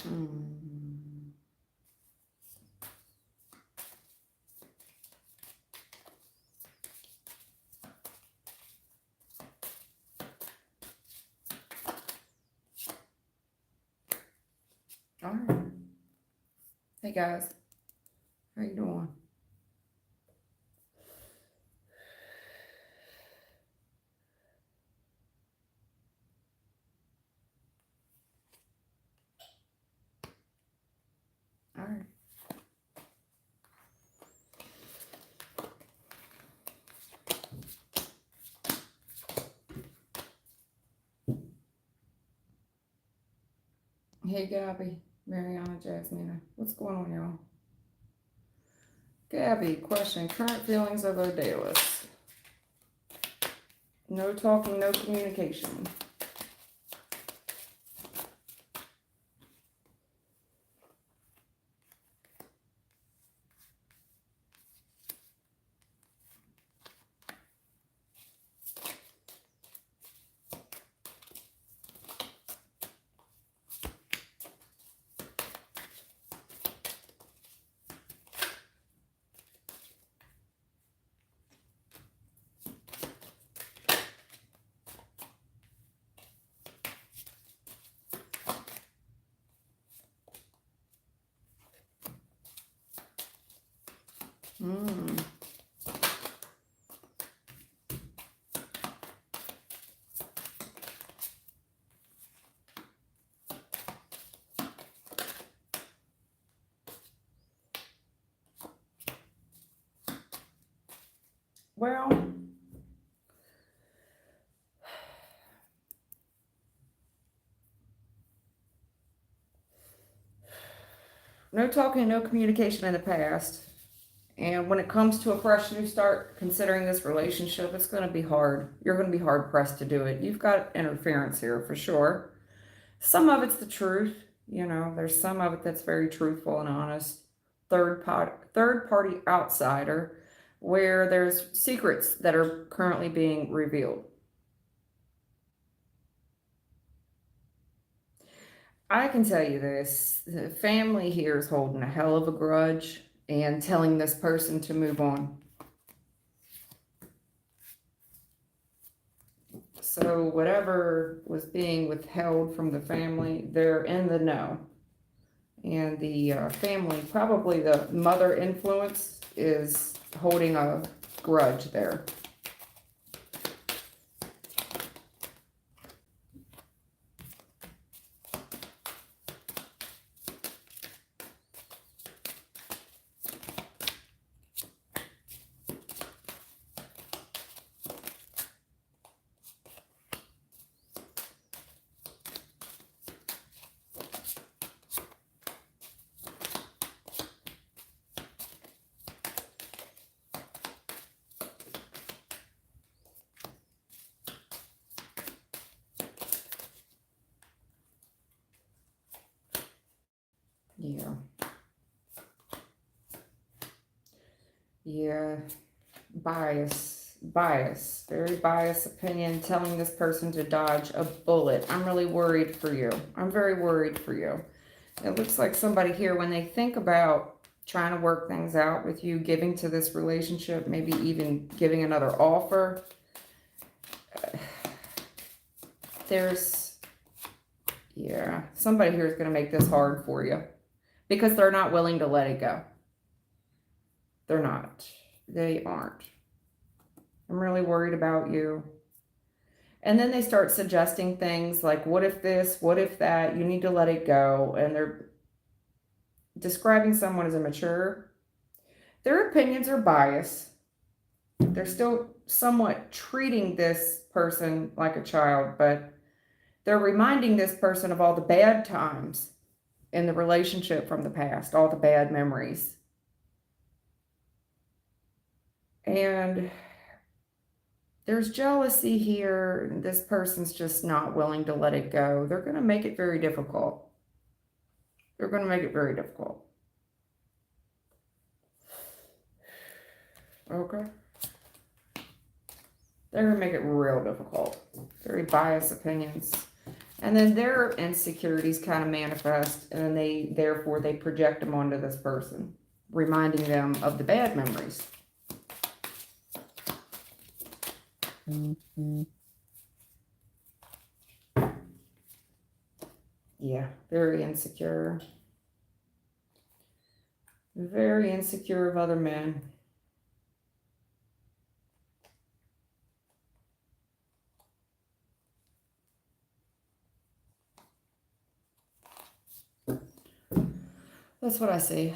All right. Hey guys, how you doing? All right. Hey Gabby, Mariana, Jasmina, what's going on, y'all? Gabby, question: current feelings of Odalis. No talking, no communication. Hmm. Well, no talking, no communication in the past. And when it comes to a fresh new start, considering this relationship, it's going to be hard. You're going to be hard pressed to do it. You've got interference here for sure. Some of it's the truth. There's some of it that's very truthful and honest. Third party outsider, where there's secrets that are currently being revealed. I can tell you this, the family here is holding a hell of a grudge and telling this person to move on. So whatever was being withheld from the family, they're in the know. And the family, probably the mother influence, is holding a grudge there. Yeah. Yeah. Bias, very biased opinion, telling this person to dodge a bullet. I'm really worried for you. I'm very worried for you. It looks like somebody here, when they think about trying to work things out with you, giving to this relationship, maybe even giving another offer, somebody here is going to make this hard for you because they're not willing to let it go. They're not. They aren't. I'm really worried about you. And then they start suggesting things like, what if this, what if that, you need to let it go. And they're describing someone as immature. Their opinions are biased. They're still somewhat treating this person like a child, but they're reminding this person of all the bad times in the relationship from the past, all the bad memories. And there's jealousy here. This person's just not willing to let it go. They're going to make it very difficult. They're going to make it very difficult. Okay. They're going to make it real difficult. Very biased opinions. And then their insecurities kind of manifest, and therefore they project them onto this person, reminding them of the bad memories. Yeah, very insecure. Very insecure of other men. That's what I see.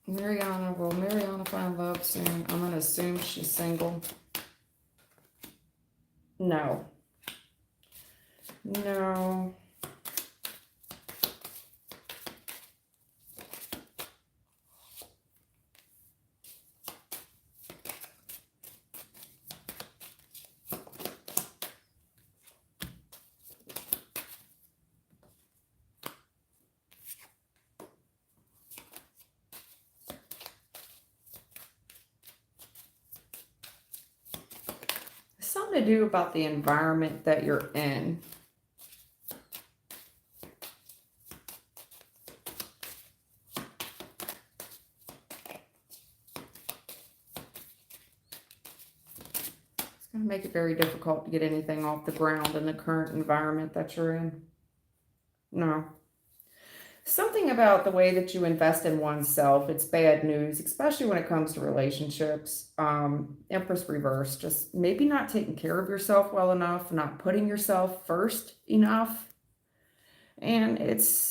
Will Mariana find love soon? I'm going to assume she's single. No. No. Something to do about the environment that you're in. It's going to make it very difficult to get anything off the ground in the current environment that you're in. No. Something about the way that you invest in oneself, it's bad news, especially when it comes to relationships. Empress reverse, just maybe not taking care of yourself well enough, not putting yourself first enough. And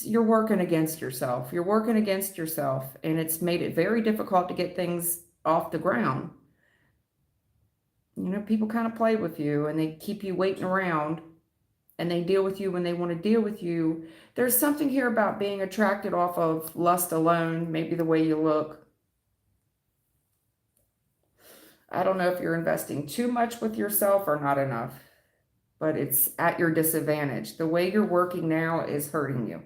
you're working against yourself. You're working against yourself, and it's made it very difficult to get things off the ground. You know, people kind of play with you and they keep you waiting around. And they deal with you when they want to deal with you. There's something here about being attracted off of lust alone, maybe the way you look. I don't know if you're investing too much with yourself or not enough, but it's at your disadvantage. The way you're working now is hurting you.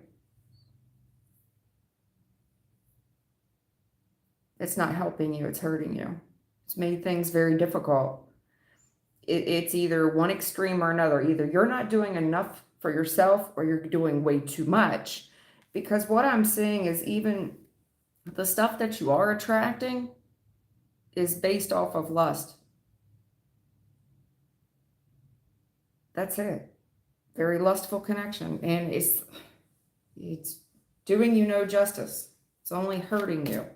It's not helping you, it's hurting you. It's made things very difficult. It's either one extreme or another. Either you're not doing enough for yourself or you're doing way too much. Because what I'm seeing is even the stuff that you are attracting is based off of lust. That's it. Very lustful connection. And it's doing you no justice. It's only hurting you.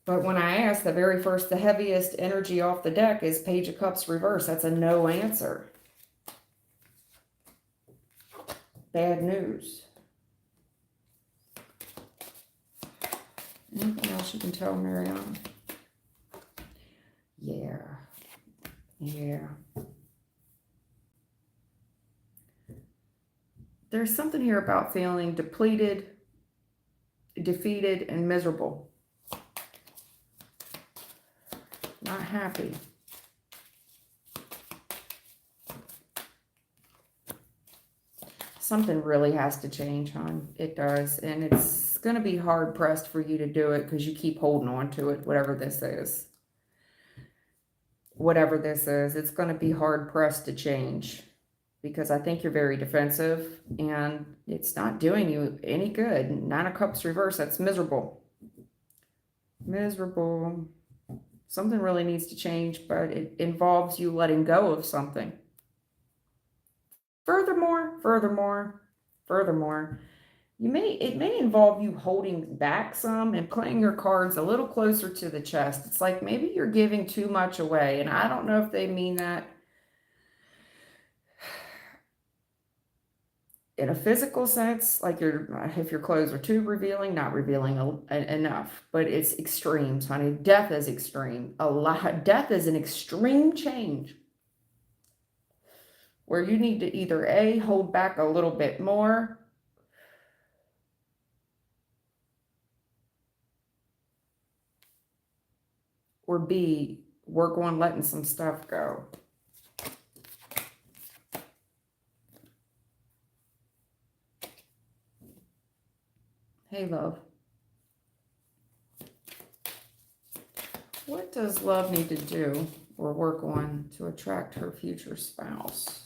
But when I asked, the heaviest energy off the deck is Page of Cups reverse. That's a no answer. Bad news. Anything else you can tell Mariana? Yeah. There's something here about feeling depleted, defeated, and miserable. Not happy. Something really has to change, hon. It does. And it's going to be hard pressed for you to do it because you keep holding on to it, whatever this is. Whatever this is, it's going to be hard pressed to change because I think you're very defensive and it's not doing you any good. Nine of Cups reverse, that's miserable. Miserable. Something really needs to change, but it involves you letting go of something. Furthermore, it may involve you holding back some and playing your cards a little closer to the chest. It's like maybe you're giving too much away, and I don't know if they mean that in a physical sense, like if your clothes are too revealing, not revealing enough, but it's extremes, honey. Death is extreme. Death is an extreme change where you need to either A, hold back a little bit more, or B, work on letting some stuff go. Hey, love. What does love need to do or work on to attract her future spouse?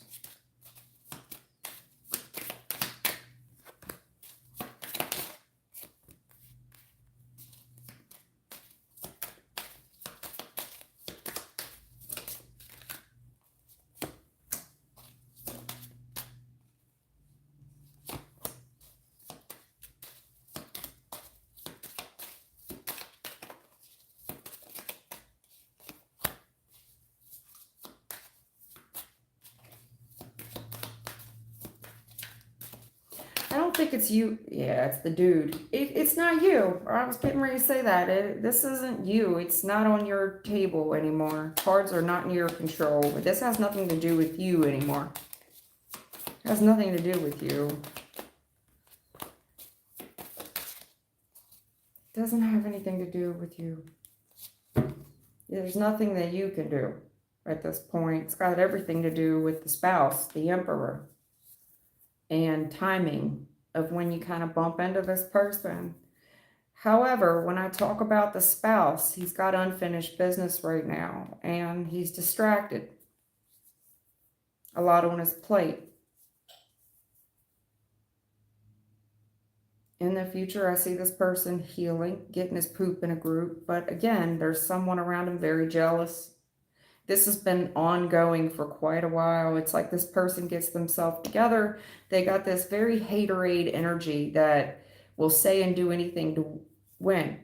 I don't think it's you. Yeah, it's the dude. It's not you. I was getting ready to say that. This isn't you. It's not on your table anymore. Cards are not in your control. This has nothing to do with you anymore. It has nothing to do with you. It doesn't have anything to do with you. There's nothing that you can do at this point. It's got everything to do with the spouse, the emperor, and timing of when you kind of bump into this person. However, when I talk about the spouse, he's got unfinished business right now, and he's distracted. A lot on his plate. In the future, I see this person healing, getting his poop in a group. But again, there's someone around him very jealous. This has been ongoing for quite a while. It's like this person gets themselves together. They got this very haterade energy that will say and do anything to win.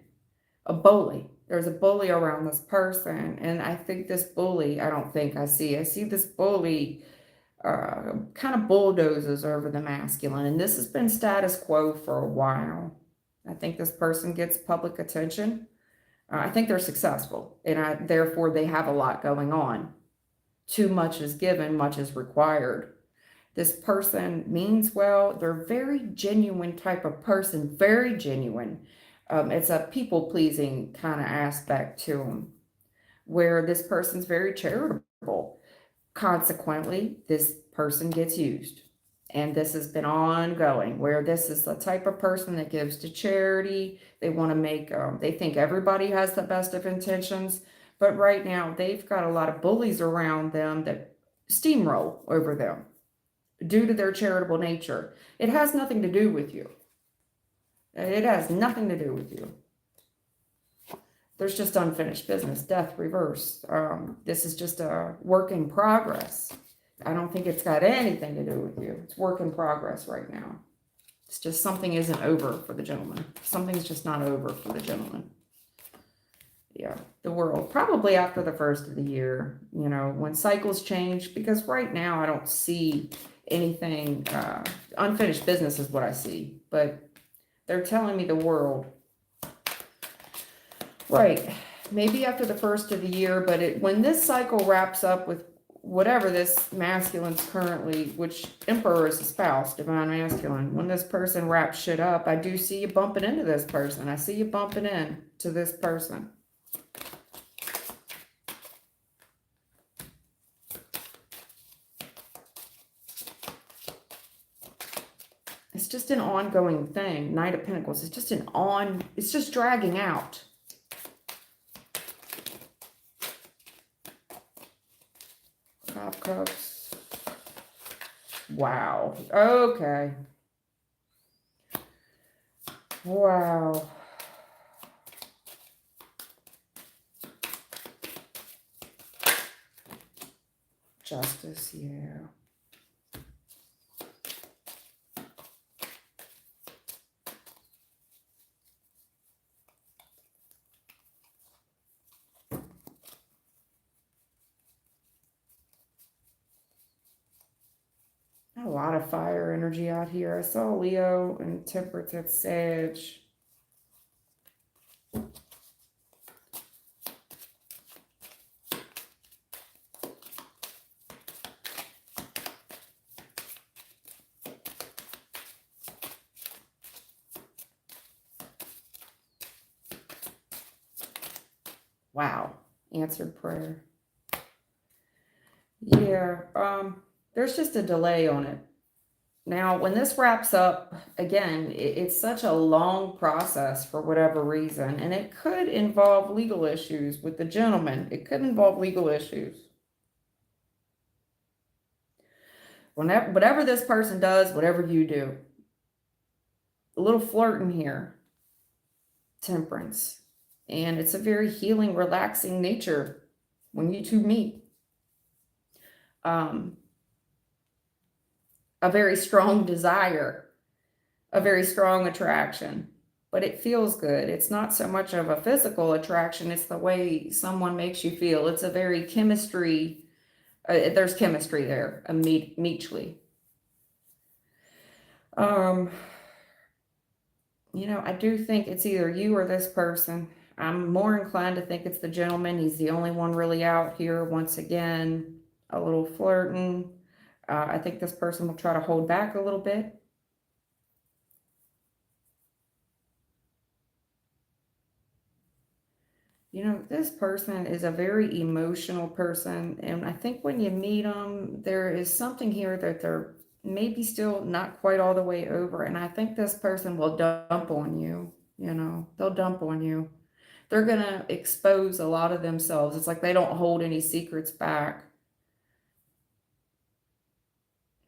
A bully. There's a bully around this person. And I think this bully, I see this bully kind of bulldozes over the masculine. And this has been status quo for a while. I think this person gets public attention. I think they're successful, and therefore they have a lot going on. Too much is given, much is required. This person means well. They're a very genuine type of person, very genuine. It's a people-pleasing kind of aspect to them, where this person's very charitable. Consequently, this person gets used. And this has been ongoing, where this is the type of person that gives to charity. They want to make, they think everybody has the best of intentions. But right now, they've got a lot of bullies around them that steamroll over them due to their charitable nature. It has nothing to do with you. It has nothing to do with you. There's just unfinished business, death, reverse. This is just a work in progress. I don't think it's got anything to do with you. It's work in progress right now. It's just something isn't over for the gentleman. Something's just not over for the gentleman. Yeah, the world. Probably after the first of the year, you know, when cycles change. Because right now I don't see anything. Unfinished business is what I see. But they're telling me the world. Right. Maybe after the first of the year. But when this cycle wraps up with whatever this masculine's currently, which emperor is a spouse, divine masculine, when this person wraps shit up, I do see you bumping into this person. I see you bumping into this person. It's just an ongoing thing. Knight of Pentacles. It's just it's just dragging out. Cups. Wow. Okay. Wow. Justice, yeah. A lot of fire energy out here. I saw Leo and Temperance at Sag. Wow. Answered prayer. Yeah. There's just a delay on it. Now, when this wraps up, again, it's such a long process for whatever reason, and it could involve legal issues with the gentleman. It could involve legal issues. Whatever this person does, whatever you do, a little flirting here, temperance. And it's a very healing, relaxing nature when you two meet. A very strong desire, a very strong attraction, but it feels good. It's not so much of a physical attraction, it's the way someone makes you feel. It's a very chemistry, there's chemistry there, mutually. You know, I do think it's either you or this person. I'm more inclined to think it's the gentleman. He's the only one really out here. Once again, a little flirting. I think this person will try to hold back a little bit. You know, this person is a very emotional person. And I think when you meet them, there is something here that they're maybe still not quite all the way over. And I think this person will dump on you. You know, they'll dump on you. They're going to expose a lot of themselves. It's like they don't hold any secrets back.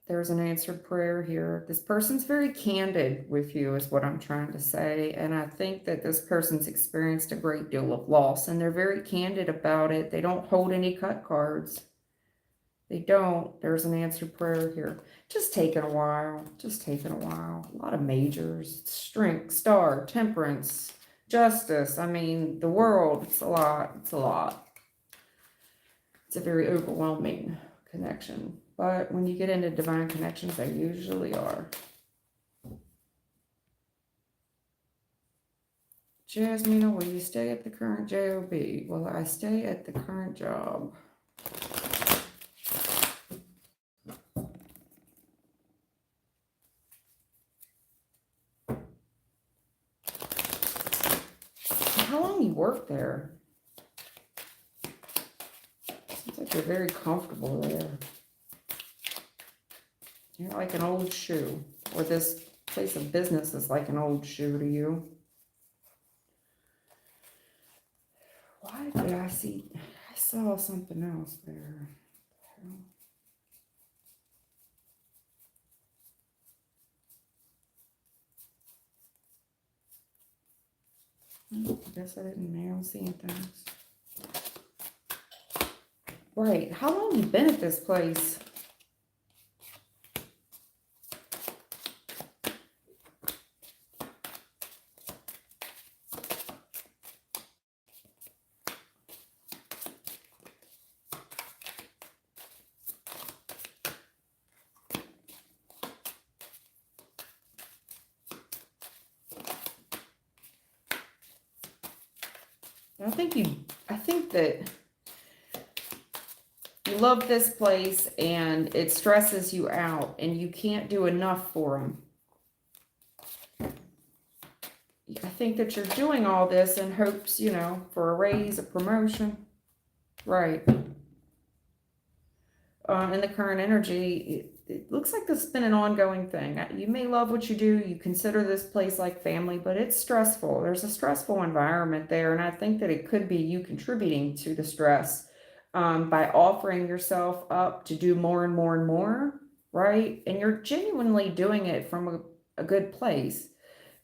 There's an answered prayer here. This person's very candid with you is what I'm trying to say. And I think that this person's experienced a great deal of loss and they're very candid about it. They don't hold any cut cards. They don't. There's an answered prayer here. Just taking a while. Just taking a while. A lot of majors. Strength, star, temperance, justice. I mean, the world. It's a lot. It's a lot. It's a very overwhelming connection. But when you get into divine connections, they usually are. Jasmine, will you stay at the current job? Will I stay at the current job? How long you work there? Seems like you're very comfortable there. You're like an old shoe, or this place of business is like an old shoe to you. Why did I see? I saw something else there. I guess I didn't nail seeing things. Right. How long you been at this place? I think that you love this place and it stresses you out and you can't do enough for them. I think that you're doing all this in hopes, you know, for a raise, a promotion. Right. In the current energy, it looks like this has been an ongoing thing. You may love what you do. You consider this place like family, but it's stressful. There's a stressful environment there. And I think that it could be you contributing to the stress by offering yourself up to do more and more and more, right? And you're genuinely doing it from a good place.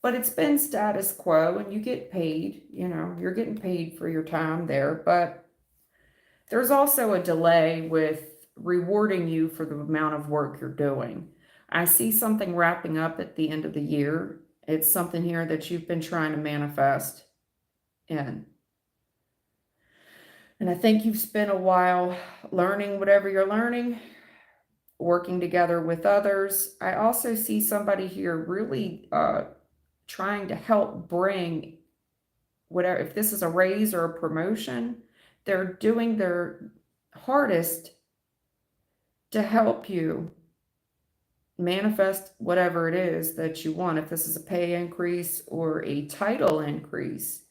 But it's been status quo and you get paid, you know, you're getting paid for your time there. But there's also a delay with rewarding you for the amount of work you're doing. I see something wrapping up at the end of the year. It's something here that you've been trying to manifest in. And I think you've spent a while learning whatever you're learning, working together with others. I also see somebody here really trying to help bring whatever, if this is a raise or a promotion, they're doing their hardest to help you manifest whatever it is that you want, if this is a pay increase or a title increase.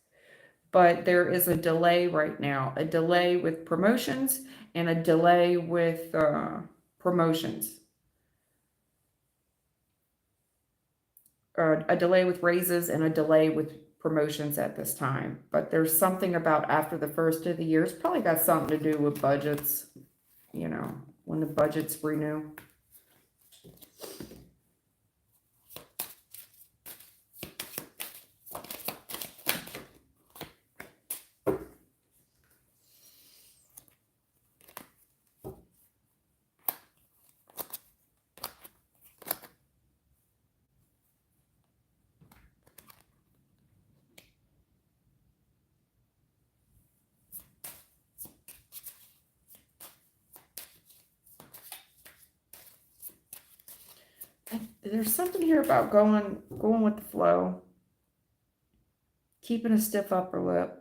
But there is a delay right now, a delay with promotions and a delay with promotions. a delay with raises and a delay with promotions at this time. But there's something about after the first of the year. It's probably got something to do with budgets, you know, when the budgets renew. There's something here about going with the flow, keeping a stiff upper lip.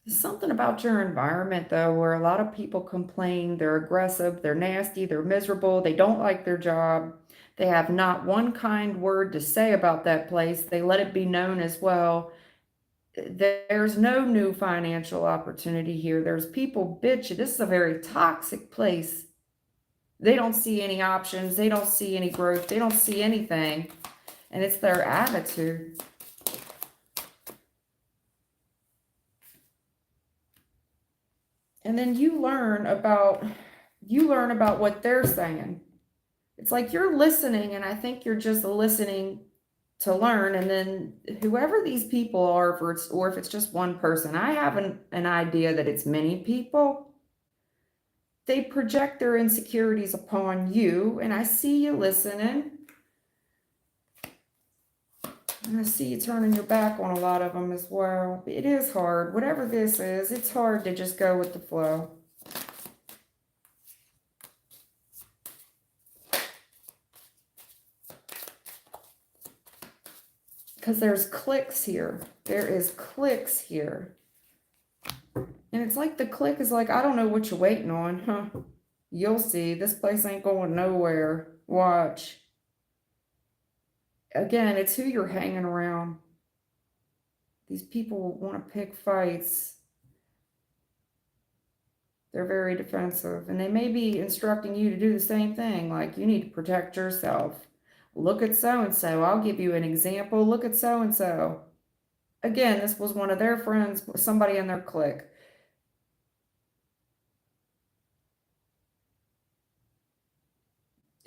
There's something about your environment, though, where a lot of people complain. They're aggressive, they're nasty, they're miserable, they don't like their job. They have not one kind word to say about that place. They let it be known as well. There's no new financial opportunity here. There's people bitching. This is a very toxic place. They don't see any options. They don't see any growth. They don't see anything. And it's their attitude. And then you learn about what they're saying. It's like you're listening, and I think you're just listening to learn. And then whoever these people are, or if it's just one person, I have an idea that it's many people. They project their insecurities upon you, and I see you listening. And I see you turning your back on a lot of them as well. It is hard. Whatever this is, it's hard to just go with the flow. Because there's clicks here. There is clicks here. And it's like the click is like, I don't know what you're waiting on, huh? You'll see. This place ain't going nowhere. Watch. Again, it's who you're hanging around. These people want to pick fights. They're very defensive. And they may be instructing you to do the same thing. Like, you need to protect yourself. Look at so-and-so. I'll give you an example. Look at so-and-so. Again, this was one of their friends, somebody in their clique.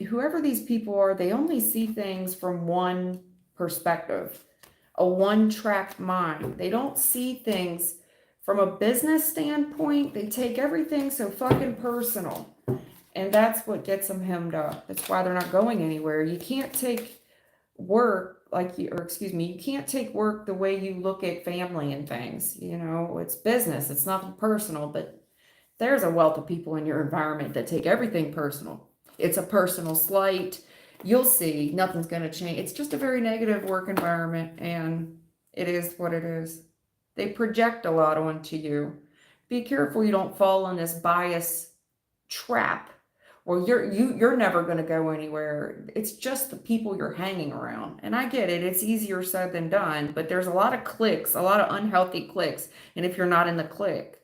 Whoever these people are, they only see things from one perspective, a one-track mind. They don't see things from a business standpoint. They take everything so fucking personal. And that's what gets them hemmed up. That's why they're not going anywhere. You can't take work you can't take work the way you look at family and things. You know, it's business. It's nothing personal. But there's a wealth of people in your environment that take everything personal. It's a personal slight. You'll see nothing's going to change. It's just a very negative work environment, and it is what it is. They project a lot onto you. Be careful you don't fall in this bias trap where you're never going to go anywhere. It's just the people you're hanging around. And I get it. It's easier said than done, but there's a lot of cliques, a lot of unhealthy cliques. And if you're not in the clique,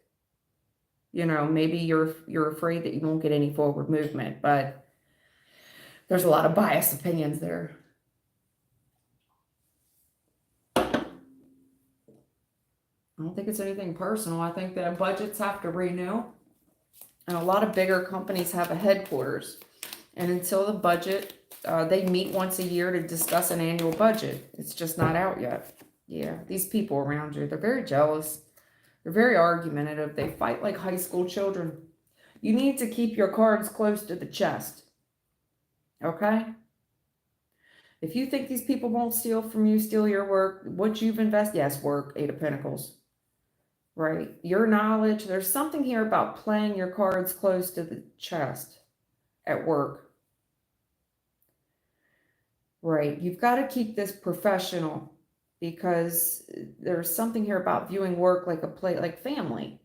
you know, maybe you're afraid that you won't get any forward movement, but there's a lot of biased opinions there. I don't think it's anything personal. I think that budgets have to renew. And a lot of bigger companies have a headquarters. And until the budget, they meet once a year to discuss an annual budget. It's just not out yet. Yeah, these people around you, they're very jealous. They're very argumentative. They fight like high school children. You need to keep your cards close to the chest. Okay? If you think these people won't steal from you, steal your work, what you've invested, yes, work, 8 of Pentacles. Right? Your knowledge, there's something here about playing your cards close to the chest at work. Right? You've got to keep this professional because there's something here about viewing work like a play, like family.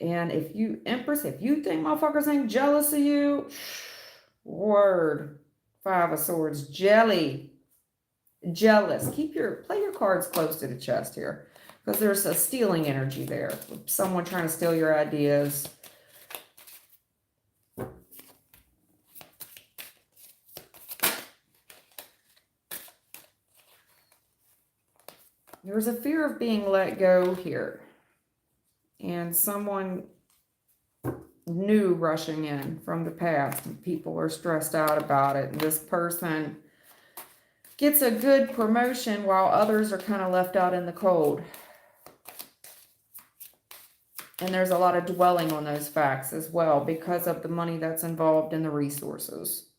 And if you, Empress, if you think motherfuckers ain't jealous of you, word, 5 of Swords, jealous. Play your cards close to the chest here. Because there's a stealing energy there. Someone trying to steal your ideas. There's a fear of being let go here. And someone new rushing in from the past. And people are stressed out about it. And this person gets a good promotion while others are kind of left out in the cold. And there's a lot of dwelling on those facts as well because of the money that's involved in the resources.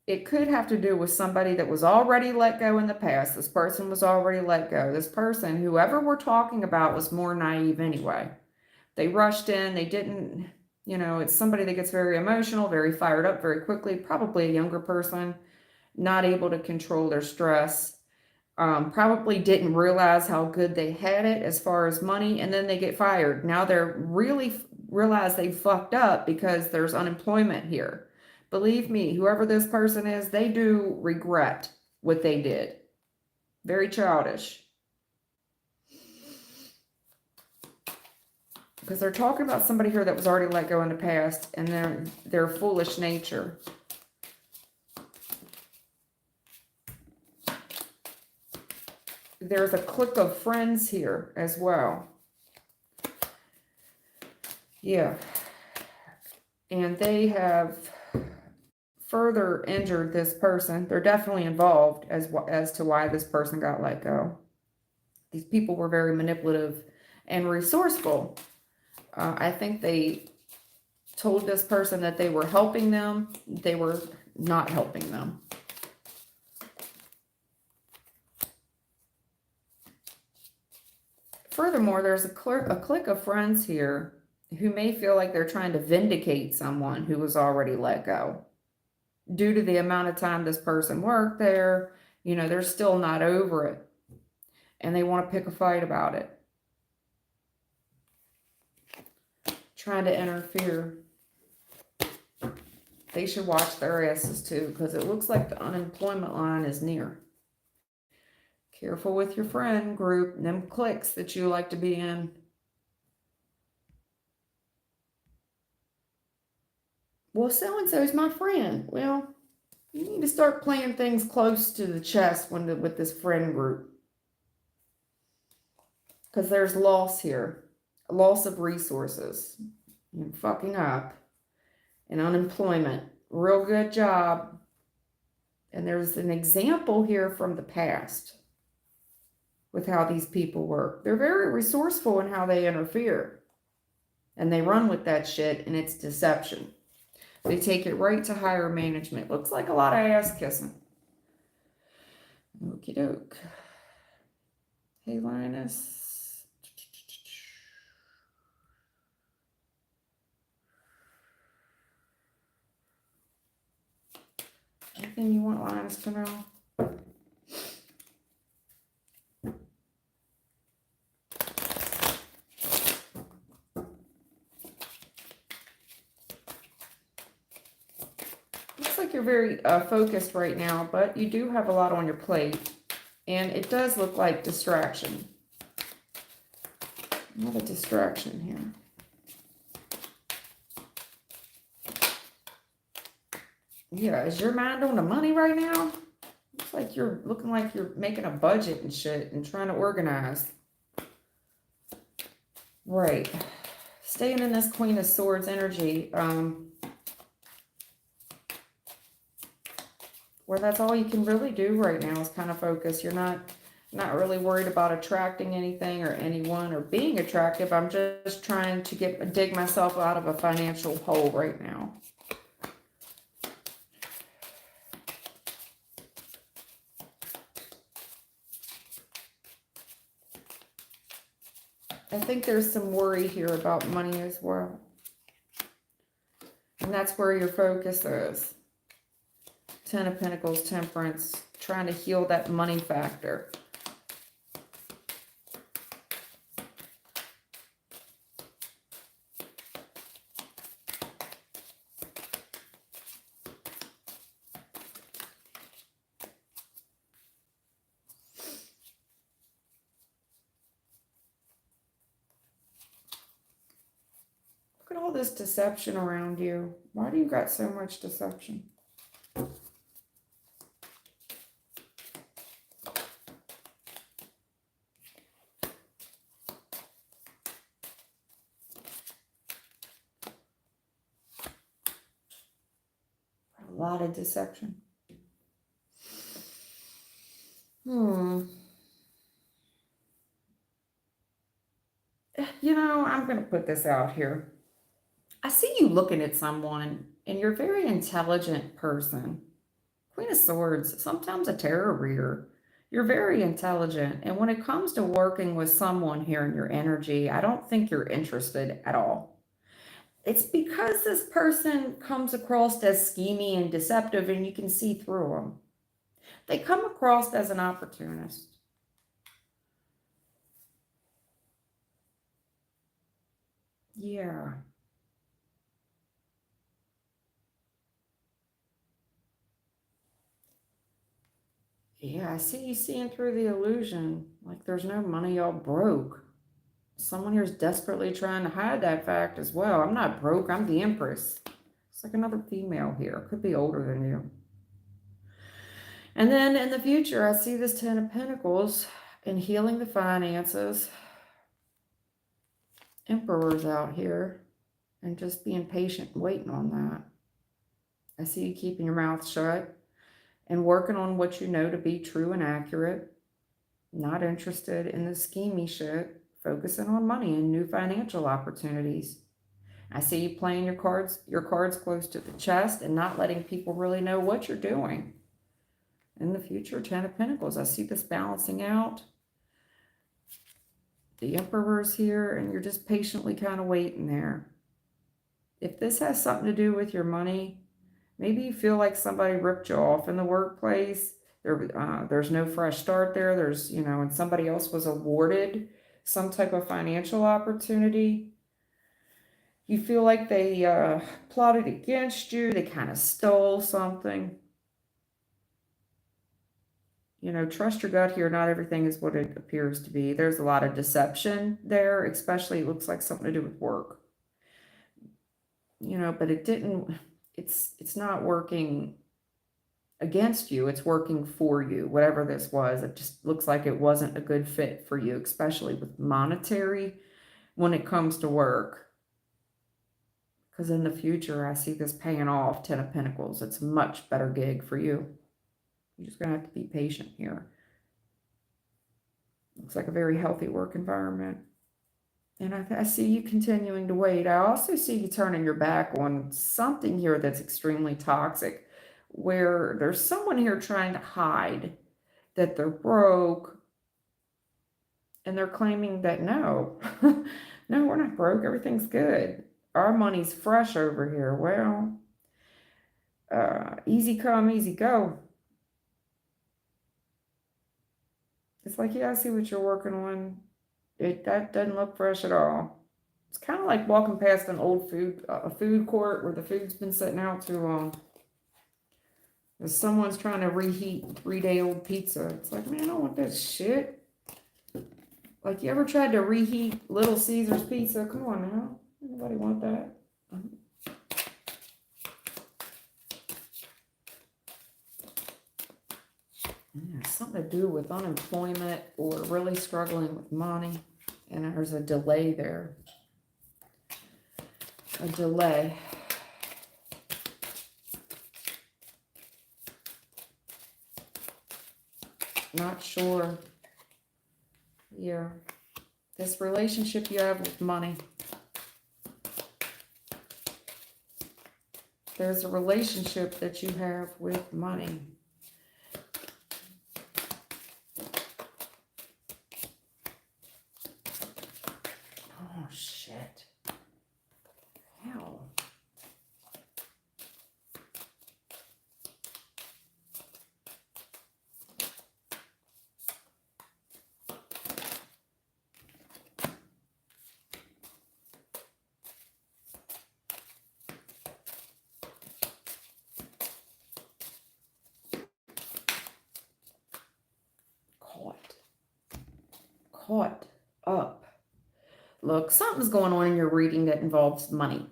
It could have to do with somebody that was already let go in the past. This person was already let go. This person, whoever we're talking about, was more naive anyway. They rushed in. They didn't, you know, it's somebody that gets very emotional, very fired up very quickly, probably a younger person, not able to control their stress. Probably didn't realize how good they had it as far as money, and then they get fired. Now they're really realize they fucked up because there's unemployment here. Believe me, whoever this person is, they do regret what they did. Very childish. Because they're talking about somebody here that was already let go in the past, and their foolish nature. There's a clique of friends here as well. Yeah. And they have further injured this person. They're definitely involved as to why this person got let go. These people were very manipulative and resourceful. I think they told this person that they were helping them. They were not helping them. Furthermore, there's a clique of friends here who may feel like they're trying to vindicate someone who was already let go. Due to the amount of time this person worked there, you know, they're still not over it. And they want to pick a fight about it. Trying to interfere. They should watch their asses too, because it looks like the unemployment line is near. Careful with your friend group and them cliques that you like to be in. Well, so-and-so is my friend. Well, you need to start playing things close to the chest with this friend group. Because there's loss here. A loss of resources. You're fucking up. And unemployment. Real good job. And there's an example here from the past with how these people work. They're very resourceful in how they interfere. And they run with that shit, and it's deception. They take it right to higher management. Looks like a lot of ass kissing. Okie doke. Hey, Linus. Anything you want Linus to know? You're very focused right now, but you do have a lot on your plate, and it does look like distraction. Another distraction here. Yeah, is your mind on the money right now? Looks like you're looking like you're making a budget and shit and trying to organize. Right. Staying in this Queen of Swords energy, where that's all you can really do right now is kind of focus. You're not really worried about attracting anything or anyone or being attractive. I'm just trying to dig myself out of a financial hole right now. I think there's some worry here about money as well. And that's where your focus is. Ten of Pentacles, Temperance, trying to heal that money factor. Look at all this deception around you. Why do you got so much deception? lot of deception. I'm going to put this out here. I see you looking at someone, and you're a very intelligent person. Queen of Swords, sometimes a tarot reader. You're very intelligent. And when it comes to working with someone here in your energy, I don't think you're interested at all. It's because this person comes across as schemy and deceptive, and you can see through them. They come across as an opportunist. Yeah. Yeah, I see you seeing through the illusion. Like there's no money, y'all broke. Someone here's desperately trying to hide that fact as well. I'm not broke, I'm the Empress. It's like another female here. Could be older than you. And then in the future, I see this Ten of Pentacles and healing the finances. Emperor's out here and just being patient and waiting on that. I see you keeping your mouth shut and working on what you know to be true and accurate. Not interested in the schemy shit. Focusing on money and new financial opportunities. I see you playing your cards close to the chest and not letting people really know what you're doing. In the future, Ten of Pentacles, I see this balancing out. The Emperor's here and you're just patiently kind of waiting there. If this has something to do with your money, maybe you feel like somebody ripped you off in the workplace. There's no fresh start there. And somebody else was awarded some type of financial opportunity. You feel like they plotted against you. They kind of stole something. Trust your gut here. Not everything is what it appears to be. There's a lot of deception there, especially it looks like something to do with work. But it's not working against you. It's working for you, whatever this was. It just looks like it wasn't a good fit for you, especially with monetary when it comes to work. Because in the future, I see this paying off, Ten of Pentacles. It's a much better gig for you. You're just going to have to be patient here. Looks like a very healthy work environment. And I see you continuing to wait. I also see you turning your back on something here that's extremely toxic, where there's someone here trying to hide that they're broke. And they're claiming that no, no, we're not broke. Everything's good. Our money's fresh over here. Well, easy come, easy go. It's like, yeah, I see what you're working on. That doesn't look fresh at all. It's kind of like walking past an old food court where the food's been sitting out too long. If someone's trying to reheat 3-day-old pizza, it's like, man, I don't want that shit. Like, you ever tried to reheat Little Caesar's pizza? Come on now. Nobody want that. Yeah, something to do with unemployment or really struggling with money. And there's a delay there. A delay. Not sure. Yeah. This relationship you have with money. There's a relationship that you have with money. Oh, shit. Hell. Caught up. Look, something's going on in your reading that involves money,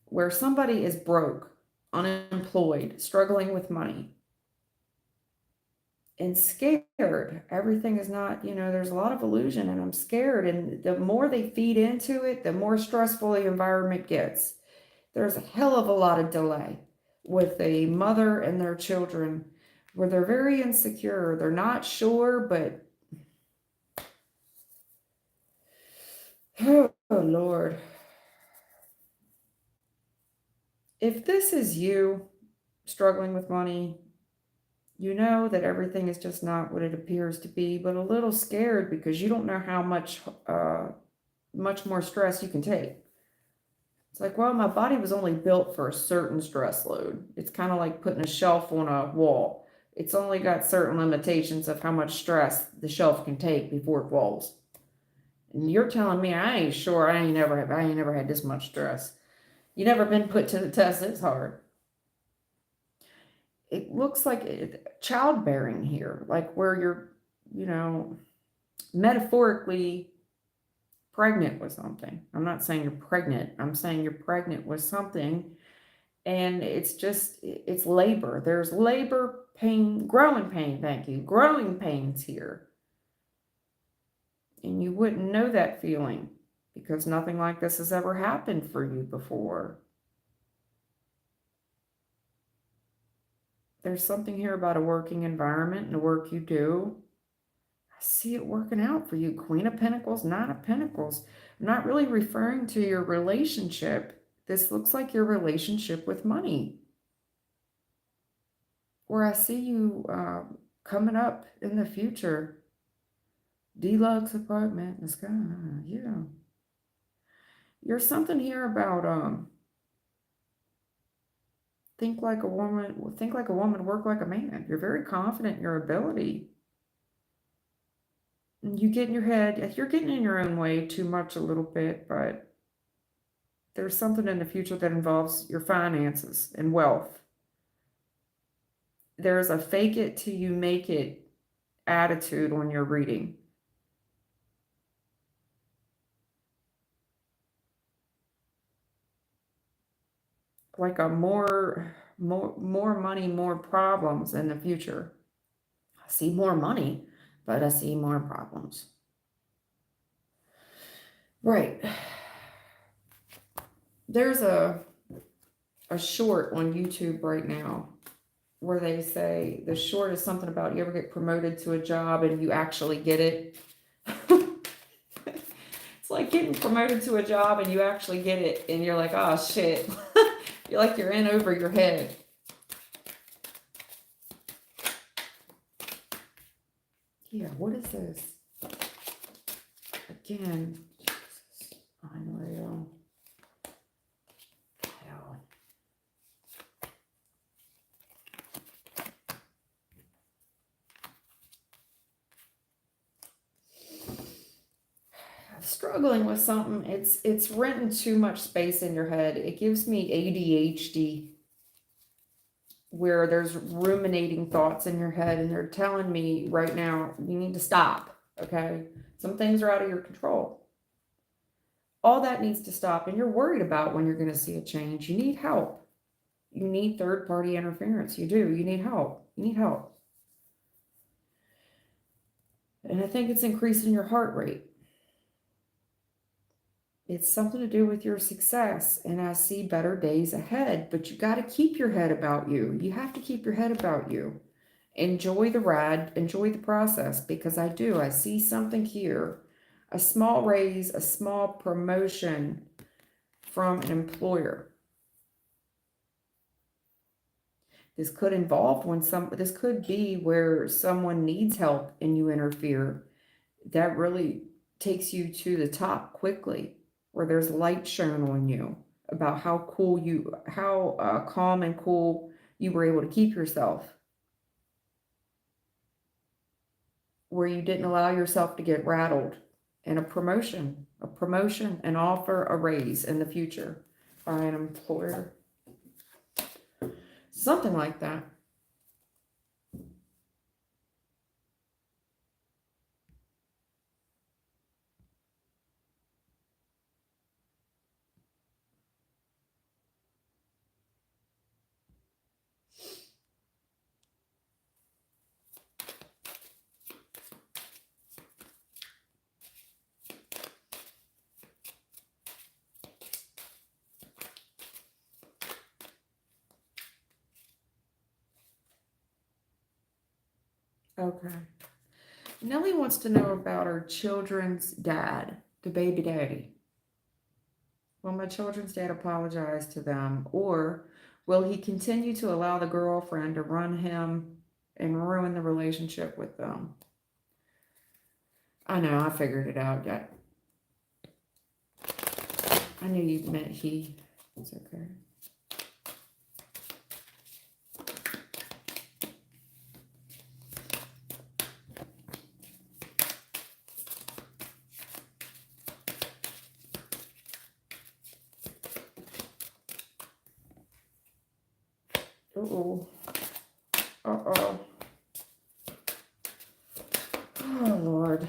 where somebody is broke, unemployed, struggling with money, and scared. Everything is not, there's a lot of illusion, and I'm scared. And the more they feed into it, the more stressful the environment gets. There's a hell of a lot of delay. with a mother and their children where they're very insecure. They're not sure, but oh Lord. If this is you struggling with money, you know that everything is just not what it appears to be, but a little scared because you don't know how much more stress you can take. It's like, well, my body was only built for a certain stress load. It's kind of like putting a shelf on a wall. It's only got certain limitations of how much stress the shelf can take before it falls. And you're telling me I ain't sure. I ain't never had this much stress. You never been put to the test. It's hard. It looks like childbearing here, like where you're, metaphorically pregnant with something. I'm not saying you're pregnant. I'm saying you're pregnant with something, and it's labor. There's labor pain, growing pain. Thank you. Growing pains here. And you wouldn't know that feeling because nothing like this has ever happened for you before. There's something here about a working environment and the work you do. I see it working out for you. Queen of Pentacles, Nine of Pentacles. I'm not really referring to your relationship. This looks like your relationship with money. Where I see you coming up in the future. Deluxe apartment in the sky. Yeah. There's something here about think like a woman, work like a man. You're very confident in your ability. And you get in your head, you're getting in your own way too much a little bit, but there's something in the future that involves your finances and wealth. There's a fake it till you make it attitude on your reading. Like a more money, more problems in the future. I see more money, but I see more problems. Right. There's a short on YouTube right now where they say the short is something about you ever get promoted to a job and you actually get it. It's like getting promoted to a job and you actually get it and you're like, oh shit. You're like you're in over your head. Yeah, what is this? Again, Jesus, unreal. Hell. I'm struggling with something. It's renting too much space in your head. It gives me ADHD, where there's ruminating thoughts in your head and they're telling me right now, you need to stop, okay? Some things are out of your control. All that needs to stop, and you're worried about when you're going to see a change. You need help. You need third-party interference. You do. You need help. You need help. And I think it's increasing your heart rate. It's something to do with your success, and I see better days ahead, but you got to keep your head about you. You have to keep your head about you. Enjoy the ride, enjoy the process, because I do. I see something here, a small raise, a small promotion from an employer. This could involve this could be where someone needs help and you interfere. That really takes you to the top quickly, where there's light shown on you about how calm and cool you were able to keep yourself, where you didn't allow yourself to get rattled, and a promotion, an offer, a raise in the future by an employer, something like that. Okay. Nellie wants to know about her children's dad, the baby daddy. Will my children's dad apologize to them, or will he continue to allow the girlfriend to run him and ruin the relationship with them? I know, I figured it out. Yeah, I knew you meant he. It's okay. Uh-oh. Uh-oh. Oh, Lord.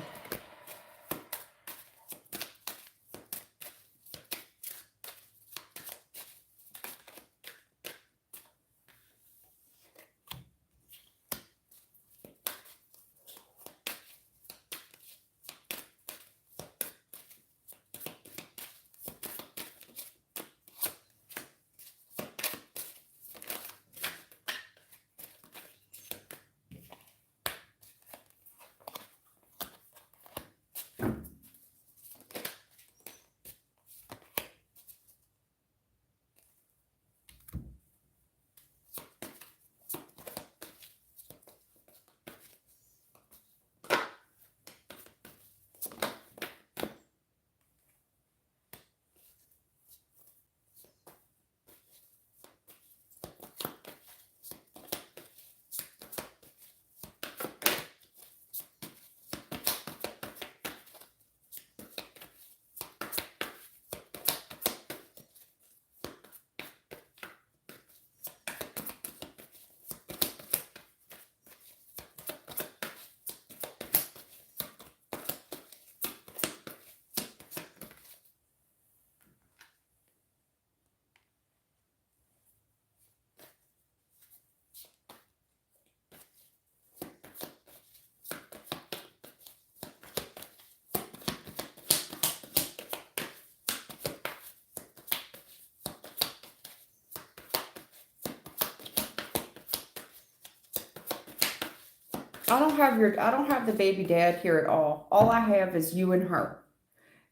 I don't have the baby dad here at all. All I have is you and her.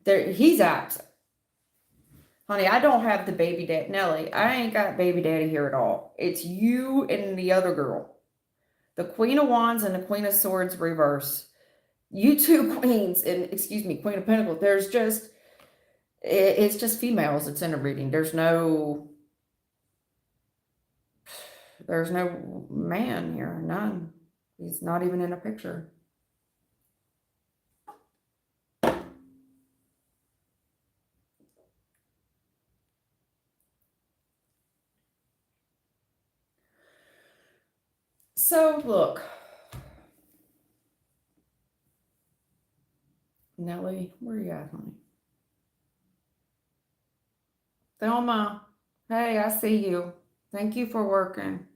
There, he's absent. Honey, I don't have the baby dad. Nelly, I ain't got baby daddy here at all. It's you and the other girl. The Queen of Wands and the Queen of Swords reverse. You two queens, and excuse me, Queen of Pentacles. There's just, it's just females that's in a reading. There's no man here. None. He's not even in a picture. So, look. Nelly, where are you at, honey? Thelma, hey, I see you. Thank you for working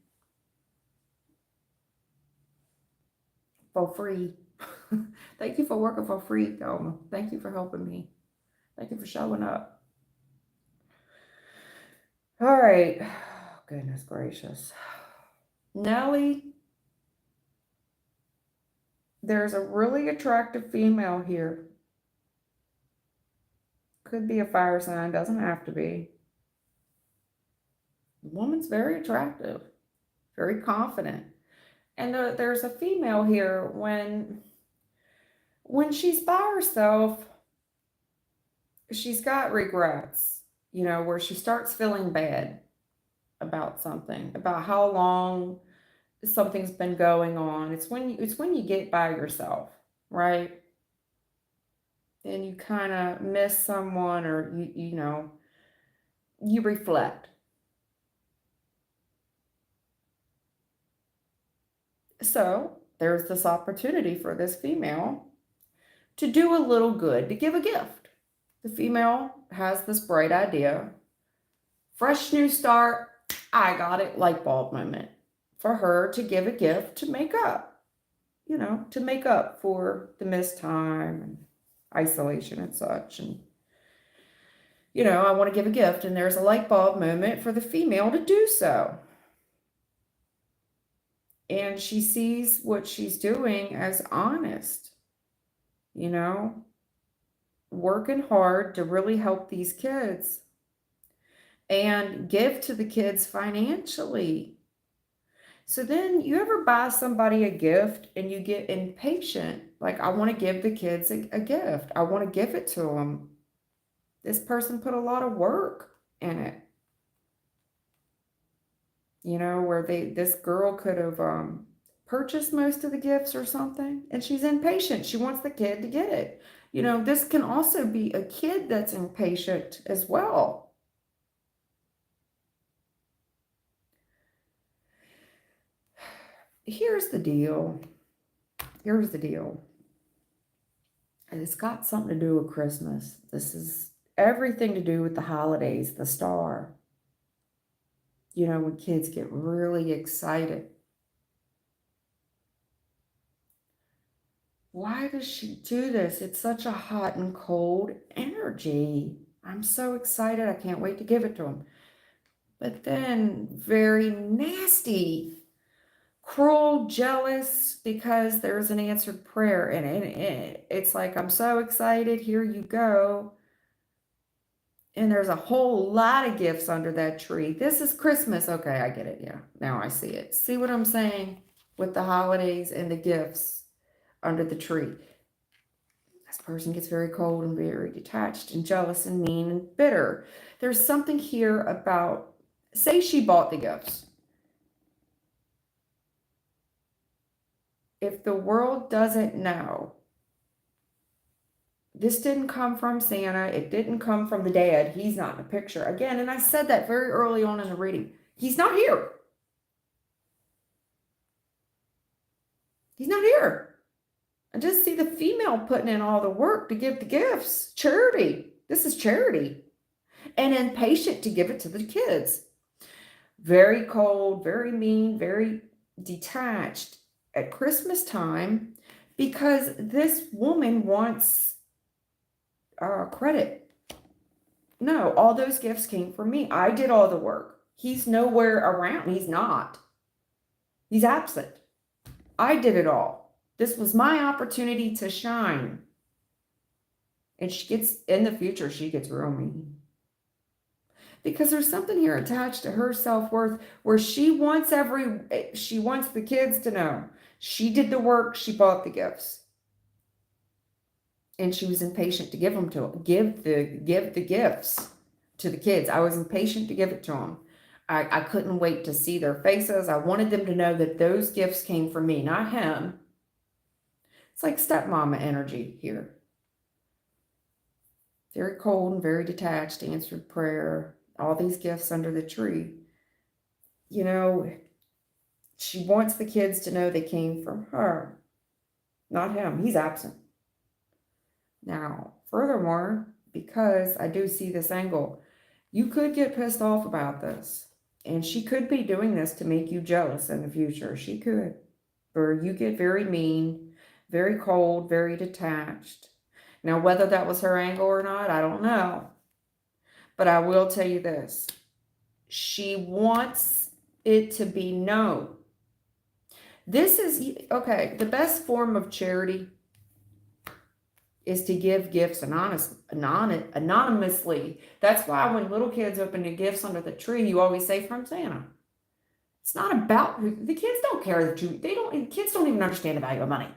for free. Thank you for working for free, Thelma. Thank you for helping me. Thank you for showing up. All right. Goodness gracious. Nelly, there's a really attractive female here. Could be a fire sign, doesn't have to be. The woman's very attractive, very confident. And there's a female here when she's by herself, she's got regrets, where she starts feeling bad about something, about how long something's been going on. It's when you get by yourself, right? And you kind of miss someone, or you reflect. So there's this opportunity for this female to do a little good, to give a gift. The female has this bright idea. Fresh new start, I got it, light bulb moment. For her to give a gift to make up, to make up for the missed time and isolation and such. And, I want to give a gift, and there's a light bulb moment for the female to do so. And she sees what she's doing as honest, you know, working hard to really help these kids and give to the kids financially. So then you ever buy somebody a gift and you get impatient? Like, I want to give the kids a gift. I want to give it to them. This person put a lot of work in it. You know, where this girl could have purchased most of the gifts or something, and she's impatient. She wants the kid to get it. You know, this can also be a kid that's impatient as well. Here's the deal. Here's the deal. And it's got something to do with Christmas. This is everything to do with the holidays, the star. You know, when kids get really excited. Why does she do this? It's such a hot and cold energy. I'm so excited. I can't wait to give it to him. But then very nasty, cruel, jealous because there's an answered prayer. And it's like, I'm so excited. Here you go. And there's a whole lot of gifts under that tree. This is Christmas. Okay, I get it. Yeah, now I see it. See what I'm saying with the holidays and the gifts under the tree? This person gets very cold and very detached and jealous and mean and bitter. There's something here about, say she bought the gifts. If the world doesn't know, this didn't come from Santa. It didn't come from the dad. He's not in the picture. Again, and I said that very early on in the reading. He's not here. He's not here. I just see the female putting in all the work to give the gifts. Charity. This is charity. And impatient to give it to the kids. Very cold, very mean, very detached at Christmas time because this woman wants credit. No, all those gifts came from me. I did all the work. He's nowhere around. He's not. He's absent. I did it all. This was my opportunity to shine. And she gets, in the future, she gets real mean. Because there's something here attached to her self-worth where she wants the kids to know she did the work, she bought the gifts. And she was impatient to give the gifts to the kids. I was impatient to give it to them. I couldn't wait to see their faces. I wanted them to know that those gifts came from me, not him. It's like stepmama energy here. Very cold and very detached, answered prayer, all these gifts under the tree. You know, she wants the kids to know they came from her, not him. He's absent. Now, furthermore, because I do see this angle, you could get pissed off about this. And she could be doing this to make you jealous in the future. She could. Or you get very mean, very cold, very detached. Now, whether that was her angle or not, I don't know. But I will tell you this. She wants it to be known. This is, okay, the best form of charity is to give gifts anonymously. That's why when little kids open the gifts under the tree, you always say from Santa. It's not about, the kids don't care that kids don't even understand the value of money.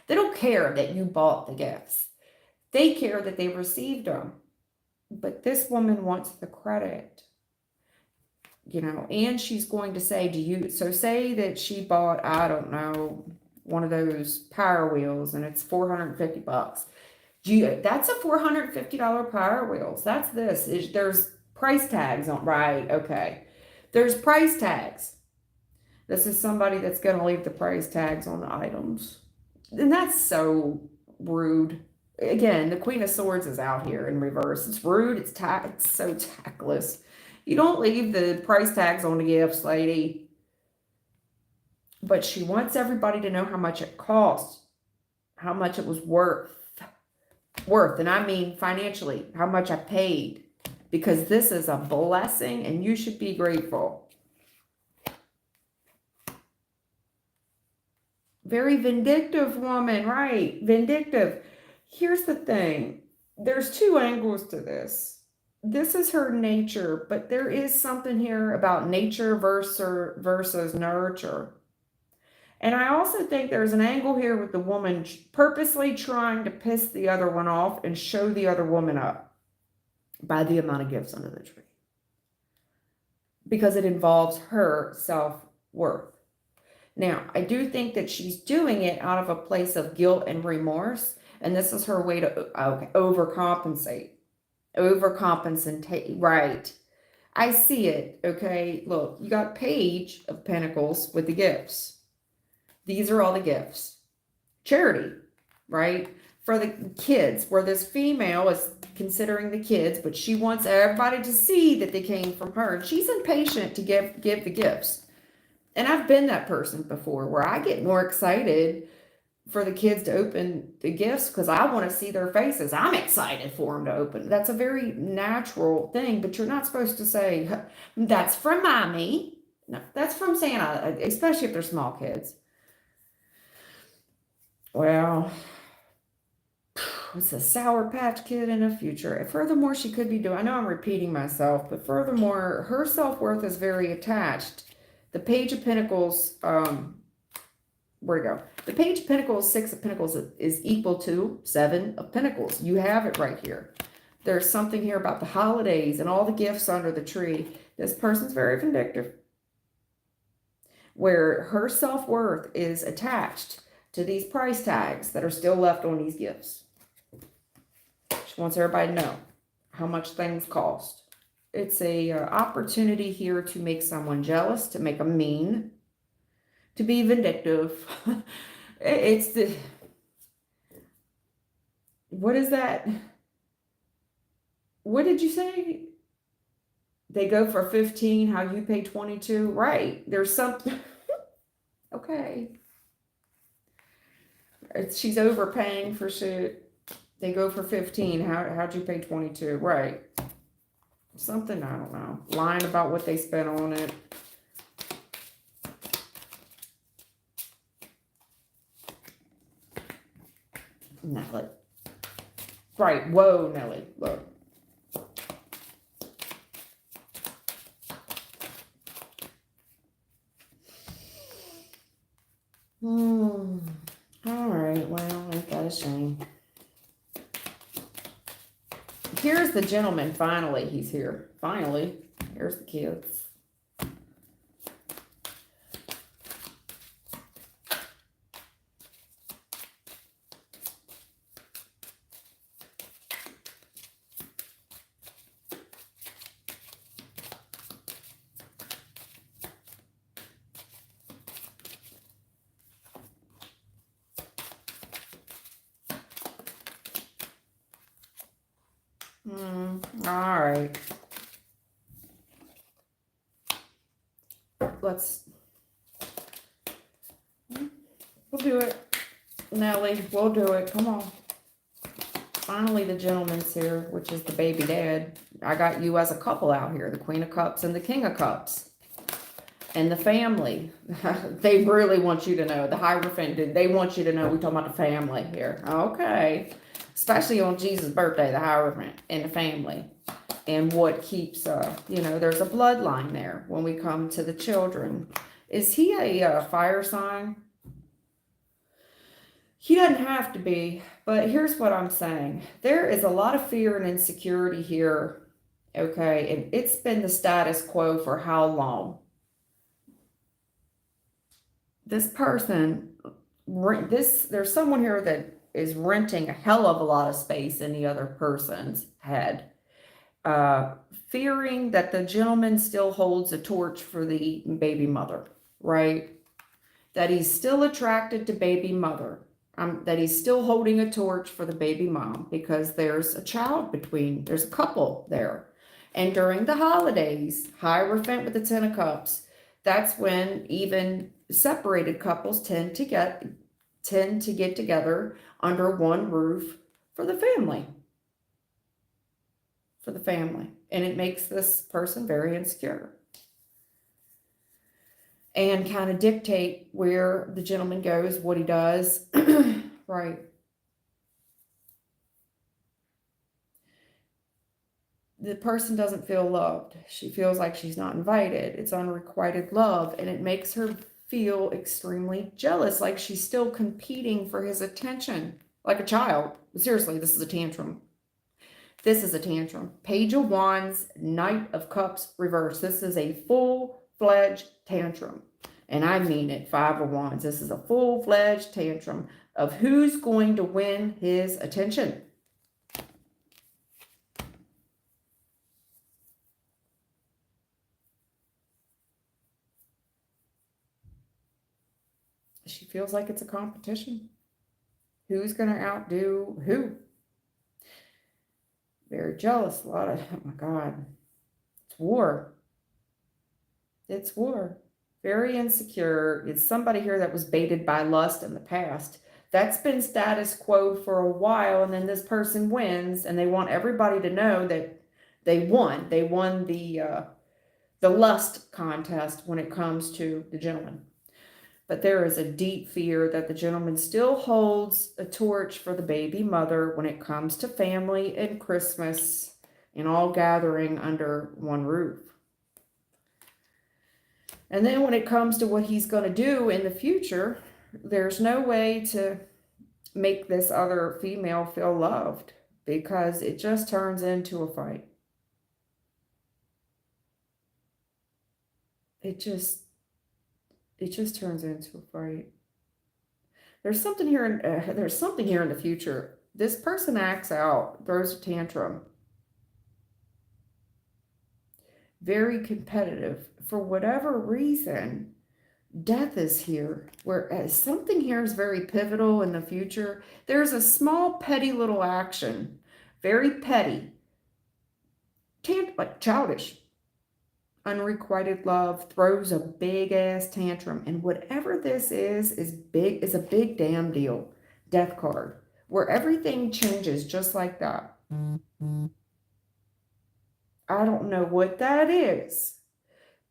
They don't care that you bought the gifts. They care that they received them. But this woman wants the credit. You know, and she's going to say, so say that she bought, I don't know, one of those Power Wheels and it's $450. That's a $450 Power Wheels. That's this. There's price tags on, right? Okay. There's price tags. This is somebody that's going to leave the price tags on the items. And that's so rude. Again, the Queen of Swords is out here in reverse. It's rude. It's so tactless. You don't leave the price tags on the gifts, lady. But she wants everybody to know how much it cost, how much it was worth, and I mean financially, how much I paid, because this is a blessing and you should be grateful. Very vindictive woman, right? Vindictive. Here's the thing. There's two angles to this. This is her nature, but there is something here about nature versus nurture. And I also think there's an angle here with the woman purposely trying to piss the other one off and show the other woman up by the amount of gifts under the tree. Because it involves her self-worth. Now, I do think that she's doing it out of a place of guilt and remorse, and this is her way to overcompensate. Overcompensate, right. I see it, okay? Look, you got Page of Pentacles with the gifts. These are all the gifts. Charity, right? For the kids, where this female is considering the kids, but she wants everybody to see that they came from her. She's impatient to give the gifts. And I've been that person before where I get more excited for the kids to open the gifts because I want to see their faces. I'm excited for them to open. That's a very natural thing, but you're not supposed to say, that's from mommy. No, that's from Santa, especially if they're small kids. Well, it's a Sour Patch Kid in the future. And furthermore, she could be doing, I know I'm repeating myself, but furthermore, her self-worth is very attached. The Page of Pentacles, where'd it go? The Page of Pentacles, Six of Pentacles is equal to Seven of Pentacles. You have it right here. There's something here about the holidays and all the gifts under the tree. This person's very vindictive. Where her self-worth is attached to these price tags that are still left on these gifts. She wants everybody to know how much things cost. It's a opportunity here to make someone jealous, to make them mean, to be vindictive. It's the, what is that? What did you say? They go for 15, how you pay 22? Right. There's something. Okay. She's overpaying for shit. They go for 15. How'd you pay 22? Right. Something, I don't know. Lying about what they spent on it. Nelly. Right. Whoa, Nelly. Look. All right. Well, ain't that a shame. Here's the gentleman. Finally, he's here. Finally. Here's the kids. All right. We'll do it. Nelly, we'll do it. Come on. Finally, the gentleman's here, which is the baby dad. I got you as a couple out here, the Queen of Cups and the King of Cups. And the family. They really want you to know. The Hierophant, they want you to know we're talking about the family here. Okay. Especially on Jesus' birthday, the Hierophant and the family. And what keeps, there's a bloodline there when we come to the children. Is he a fire sign? He doesn't have to be, but here's what I'm saying. There is a lot of fear and insecurity here, okay? And it's been the status quo for how long? This person, there's someone here that is renting a hell of a lot of space in the other person's head. Fearing that the gentleman still holds a torch for the baby mother, right? That he's still attracted to baby mother. That he's still holding a torch for the baby mom because there's a child there's a couple there. And during the holidays, Hierophant with the Ten of Cups, that's when even separated couples tend to get together under one roof for the family. And it makes this person very insecure. and kind of dictate where the gentleman goes, what he does. Right. The person doesn't feel loved. She feels like she's not invited. It's unrequited love, and it makes her feel extremely jealous, like she's still competing for his attention, like a child. Seriously, this is a tantrum. This is a tantrum. Page of Wands, Knight of Cups, reverse. This is a full-fledged tantrum. And I mean it, Five of Wands. This is a full-fledged tantrum of who's going to win his attention. She feels like it's a competition. Who's going to outdo who? Very jealous. A lot of, oh my God. It's war. It's war. Very insecure. It's somebody here that was baited by lust in the past. That's been status quo for a while, and then this person wins, and they want everybody to know that they won. They won the lust contest when it comes to the gentleman. But there is a deep fear that the gentleman still holds a torch for the baby mother when it comes to family and Christmas and all gathering under one roof. And then when it comes to what he's going to do in the future, there's no way to make this other female feel loved because it just turns into a fight. It just turns into a fight. There's something here in the future. This person acts out, throws a tantrum. Very competitive. For whatever reason, death is here. Whereas something here is very pivotal in the future. There's a small, petty little action. Very petty. Like childish. Unrequited love throws a big ass tantrum, and whatever this is big, is a big damn deal. Death card, where everything changes just like that. I don't know what that is.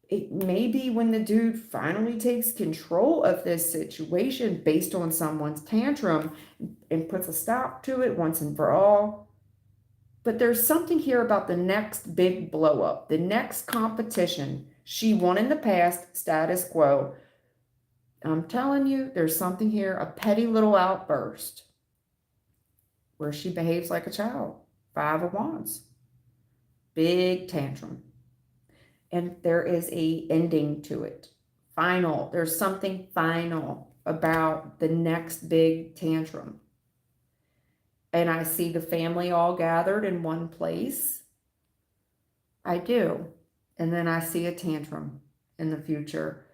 It may be when the dude finally takes control of this situation based on someone's tantrum and puts a stop to it once and for all. But there's something here about the next big blow up, the next competition. She won in the past, status quo. I'm telling you, there's something here, a petty little outburst where she behaves like a child. Five of Wands. Big tantrum. And there is a ending to it. Final. There's something final about the next big tantrum. And I see the family all gathered in one place. I do. And then I see a tantrum in the future.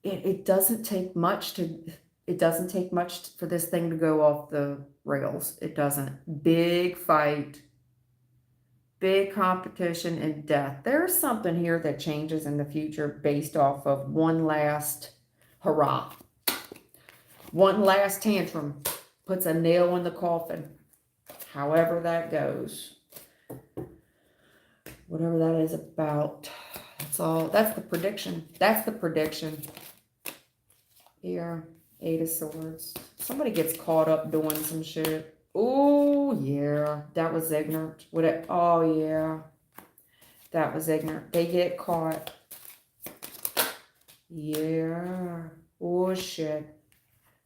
It doesn't take much for this thing to go off the rails. It doesn't. Big fight, big competition, and death. There's something here that changes in the future based off of one last hurrah. One last tantrum puts a nail in the coffin. However that goes. Whatever that is about. That's all. That's the prediction. That's the prediction. Here. Eight of Swords. Somebody gets caught up doing some shit. Oh, yeah. That was ignorant. Oh, yeah. That was ignorant. They get caught. Yeah. Oh, shit.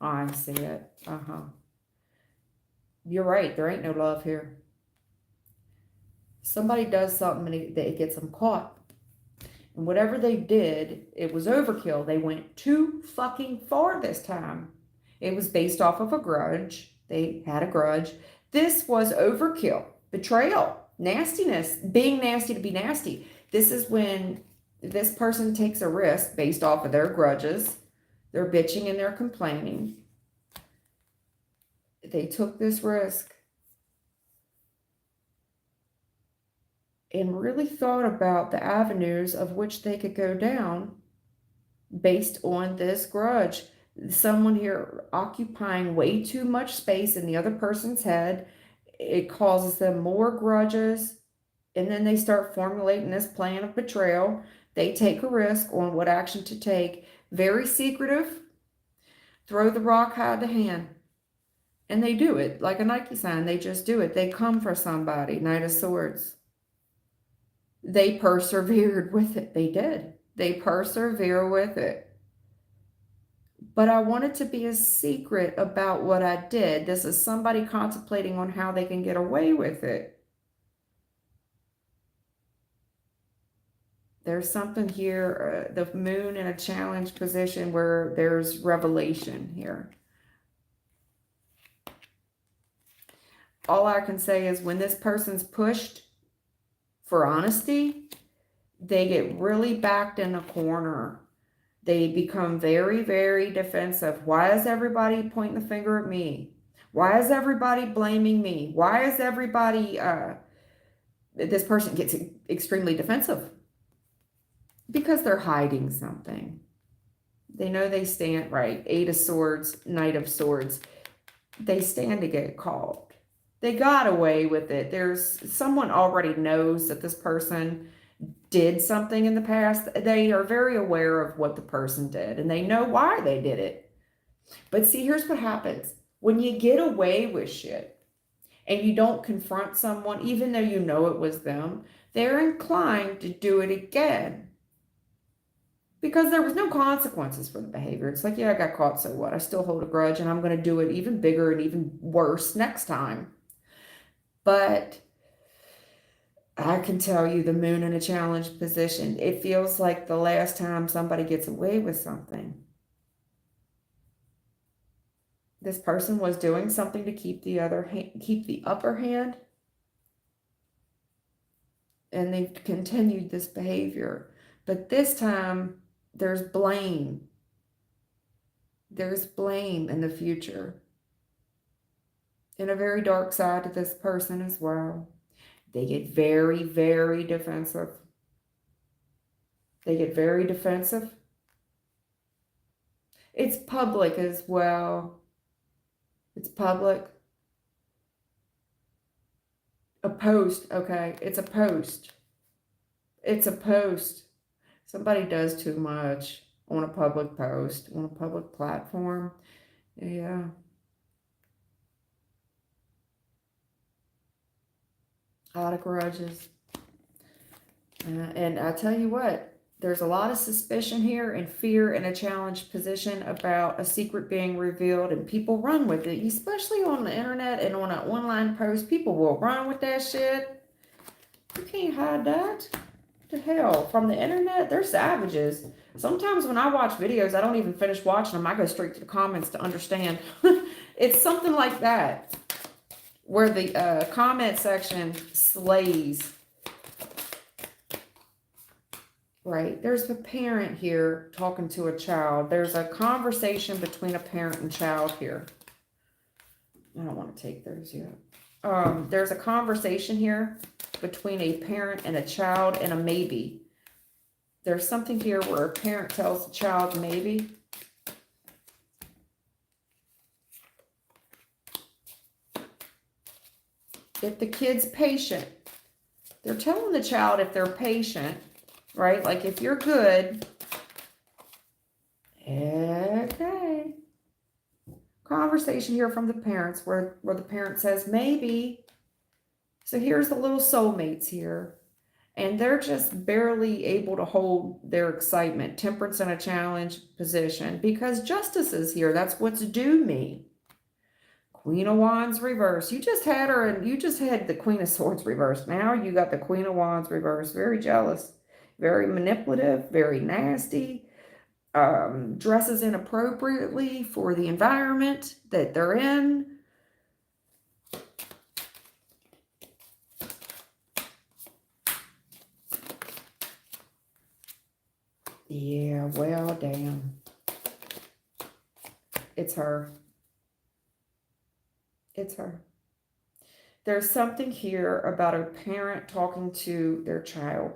I see it. You're right. There ain't no love here. Somebody does something and it gets them caught. And whatever they did, it was overkill. They went too fucking far this time. It was based off of a grudge. They had a grudge. This was overkill. Betrayal. Nastiness. Being nasty to be nasty. This is when this person takes a risk based off of their grudges. They're bitching and they're complaining. They took this risk and really thought about the avenues of which they could go down based on this grudge. Someone here occupying way too much space in the other person's head. It causes them more grudges And then they start formulating this plan of betrayal. They take a risk on what action to take. Very secretive. Throw the rock, hide the hand. And they do it like a Nike sign. They just do it. They come for somebody. Knight of Swords. They persevered with it. They did. They persevere with it. But I wanted to be a secret about what I did. This is somebody contemplating on how they can get away with it. There's something here, the moon in a challenge position where there's revelation here. All I can say is when this person's pushed for honesty, they get really backed in a corner. They become very, very defensive. Why is everybody pointing the finger at me? Why is everybody blaming me? Why is everybody, this person gets extremely defensive? Because they're hiding something. They know they stand right. Eight of Swords, Knight of Swords. They stand to get caught. They got away with it. There's someone already knows that this person did something in the past. They are very aware of what the person did and they know why they did it. But see, here's what happens. When you get away with shit and you don't confront someone, even though you know it was them, they're inclined to do it again. Because there was no consequences for the behavior. It's like, yeah, I got caught, so what? I still hold a grudge and I'm going to do it even bigger and even worse next time. But I can tell you the moon in a challenge position, it feels like the last time somebody gets away with something. This person was doing something to keep the upper hand, and they've continued this behavior. But this time there's blame. There's blame in the future. And a very dark side to this person as well. They get very, very defensive. They get very defensive. It's public as well. It's public. A post, okay. It's a post. It's a post. Somebody does too much on a public post, on a public platform. Yeah. A lot of grudges. And I tell you what, there's a lot of suspicion here and fear in a challenged position about a secret being revealed, and people run with it, especially on the internet and on an online post. People will run with that shit. You can't hide that. What the hell? From the internet, they're savages. Sometimes when I watch videos, I don't even finish watching them. I go straight to the comments to understand. It's something like that, where the comment section slays. Right, there's a parent here talking to a child. There's a conversation between a parent and child here. I don't want to take those yet. There's a conversation here between a parent and a child and a maybe. There's something here where a parent tells the child maybe. If the kid's patient, they're telling the child if they're patient, right? Like if you're good, okay. Conversation here from the parents where the parent says maybe. So here's the little soulmates here. And they're just barely able to hold their excitement. Temperance in a challenge position. Because justice is here. That's what's due me. Queen of Wands reverse. You just had her and you just had the Queen of Swords reverse. Now you got the Queen of Wands reverse. Very jealous. Very manipulative. Very nasty. Dresses inappropriately for the environment that they're in. Yeah, well, damn. It's her. It's her. There's something here about a parent talking to their child.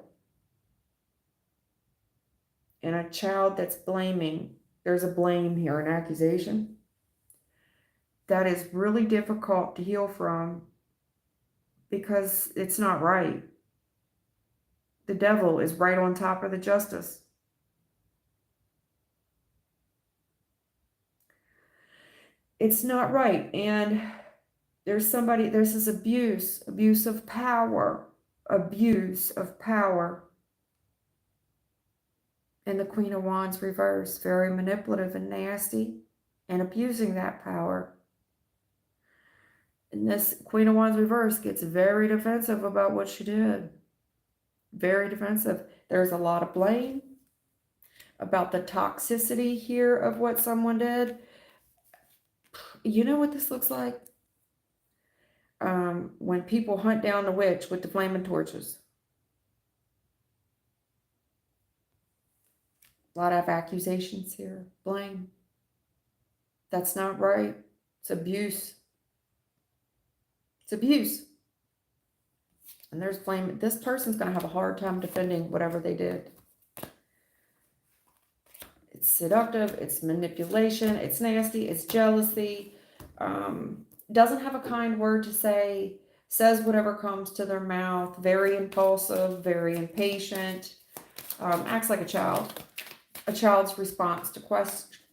And a child that's blaming. There's a blame here, an accusation. That is really difficult to heal from because it's not right. The devil is right on top of the justice. It's not right. And there's this abuse of power, abuse of power. And the Queen of Wands reverse, very manipulative and nasty, and abusing that power. And this Queen of Wands reverse gets very defensive about what she did. Very defensive. There's a lot of blame about the toxicity here of what someone did. You know what this looks like? When people hunt down the witch with the flaming torches. A lot of accusations here. Blame. That's not right. It's abuse. It's abuse. And there's blame. This person's going to have a hard time defending whatever they did. It's seductive. It's manipulation. It's nasty. It's jealousy. Doesn't have a kind word to say. Says whatever comes to their mouth. Very impulsive. Very impatient. Acts like a child. A child's response to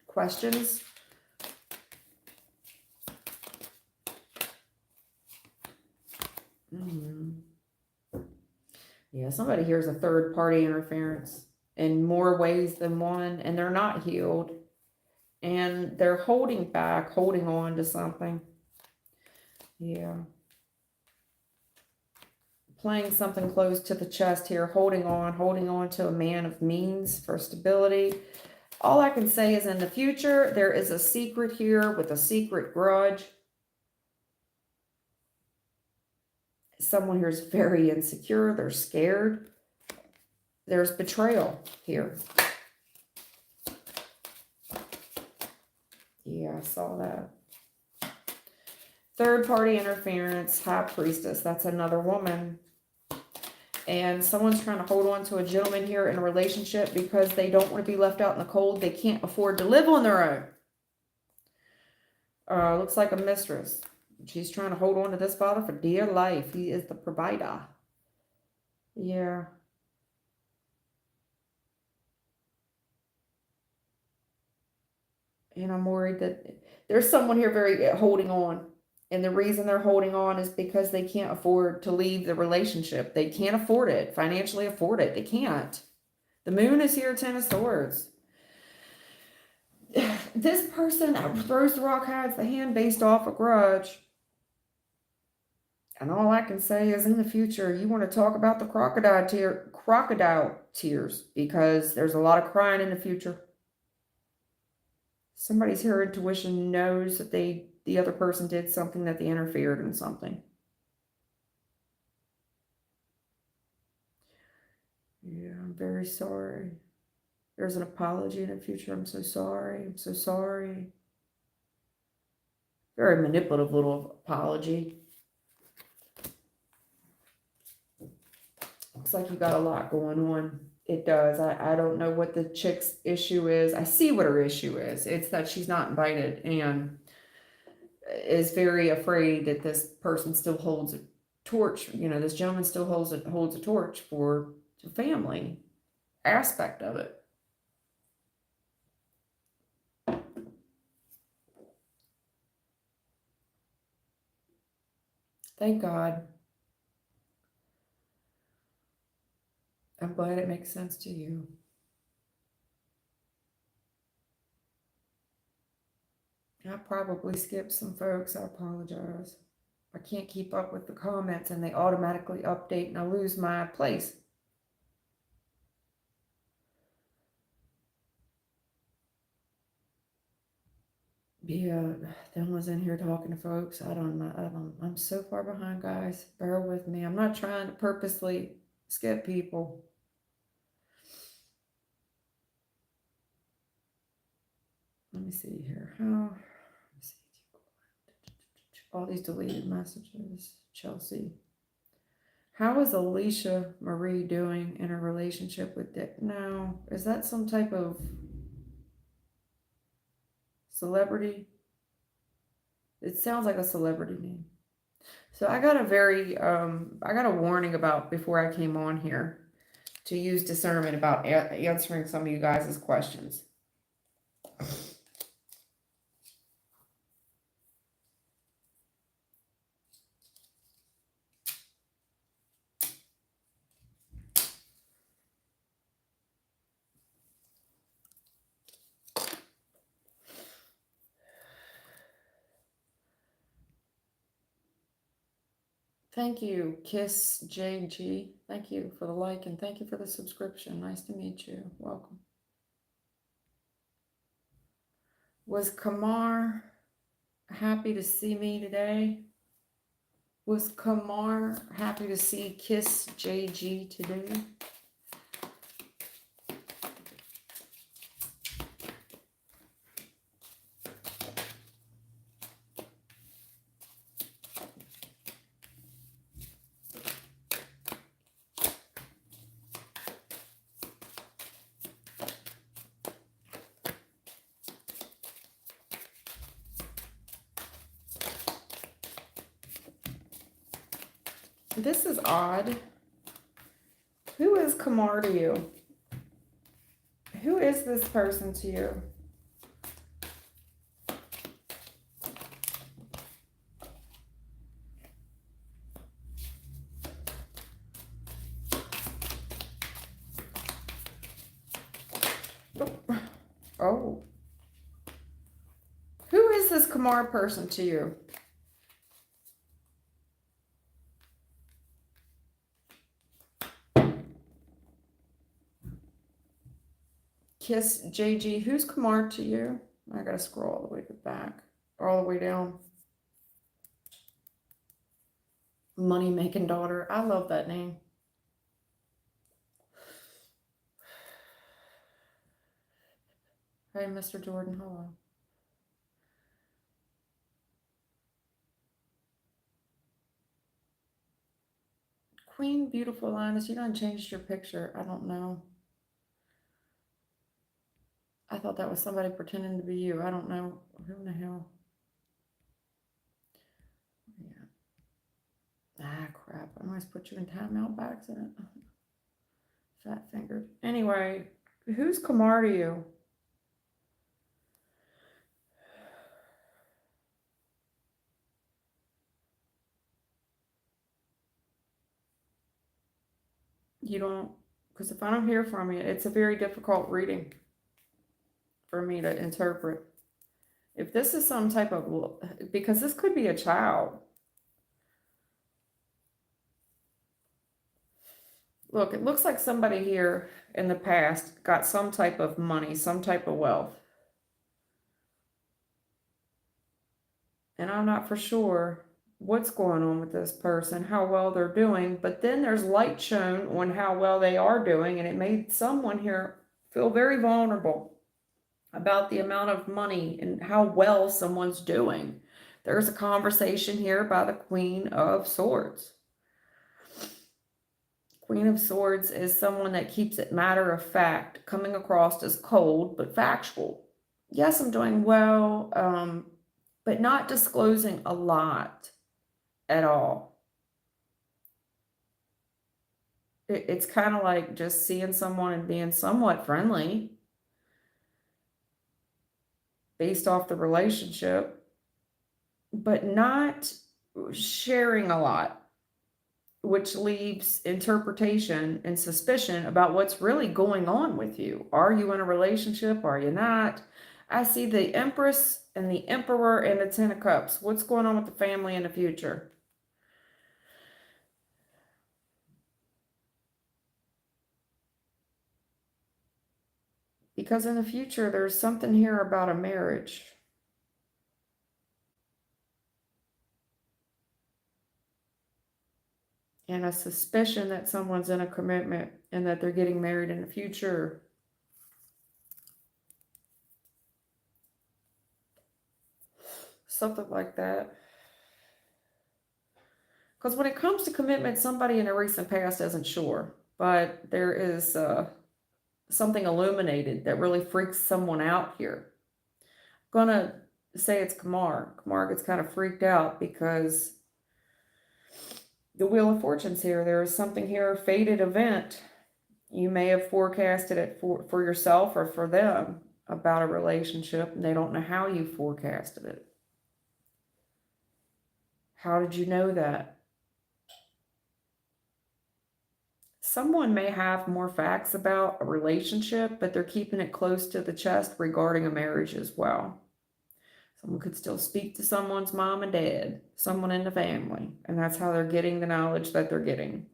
questions. Yeah, somebody here is a third party interference in more ways than one, and they're not healed. And they're holding back, holding on to something. Yeah. Playing something close to the chest here, holding on to a man of means for stability. All I can say is in the future, there is a secret here with a secret grudge. Someone here is very insecure. They're scared. There's betrayal here. Yeah, I saw that. Third party interference, high priestess. That's another woman. And someone's trying to hold on to a gentleman here in a relationship because they don't want to be left out in the cold. They can't afford to live on their own. Looks like a mistress. She's trying to hold on to this father for dear life. He is the provider. Yeah. And I'm worried that there's someone here very holding on. And the reason they're holding on is because they can't afford to leave the relationship. They can't afford it, financially afford it. They can't. The moon is here, 10 of Swords. This person throws the rock, hides the hand based off a grudge. And all I can say is in the future, you want to talk about the crocodile tears, because there's a lot of crying in the future. Somebody's here, intuition knows that the other person did something, that they interfered in something. Yeah, I'm very sorry. There's an apology in the future. I'm so sorry. I'm so sorry. Very manipulative little apology. Looks like you got a lot going on. It does. I don't know what the chick's issue is. I see what her issue is. It's that she's not invited and is very afraid that this person still holds a torch. You know, this gentleman still holds a torch for the family aspect of it. Thank God. I'm glad it makes sense to you. I probably skipped some folks. I apologize. I can't keep up with the comments and they automatically update and I lose my place. Yeah, them was in here talking to folks. I don't know. I'm so far behind, guys. Bear with me. I'm not trying to purposely skip people. Let me see here. All these deleted messages. Chelsea. How is Alicia Marie doing in a relationship with Dick? Now, is that some type of celebrity? It sounds like a celebrity name. So I got a warning about before I came on here. to use discernment about answering some of you guys' questions. Thank you, Kiss JG. Thank you for the like and thank you for the subscription. Nice to meet you. Welcome. Was Kamar happy to see me today? Was Kamar happy to see Kiss JG today? This is odd. Who is Kamar to you? Who is this person to you? Oh. Who is this Kamar person to you? Kiss JG. Who's Kamar to you? I gotta scroll all the way to the back. Or all the way down. Money making daughter. I love that name. Hey, Mr. Jordan. Hello. Queen Beautiful Linus, you done changed your picture. I don't know. I thought that was somebody pretending to be you. I don't know. Who in the hell? Yeah. Ah, crap. I almost put you in timeout by accident. Fat fingered. Anyway, who's Kamar to you? You don't, because if I don't hear from you, it's a very difficult reading for me to interpret. If this is some type of, because this could be a child. Look, it looks like somebody here in the past got some type of money, some type of wealth. And I'm not for sure what's going on with this person, how well they're doing, but then there's light shown on how well they are doing, and it made someone here feel very vulnerable about the amount of money and how well someone's doing. There's a conversation here by the Queen of Swords. Queen of Swords is someone that keeps it matter of fact, coming across as cold but factual. Yes, I'm doing well, but not disclosing a lot at all. It's kind of like just seeing someone and being somewhat friendly based off the relationship, but not sharing a lot, which leaves interpretation and suspicion about what's really going on with you. Are you in a relationship? Are you not? I see the Empress and the Emperor and the Ten of Cups. What's going on with the family in the future? Because in the future, there's something here about a marriage. And a suspicion that someone's in a commitment and that they're getting married in the future. Something like that. Because when it comes to commitment, somebody in a recent past isn't sure. But there is something illuminated that really freaks someone out here. I'm gonna say it's Kamar. Kamar gets kind of freaked out because the Wheel of Fortune's here. There is something here, a fated event. You may have forecasted it for yourself or for them about a relationship, and they don't know how you forecasted it. How did you know that? Someone may have more facts about a relationship, but they're keeping it close to the chest regarding a marriage as well. Someone could still speak to someone's mom and dad, someone in the family, and that's how they're getting the knowledge that they're getting.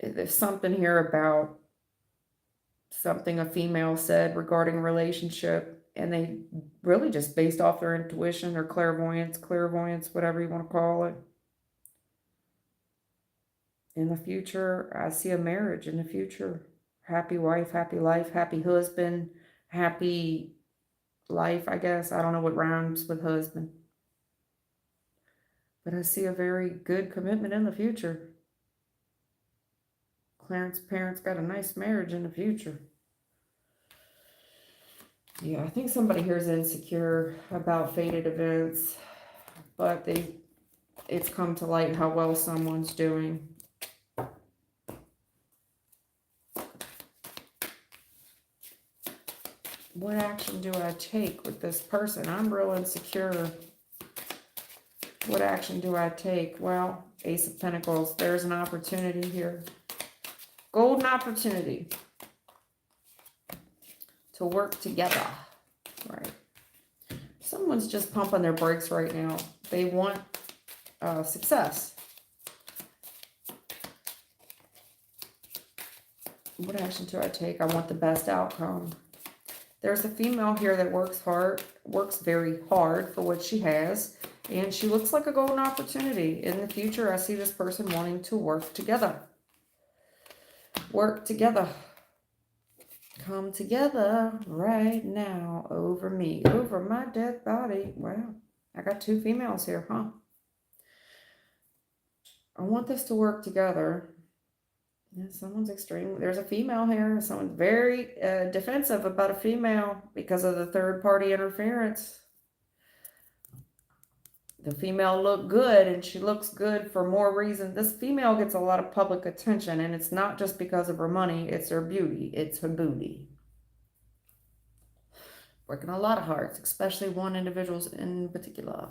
There's something here about something a female said regarding a relationship, and they really just based off their intuition or clairvoyance, whatever you want to call it. In the future, I see a marriage in the future. Happy wife, happy life, happy husband, happy life, I guess. I don't know what rhymes with husband. But I see a very good commitment in the future. Clarence parents got a nice marriage in the future. Yeah, I think somebody here is insecure about fated events, but it's come to light how well someone's doing. What action do I take with this person? I'm real insecure. What action do I take? Well, Ace of Pentacles, there's an opportunity here. Golden opportunity to work together, right? Someone's just pumping their brakes right now. They want success. What action do I take? I want the best outcome. There's a female here that works very hard for what she has, and she looks like a golden opportunity. In the future, I see this person wanting to work together. Work together. Come together right now over me, over my dead body. Wow, I got two females here, huh? I want this to work together. Yeah, someone's extreme. There's a female here. Someone's very defensive about a female because of the third party interference. The female looked good, and she looks good for more reasons. This female gets a lot of public attention, and it's not just because of her money. It's her beauty. It's her booty. Breaking a lot of hearts, especially one individual's in particular.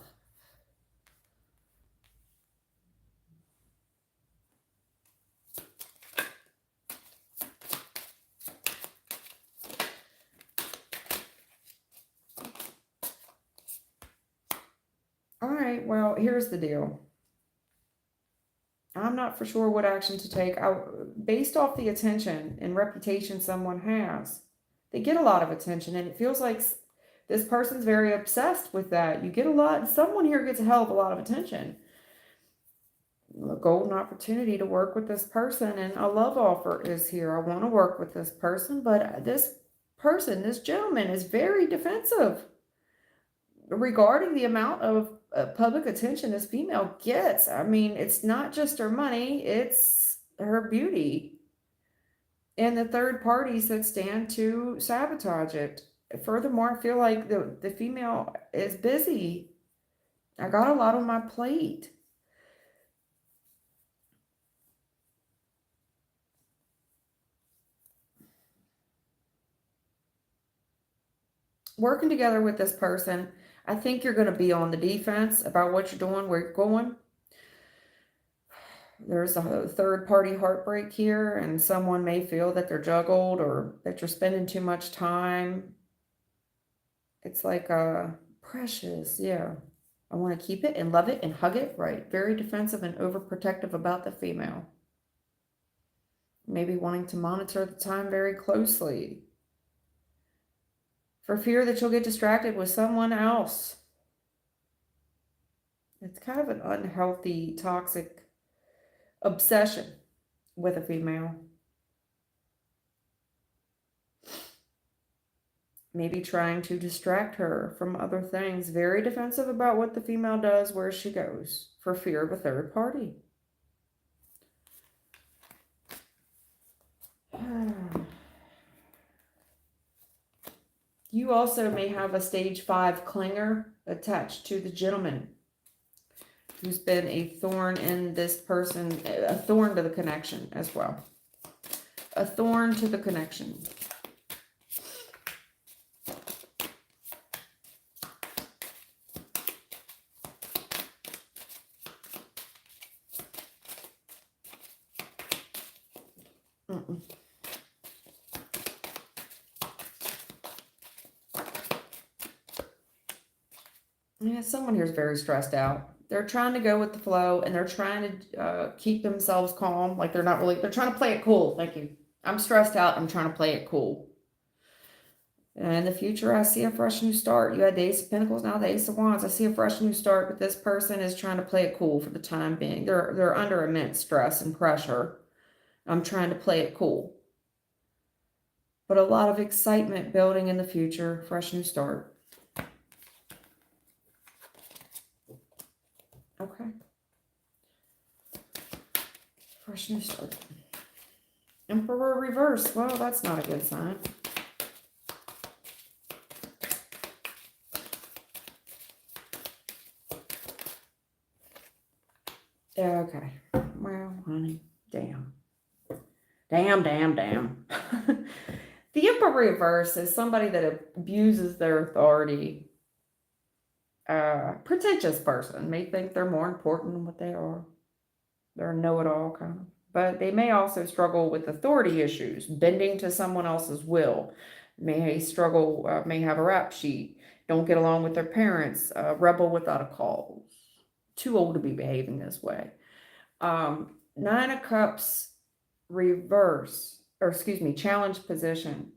All right, well, here's the deal. I'm not for sure what action to take. Based off the attention and reputation someone has, they get a lot of attention, and it feels like this person's very obsessed with that. You get a lot, someone here gets a hell of a lot of attention. A golden opportunity to work with this person, and a love offer is here. I want to work with this person, but this person, this gentleman, is very defensive regarding the amount of public attention this female gets. I mean, it's not just her money, it's her beauty and the third parties that stand to sabotage it. Furthermore, I feel like the female is busy. I got a lot on my plate. Working together with this person, I think you're going to be on the defense about what you're doing, where you're going. There's a third party heartbreak here, and someone may feel that they're juggled or that you're spending too much time. It's like precious, yeah. I want to keep it and love it and hug it, right? Very defensive and overprotective about the female. Maybe wanting to monitor the time very closely for fear that you'll get distracted with someone else. It's kind of an unhealthy, toxic obsession with a female. Maybe trying to distract her from other things. Very defensive about what the female does, where she goes, for fear of a third party. You also may have a stage 5 clinger attached to the gentleman. who's been a thorn in this person, a thorn to the connection as well. A thorn to the connection. Yeah, someone here is very stressed out. They're trying to go with the flow, and they're trying to keep themselves calm. Like they're not really, they're trying to play it cool. Thank you. I'm stressed out. I'm trying to play it cool. And in the future, I see a fresh new start. You had the Ace of Pentacles, now the Ace of Wands. I see a fresh new start, but this person is trying to play it cool for the time being. They're under immense stress and pressure. I'm trying to play it cool. But a lot of excitement building in the future. Fresh new start. Okay. Fresh new start. Emperor reverse. Well, that's not a good sign. Okay. Well, honey, damn. Damn. The Emperor reverse is somebody that abuses their authority. Pretentious person. May think they're more important than what they are. They're a know-it-all kind of. But they may also struggle with authority issues, bending to someone else's will. May struggle, may have a rap sheet, don't get along with their parents, rebel without a cause. Too old to be behaving this way. Nine of Cups reverse, or excuse me, challenge position.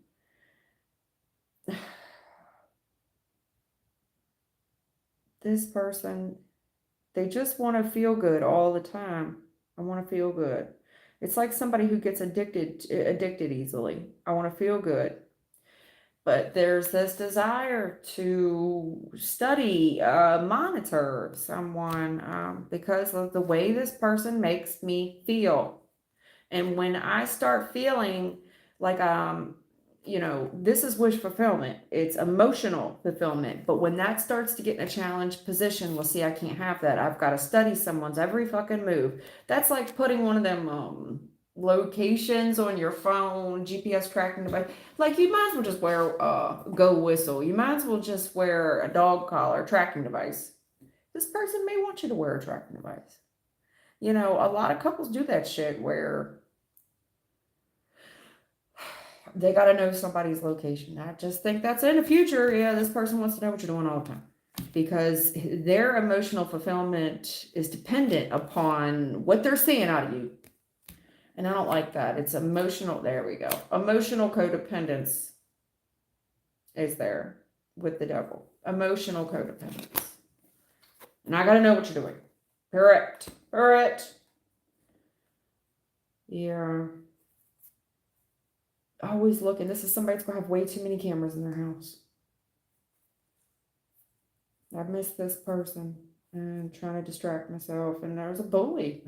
This person, they just want to feel good all the time. I want to feel good. It's like somebody who gets addicted easily. I want to feel good. But there's this desire to study, monitor someone because of the way this person makes me feel. And when I start feeling like, this is wish fulfillment. It's emotional fulfillment. But when that starts to get in a challenge position, well, see, I can't have that. I've got to study someone's every fucking move. That's like putting one of them locations on your phone, GPS tracking device. Like you might as well just wear a go whistle. You might as well just wear a dog collar tracking device. This person may want you to wear a tracking device. A lot of couples do that shit where they got to know somebody's location. I just think that's in the future. Yeah, this person wants to know what you're doing all the time because their emotional fulfillment is dependent upon what they're seeing out of you. And I don't like that. It's emotional. There we go. Emotional codependence is there with the devil. Emotional codependence. And I got to know what you're doing. Correct. Yeah. Always looking. This is somebody that's going to have way too many cameras in their house. I miss this person and trying to distract myself. And there's a bully.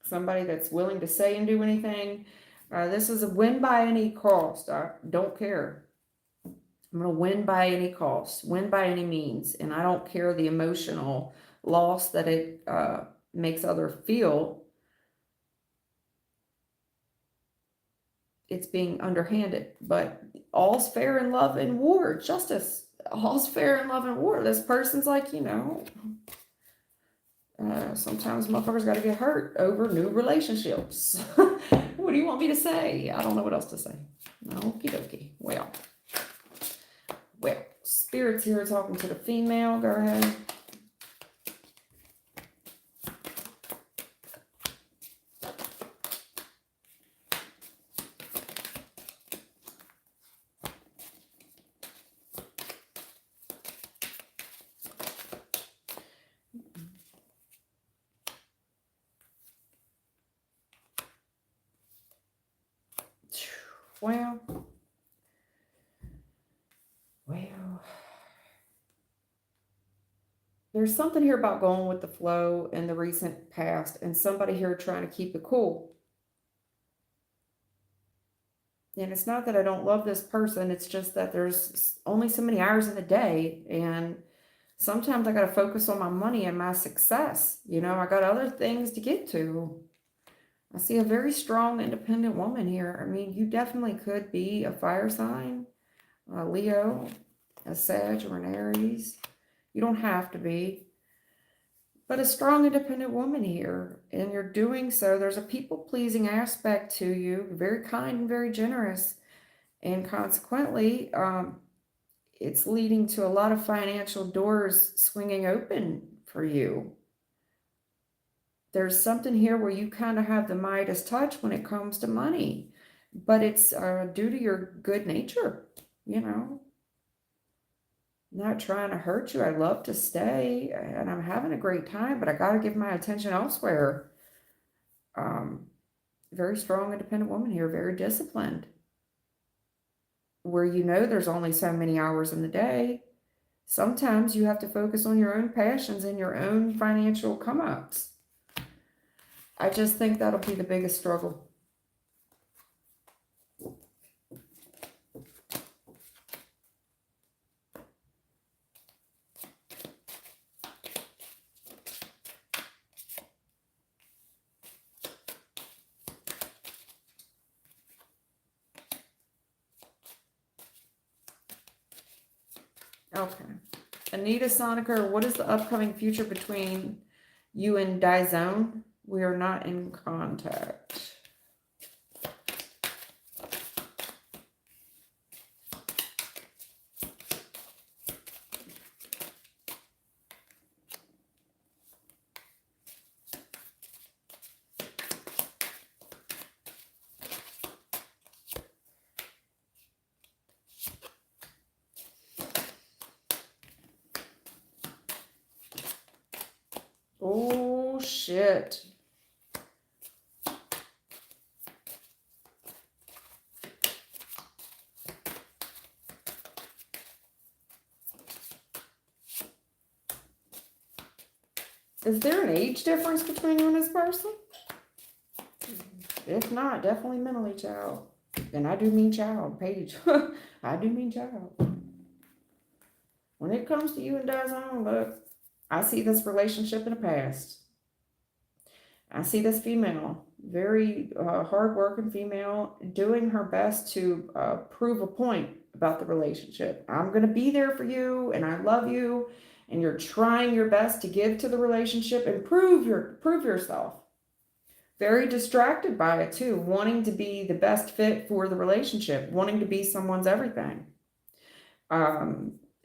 Somebody that's willing to say and do anything. This is a win by any cost. I don't care. I'm going to win by any cost, win by any means. And I don't care the emotional loss that it makes others feel. It's being underhanded, but all's fair in love and war. Justice. All's fair in love and war. This person's like, sometimes motherfuckers got to get hurt over new relationships. What do you want me to say? I don't know what else to say. Okie dokie. Well, spirits here are talking to the female. Go ahead. Well, there's something here about going with the flow in the recent past and somebody here trying to keep it cool. And it's not that I don't love this person. It's just that there's only so many hours in a day and Sometimes I got to focus on my money and my success. You know, I got other things to get to. I see a very strong, independent woman here. I mean, you definitely could be a fire sign, a Leo, a Sag, or an Aries. You don't have to be, but a strong, independent woman here. And you're doing so. There's a people-pleasing aspect to you, very kind and very generous. And consequently, it's leading to a lot of financial doors swinging open for you. There's something here where you kind of have the Midas touch when it comes to money, but it's due to your good nature, you know, not trying to hurt you. I love to stay and I'm having a great time, but I got to give my attention elsewhere. Very strong, independent woman here, very disciplined, where you know there's only so many hours in the day. Sometimes you have to focus on your own passions and your own financial come-ups. I just think that'll be the biggest struggle. Okay. Anita Soniker, what is the upcoming future between you and Dizone? We are not in contact. Oh, shit. Is there an age difference between you and this person? If not, definitely mentally, child. And I do mean child, Paige. I do mean child. When it comes to you and Dazone, look, I see this relationship in the past. I see this female, very hardworking female, doing her best to prove a point about the relationship. I'm going to be there for you, and I love you, and you're trying your best to give to the relationship and prove yourself. Very distracted by it too, wanting to be the best fit for the relationship, wanting to be someone's everything.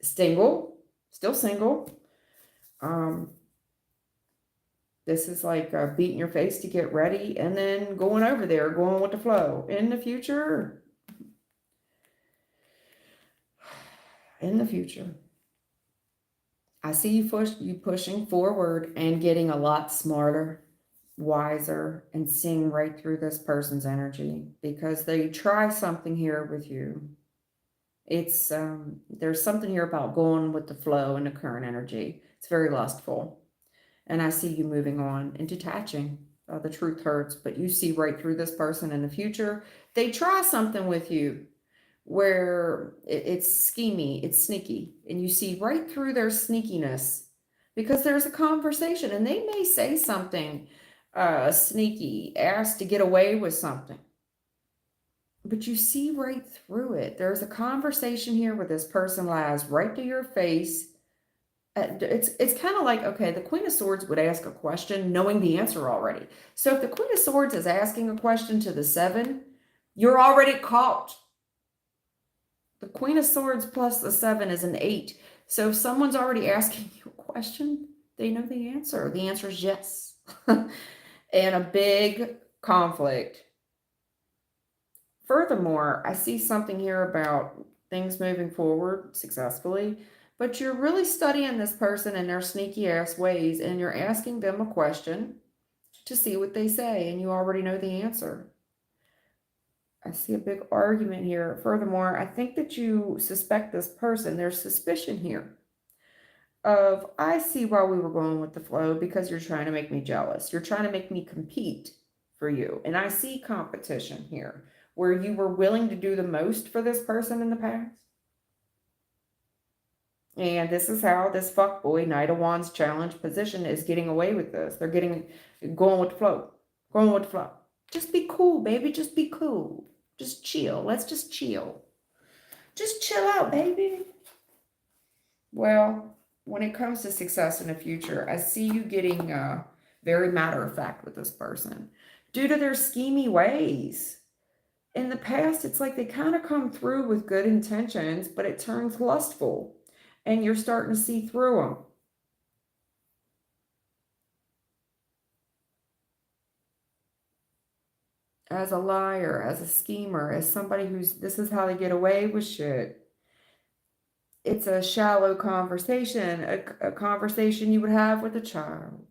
Single, still single. This is like beating your face to get ready and then going over there, going with the flow. In the future, I see you pushing forward and getting a lot smarter, wiser, and seeing right through this person's energy because they try something here with you. It's there's something here about going with the flow and the current energy. It's very lustful. And I see you moving on and detaching. The truth hurts, but you see right through this person in the future. They try something with you where it's schemy, it's sneaky, and you see right through their sneakiness because there's a conversation and they may say something sneaky, ask to get away with something. But you see right through it. There's a conversation here where this person lies right to your face. It's kind of like, okay, the Queen of Swords would ask a question knowing the answer already. So if the Queen of Swords is asking a question to the 7, you're already caught. The Queen of Swords plus the 7 is an 8. So if someone's already asking you a question, they know the answer. The answer is yes. And a big conflict. Furthermore, I see something here about things moving forward successfully, but you're really studying this person and their sneaky ass ways, and you're asking them a question to see what they say, and you already know the answer. I see a big argument here. Furthermore, I think that you suspect this person. There's suspicion here of, I see why we were going with the flow because you're trying to make me jealous. You're trying to make me compete for you. And I see competition here where you were willing to do the most for this person in the past. And this is how this fuckboy Knight of Wands challenge position is getting away with this. They're going with the flow. Going with the flow. Just be cool, baby. Just be cool. Just chill. Let's just chill. Just chill out, baby. Well, when it comes to success in the future, I see you getting very matter of fact with this person due to their schemy ways. In the past, it's like they kind of come through with good intentions, but it turns lustful and you're starting to see through them. As a liar, as a schemer, as somebody this is how they get away with shit. It's a shallow conversation, a conversation you would have with a child.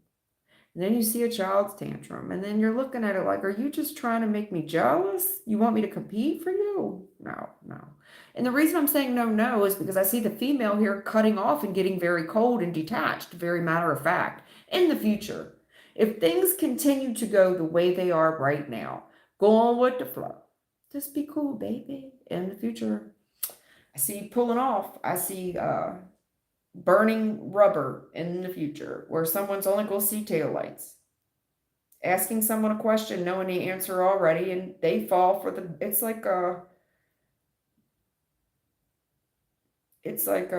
And then you see a child's tantrum, and then you're looking at it like, are you just trying to make me jealous? You want me to compete for you? No, no. And the reason I'm saying no, no is because I see the female here cutting off and getting very cold and detached, very matter of fact. In the future, if things continue to go the way they are right now, go on with the flow. Just be cool, baby. In the future, I see pulling off. I see burning rubber in the future where someone's only going to see taillights. Asking someone a question, knowing the answer already, and they fall for it's like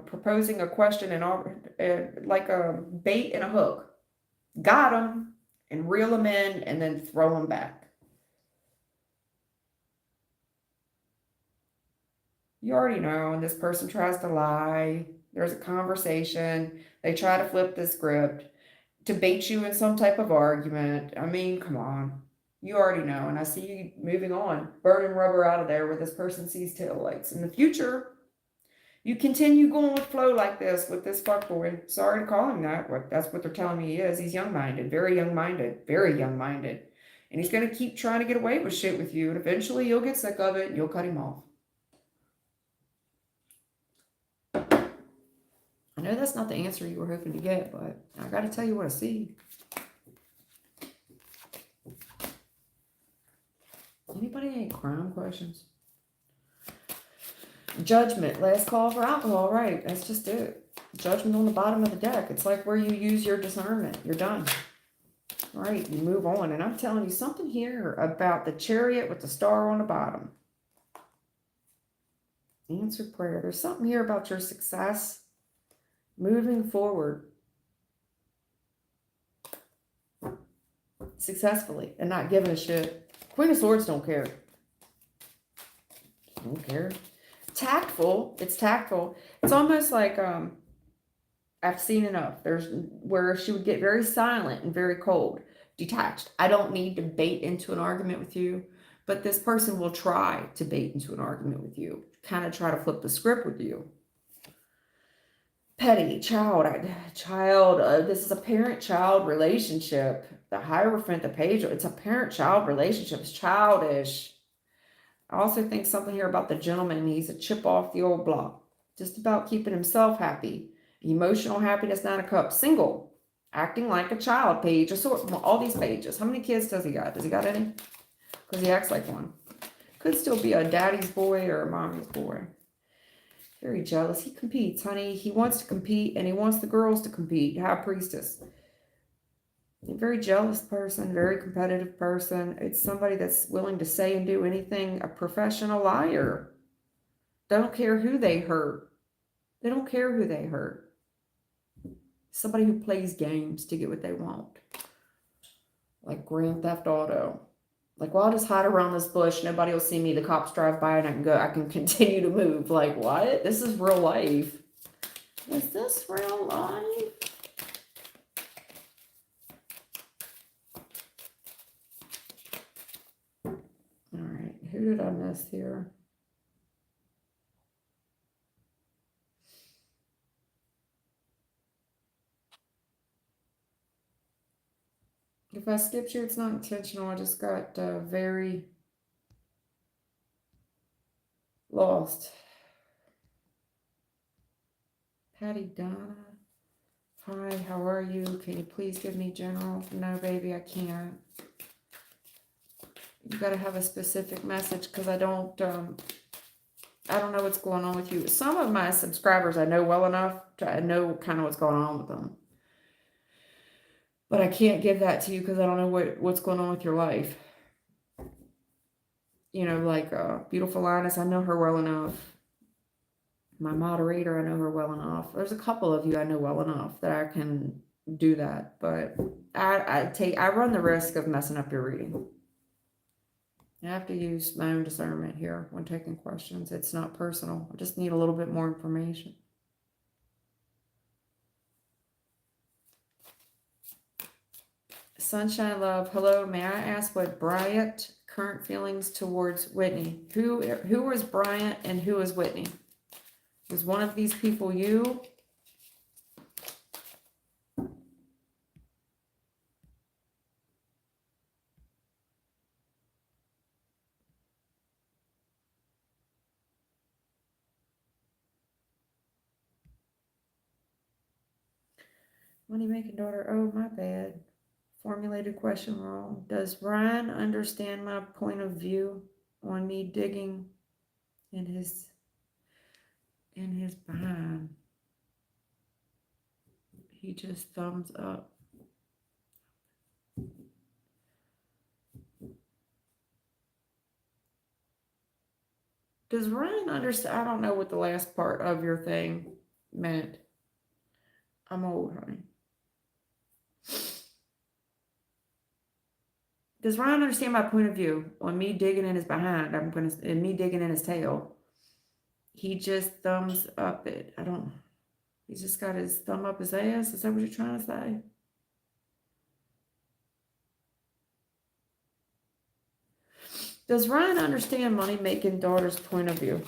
proposing a question and like a bait and a hook. Got them and reel them in and then throw them back. You already know, and this person tries to lie. There's a conversation. They try to flip the script to bait you in some type of argument. I mean, come on. You already know. And I see you moving on, burning rubber out of there where this person sees taillights. In the future, you continue going with flow like this with this fuckboy. Sorry to call him that. That's what they're telling me he is. He's young-minded, very young-minded, very young-minded. And he's going to keep trying to get away with shit with you. And eventually you'll get sick of it and you'll cut him off. I know that's not the answer you were hoping to get, but I got to tell you what I see. Anybody any crime questions? Judgment. Last call for alcohol. Right. That's just it. Judgment on the bottom of the deck. It's like where you use your discernment. You're done. All right. You move on. And I'm telling you something here about the Chariot with the star on the bottom. Answered prayer. There's something here about your success. Moving forward successfully and not giving a shit. Queen of Swords don't care. Don't care. Tactful. It's tactful. It's almost like I've seen enough. There's where she would get very silent and very cold, detached. I don't need to bait into an argument with you, but this person will try to bait into an argument with you, kind of try to flip the script with you. Petty, child, this is a parent-child relationship. The Hierophant, the Page, it's a parent-child relationship. It's childish. I also think something here about the gentleman. He's a chip off the old block. Just about keeping himself happy. Emotional happiness, 9 of Cups. Single. Acting like a child. Page of Swords. All these pages. How many kids does he got? Does he got any? Because he acts like one. Could still be a daddy's boy or a mommy's boy. Very jealous. He competes, honey. He wants to compete, and he wants the girls to compete. High Priestess. A very jealous person, very competitive person. It's somebody that's willing to say and do anything. A professional liar. Don't care who they hurt. They don't care who they hurt. Somebody who plays games to get what they want. Like Grand Theft Auto. Like, well, I'll just hide around this bush. Nobody will see me. The cops drive by and I can continue to move. Like, what? This is real life. Is this real life? All right. Who did I miss here? If I skipped you, it's not intentional. I just got very lost. Patty Donna. Hi, how are you? Can you please give me general? No, baby, I can't. You got to have a specific message because I don't I don't know what's going on with you. Some of my subscribers I know well enough to know kind of what's going on with them. But I can't give that to you because I don't know what's going on with your life. You know, like Beautiful Linus, I know her well enough. My moderator, I know her well enough. There's a couple of you I know well enough that I can do that. But I run the risk of messing up your reading. I have to use my own discernment here when taking questions. It's not personal. I just need a little bit more information. Sunshine Love, hello. May I ask what Bryant current feelings towards Whitney? Who was Bryant and who is Whitney? Was one of these people you? Money making daughter. Oh, my bad. Formulated question wrong. Does Ryan understand my point of view on me digging in his behind? He just thumbs up. Does Ryan understand? I don't know what the last part of your thing meant. I'm old, honey. Does Ryan understand my point of view on me digging in his behind? And me digging in his tail. He just thumbs up it. I don't. He's just got his thumb up his ass. Is that what you're trying to say? Does Ryan understand money making daughter's point of view?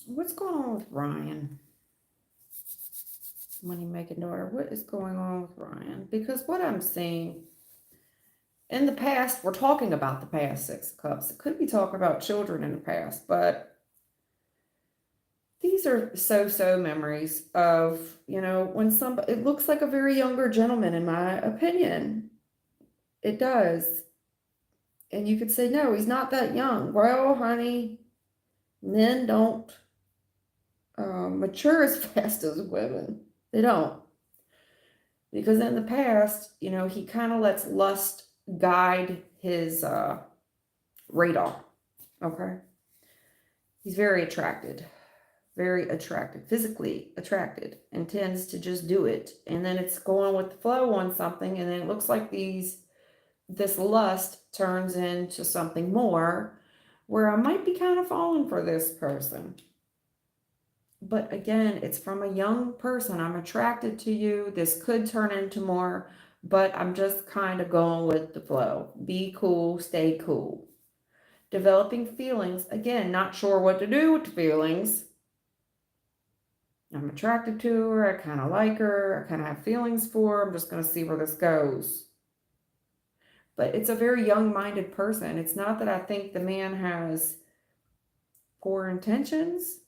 What's going on with Ryan? Money making daughter. What is going on with Ryan? Because what I'm seeing in the past, we're talking about the past Six of Cups. It could be talking about children in the past, but these are so memories of, you know, when somebody, it looks like a very younger gentleman, in my opinion. It does. And you could say, no, he's not that young. Well, honey, men don't mature as fast as women. They don't. Because in the past, you know, he kind of lets lust guide his radar. Okay. He's very attracted, physically attracted, and tends to just do it. And then it's going with the flow on something, and then it looks like this lust turns into something more, where I might be kind of falling for this person. But again, it's from a young person. I'm attracted to you. This could turn into more, but I'm just kind of going with the flow. Be cool, stay cool. Developing feelings. Again, not sure what to do with the feelings. I'm attracted to her. I kind of like her. I kind of have feelings for her. I'm just going to see where this goes. But it's a very young-minded person. It's not that I think the man has poor intentions.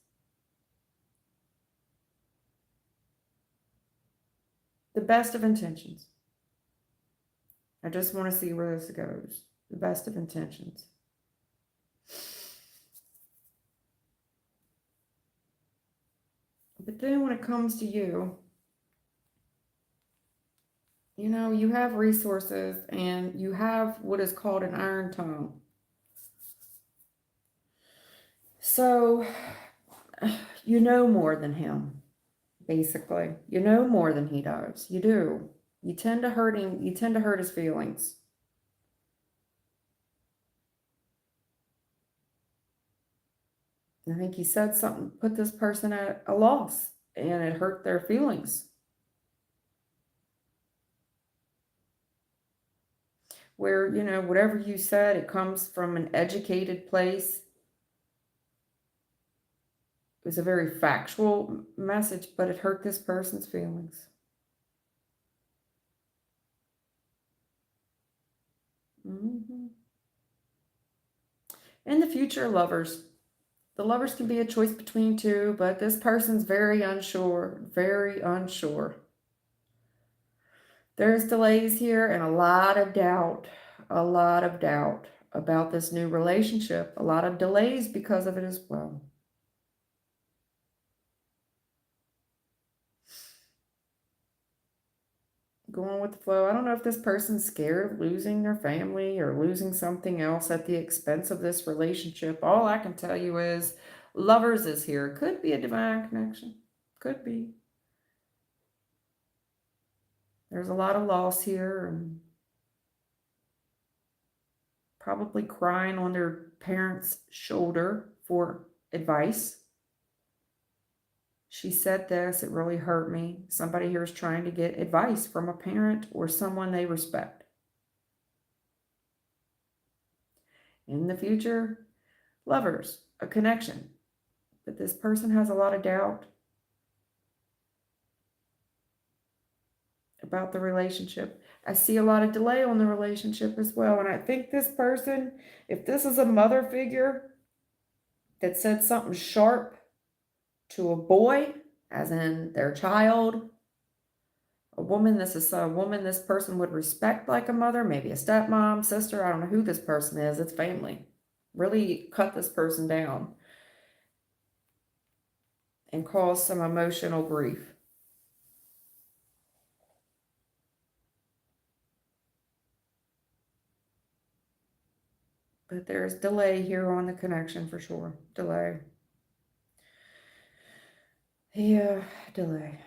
The best of intentions. I just want to see where this goes. The best of intentions. But then when it comes to you, you know, you have resources and you have what is called an iron tongue. So, you know more than him, basically. You know more than he does. You do. You tend to hurt him. You tend to hurt his feelings. I think he said something, put this person at a loss, and it hurt their feelings. Where, whatever you said, it comes from an educated place. It was a very factual message, but it hurt this person's feelings. In the future, lovers. The lovers can be a choice between two, but this person's very unsure. Very unsure. There's delays here and a lot of doubt. A lot of doubt about this new relationship. A lot of delays because of it as well. Going with the flow. I don't know if this person's scared of losing their family or losing something else at the expense of this relationship. All I can tell you is lovers is here. Could be a divine connection. Could be. There's a lot of loss here and probably crying on their parents' shoulder for advice. She said this, it really hurt me. Somebody here is trying to get advice from a parent or someone they respect. In the future, lovers, a connection. But this person has a lot of doubt about the relationship. I see a lot of delay on the relationship as well. And I think this person, if this is a mother figure that said something sharp to a boy, as in their child, a woman, this is a woman this person would respect like a mother, maybe a stepmom, sister, I don't know who this person is, it's family. Really cut this person down and cause some emotional grief. But there's delay here on the connection for sure. Delay. Yeah, delay.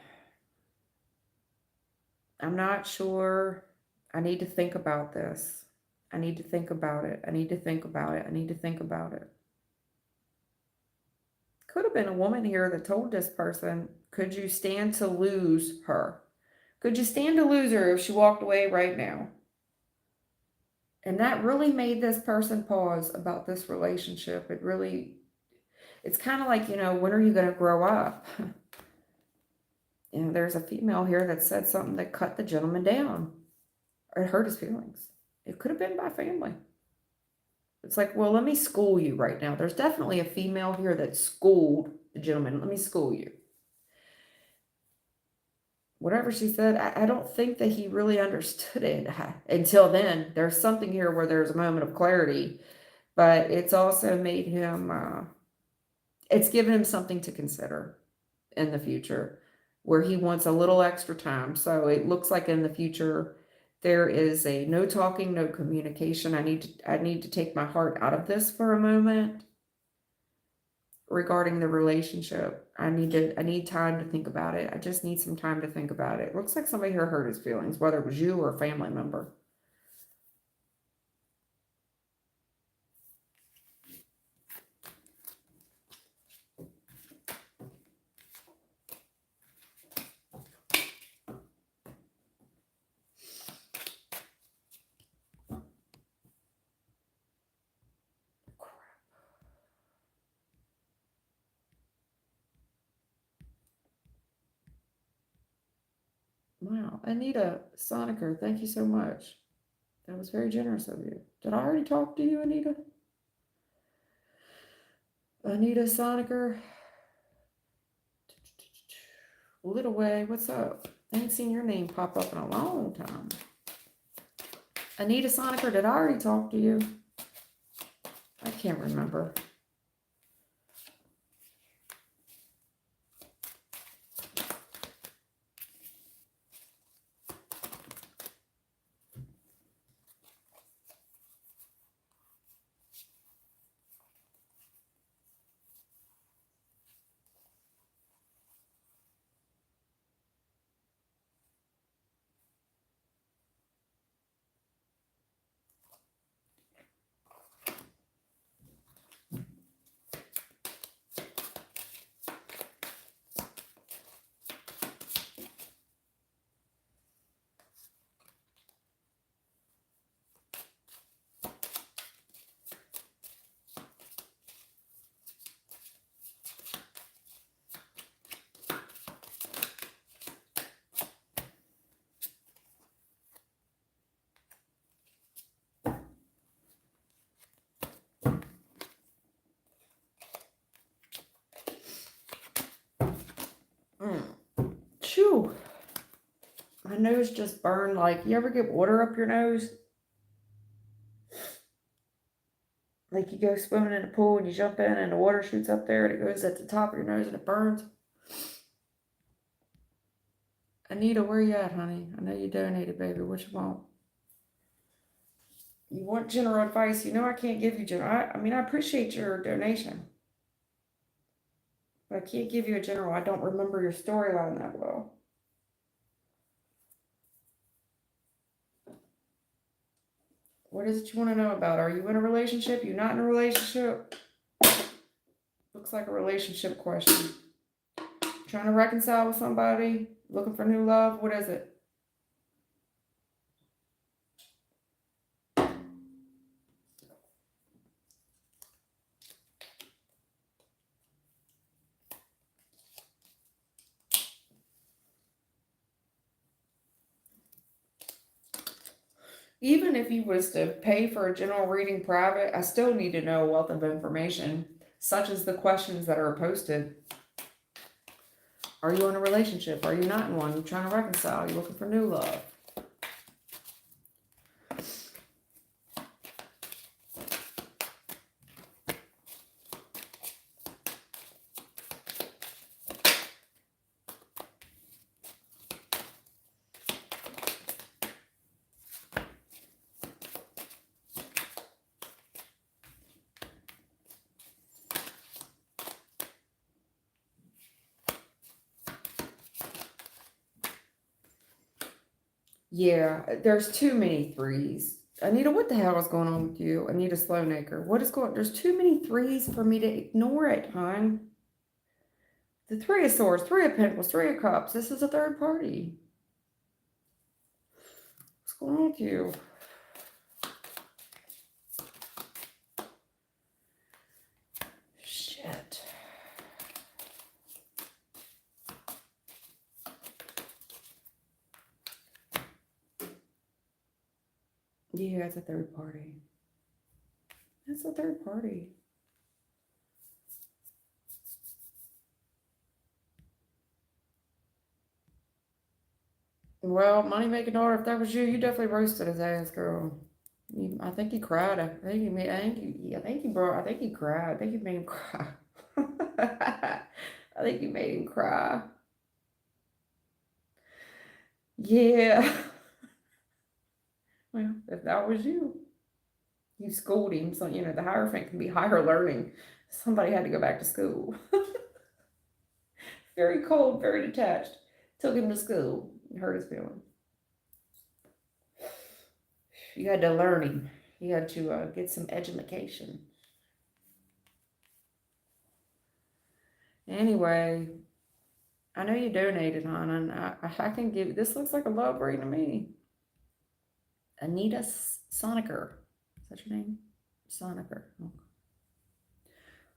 I'm not sure. I need to think about this. I need to think about it. I need to think about it. I need to think about it. Could have been a woman here that told this person, could you stand to lose her? Could you stand to lose her if she walked away right now? And that really made this person pause about this relationship. It's kind of like, when are you going to grow up? There's a female here that said something that cut the gentleman down or hurt his feelings. It could have been by family. It's like, well, let me school you right now. There's definitely a female here that schooled the gentleman. Let me school you. Whatever she said, I don't think that he really understood it until then. There's something here where there's a moment of clarity, but it's also made him, it's given him something to consider in the future where he wants a little extra time. So it looks like in the future, there is a no talking, no communication. I need to take my heart out of this for a moment regarding the relationship. I need time to think about it. I just need some time to think about it. It looks like somebody here hurt his feelings, whether it was you or a family member. Wow, Anita Soniker, thank you so much. That was very generous of you. Did I already talk to you, Anita? Anita Soniker. Little Way, what's up? I ain't seen your name pop up in a long time. Anita Soniker, did I already talk to you? I can't remember. nose just burned. Like, you ever get water up your nose? Like, you go swimming in the pool and you jump in and the water shoots up there and it goes at the top of your nose and it burns. Anita, where you at, honey? I know you donated, baby. What you want? You want general advice? You know I can't give you general. I mean, I appreciate your donation, but I can't give you a general. I don't remember your storyline that well. What is it you want to know about? Are you in a relationship? You not in a relationship? Looks like a relationship question. Trying to reconcile with somebody? Looking for new love? What is it? Even if you was to pay for a general reading private, I still need to know a wealth of information, such as the questions that are posted. Are you in a relationship? Are you not in one? Are you trying to reconcile? Are you looking for new love? Yeah, there's too many threes. Anita, what the hell is going on with you? Anita Slownaker. What is going? There's too many threes for me to ignore it, hon. The Three of Swords, Three of Pentacles, Three of Cups. This is a third party. What's going on with you? Shit. Yeah, it's a third party. It's a third party. Well, money making daughter, if that was you, you definitely roasted his ass, girl. I think he cried. I think he made. I think he brought. I think he cried. I think you made him cry. I think you made him cry. Yeah. Well, if that was you, you schooled him. So the Hierophant can be higher learning. Somebody had to go back to school. Very cold, very detached. Took him to school. Hurt his feelings. You had to learn him. You had to get some education. Anyway, I know you donated, hon, and I can give. This looks like a love reading to me. Anita Soniker. Is that your name? Soniker. Oh.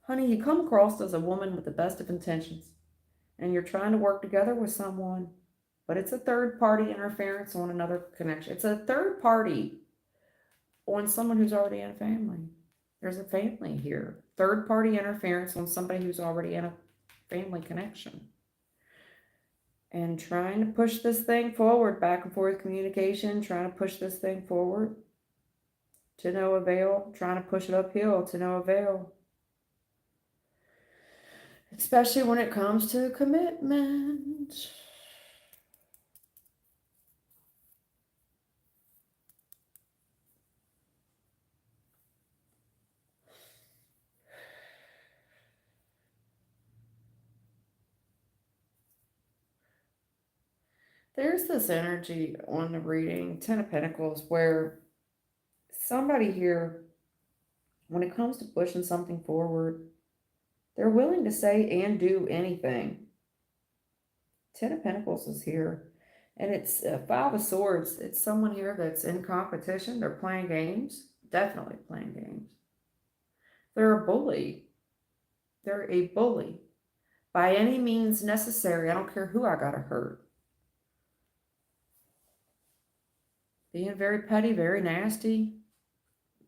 Honey, you come across as a woman with the best of intentions, and you're trying to work together with someone, but it's a third party interference on another connection. It's a third party on someone who's already in a family. There's a family here. Third party interference on somebody who's already in a family connection. And trying to push this thing forward, back and forth communication, trying to push this thing forward to no avail, trying to push it uphill to no avail. Especially when it comes to commitment. There's this energy on the reading, Ten of Pentacles, where somebody here, when it comes to pushing something forward, they're willing to say and do anything. Ten of Pentacles is here. And it's Five of Swords. It's someone here that's in competition. They're playing games. Definitely playing games. They're a bully. They're a bully. By any means necessary. I don't care who I gotta hurt. Being very petty, very nasty.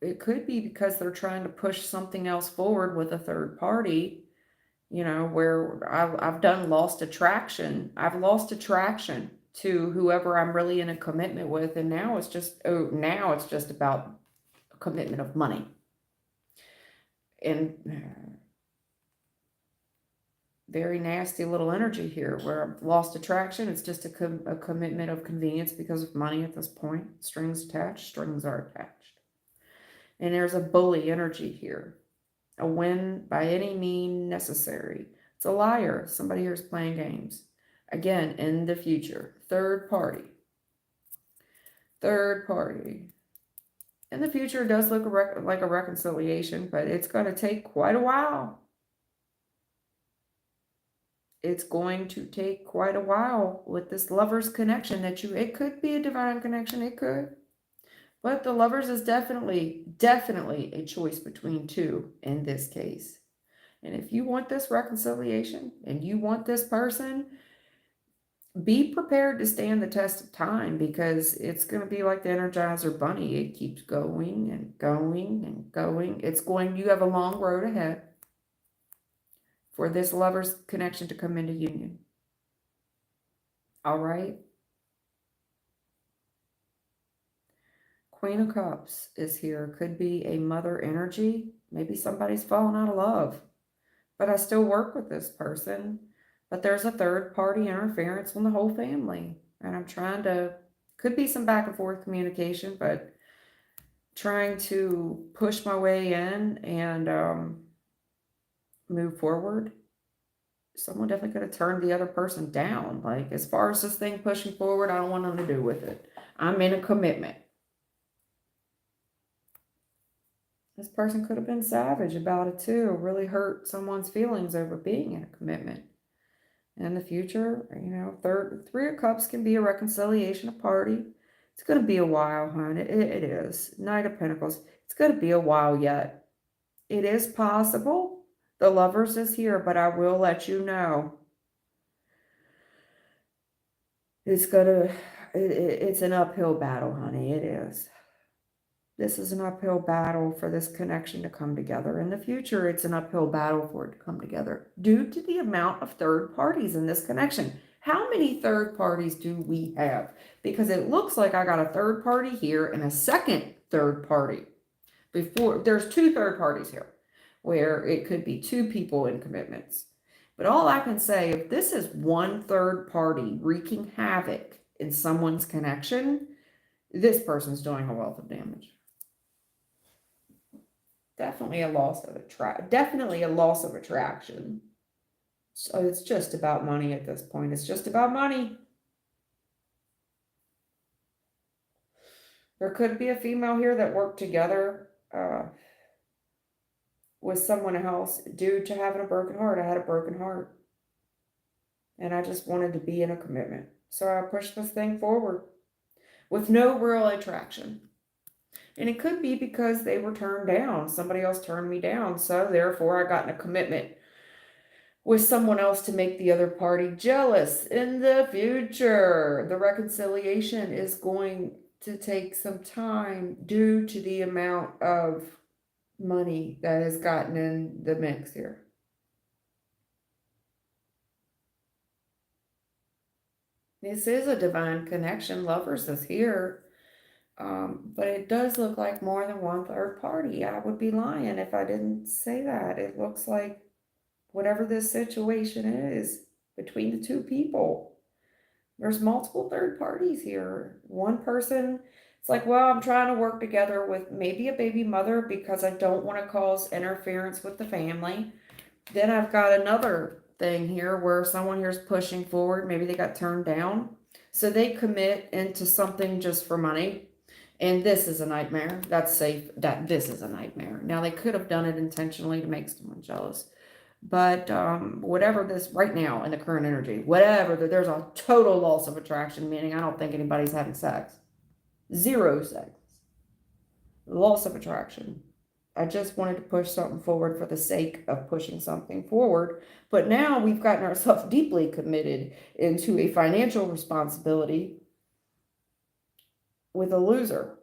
It could be because they're trying to push something else forward with a third party, where I've done lost attraction. I've lost attraction to whoever I'm really in a commitment with. And now it's just, oh, now it's just about a commitment of money. And very nasty little energy here where I've lost attraction. It's just a commitment of convenience because of money at this point. Strings attached, strings are attached. And there's a bully energy here. A win by any means necessary. It's a liar. Somebody here is playing games. Again, in the future. Third party. Third party. In the future, it does look like a reconciliation, but it's going to take quite a while. It's going to take quite a while with this lover's connection it could be a divine connection, it could. But the lovers is definitely a choice between two in this case. And if you want this reconciliation and you want this person, be prepared to stand the test of time, because it's going to be like the Energizer Bunny. It keeps going and going and going. You have a long road ahead for this lover's connection to come into union. All right. Queen of Cups is here. Could be a mother energy. Maybe somebody's fallen out of love, but I still work with this person. But there's a third party interference on the whole family. And I'm trying to, could be some back and forth communication, but trying to push my way in and move forward. Someone definitely could have turned the other person down. Like, as far as this thing pushing forward, I don't want nothing to do with it. I'm in a commitment. This person could have been savage about it too. Really hurt someone's feelings over being in a commitment. In the future, Three of Cups can be a reconciliation, a party. It's going to be a while, hon. It is. Knight of Pentacles. It's going to be a while yet. It is possible. The Lovers is here, but I will let you know. It's an uphill battle, honey. It is. This is an uphill battle for this connection to come together. In the future, it's an uphill battle for it to come together due to the amount of third parties in this connection. How many third parties do we have? Because it looks like I got a third party here and a second third party. There's two third parties here, where it could be two people in commitments. But all I can say, if this is one third party wreaking havoc in someone's connection, this person's doing a wealth of damage. Definitely a loss of attraction. So it's just about money at this point. It's just about money. There could be a female here that worked together with someone else due to having a broken heart. I had a broken heart. And I just wanted to be in a commitment. So I pushed this thing forward with no real attraction. And it could be because they were turned down. Somebody else turned me down. So therefore, I got in a commitment with someone else to make the other party jealous. In the future, the reconciliation is going to take some time due to the amount of money that has gotten in the mix here. This is a divine connection. Lovers is here. But it does look like more than one third party. I would be lying if I didn't say that. It looks like whatever this situation is between the two people, there's multiple third parties here. One person, it's like, well, I'm trying to work together with maybe a baby mother because I don't want to cause interference with the family. Then I've got another thing here where someone here is pushing forward. Maybe they got turned down. So they commit into something just for money. And this is a nightmare. That's safe. This is a nightmare. Now, they could have done it intentionally to make someone jealous. But whatever this right now in the current energy, there's a total loss of attraction, meaning I don't think anybody's having sex. Zero sex. Loss of attraction. I just wanted to push something forward for the sake of pushing something forward. But now we've gotten ourselves deeply committed into a financial responsibility with a loser.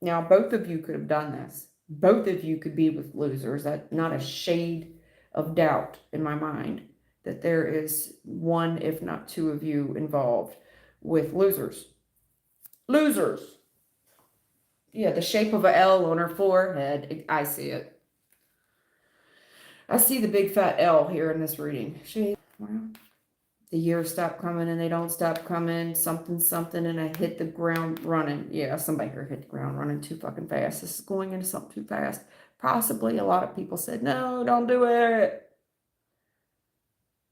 Now, both of you could have done this. Both of you could be with losers. That's not a shade of doubt in my mind that there is one, if not two of you involved with losers. Losers. Yeah, the shape of a L on her forehead. I see it. I see the big fat L here in this reading. Well, the years stop coming and they don't stop coming. Something, and I hit the ground running. Yeah, somebody here hit the ground running too fucking fast. This is going into something too fast. Possibly a lot of people said, no, don't do it.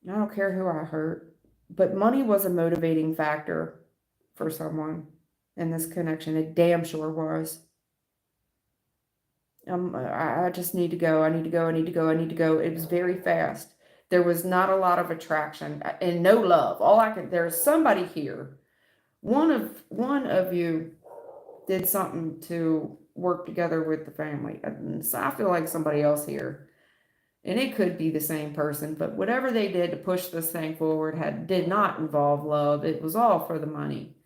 I don't care who I hurt. But money was a motivating factor for someone in this connection. It damn sure was. I just need to go. I need to go. I need to go. I need to go. It was very fast. There was not a lot of attraction and no love. There's somebody here. One of you did something to work together with the family. And so I feel like somebody else here. And it could be the same person, but whatever they did to push this thing forward did not involve love. It was all for the money.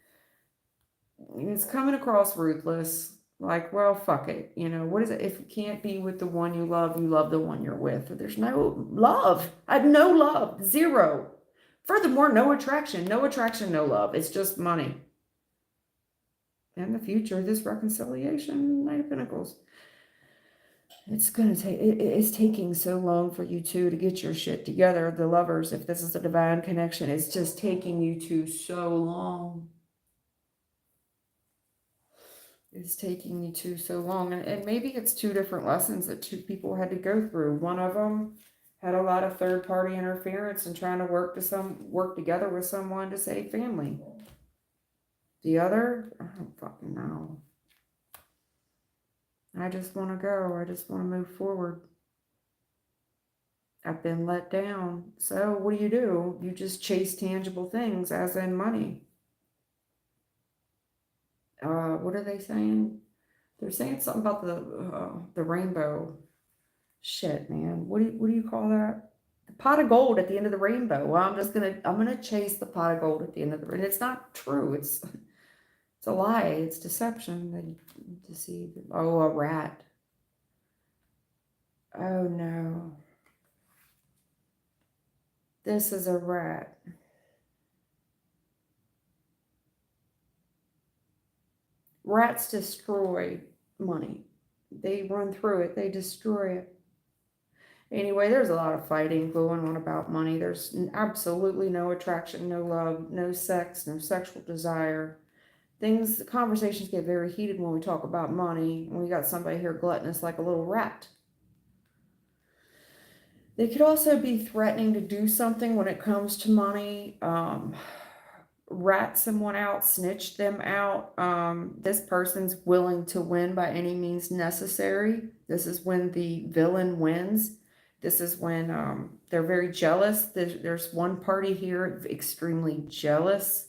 It's coming across ruthless. Like, well, fuck it. What is it? If you can't be with the one you love the one you're with. There's no love. I have no love. Zero. Furthermore, no attraction. No attraction, no love. It's just money. And the future, this reconciliation, Knight of Pentacles. It's taking so long for you two to get your shit together. The lovers, if this is a divine connection, it's just taking you two so long. It's taking you two so long. And maybe it's two different lessons that two people had to go through. One of them had a lot of third party interference and trying to work together with someone to save family. The other, I don't fucking know. I just want to go. I just want to move forward. I've been let down. So what do? You just chase tangible things, as in money. What are they saying? They're saying something about the rainbow. Shit, man. What do you call that? The pot of gold at the end of the rainbow. Well, I'm gonna chase the pot of gold at the end of the rainbow. It's not true. It's a lie. It's deception. They deceive. Oh, a rat. Oh no. This is a rat. Rats destroy money. They run through it. They destroy it. Anyway, there's a lot of fighting going on about money. There's absolutely no attraction, no love, no sex, no sexual desire. Conversations get very heated when we talk about money. We got somebody here gluttonous like a little rat. They could also be threatening to do something when it comes to money. Rat someone out, snitch them out. This person's willing to win by any means necessary. This is when the villain wins. This is when they're very jealous. There's one party here extremely jealous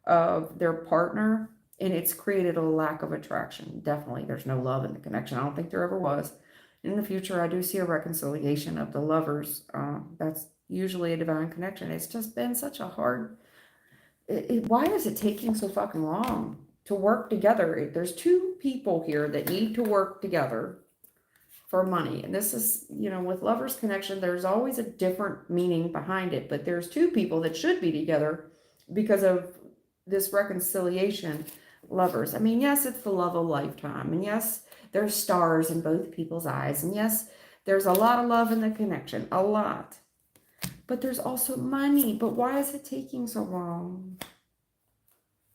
of their partner, and it's created a lack of attraction. Definitely, there's no love in the connection. I don't think there ever was. In the future, I do see a reconciliation of the lovers. That's usually a divine connection. It's just been such a hard... why is it taking so fucking long to work together? There's two people here that need to work together for money. And this is, with lovers connection, there's always a different meaning behind it. But there's two people that should be together because of this reconciliation. Lovers. I mean, yes, it's the love of a lifetime. And yes, there's stars in both people's eyes. And yes, there's a lot of love in the connection. A lot. But there's also money. But why is it taking so long?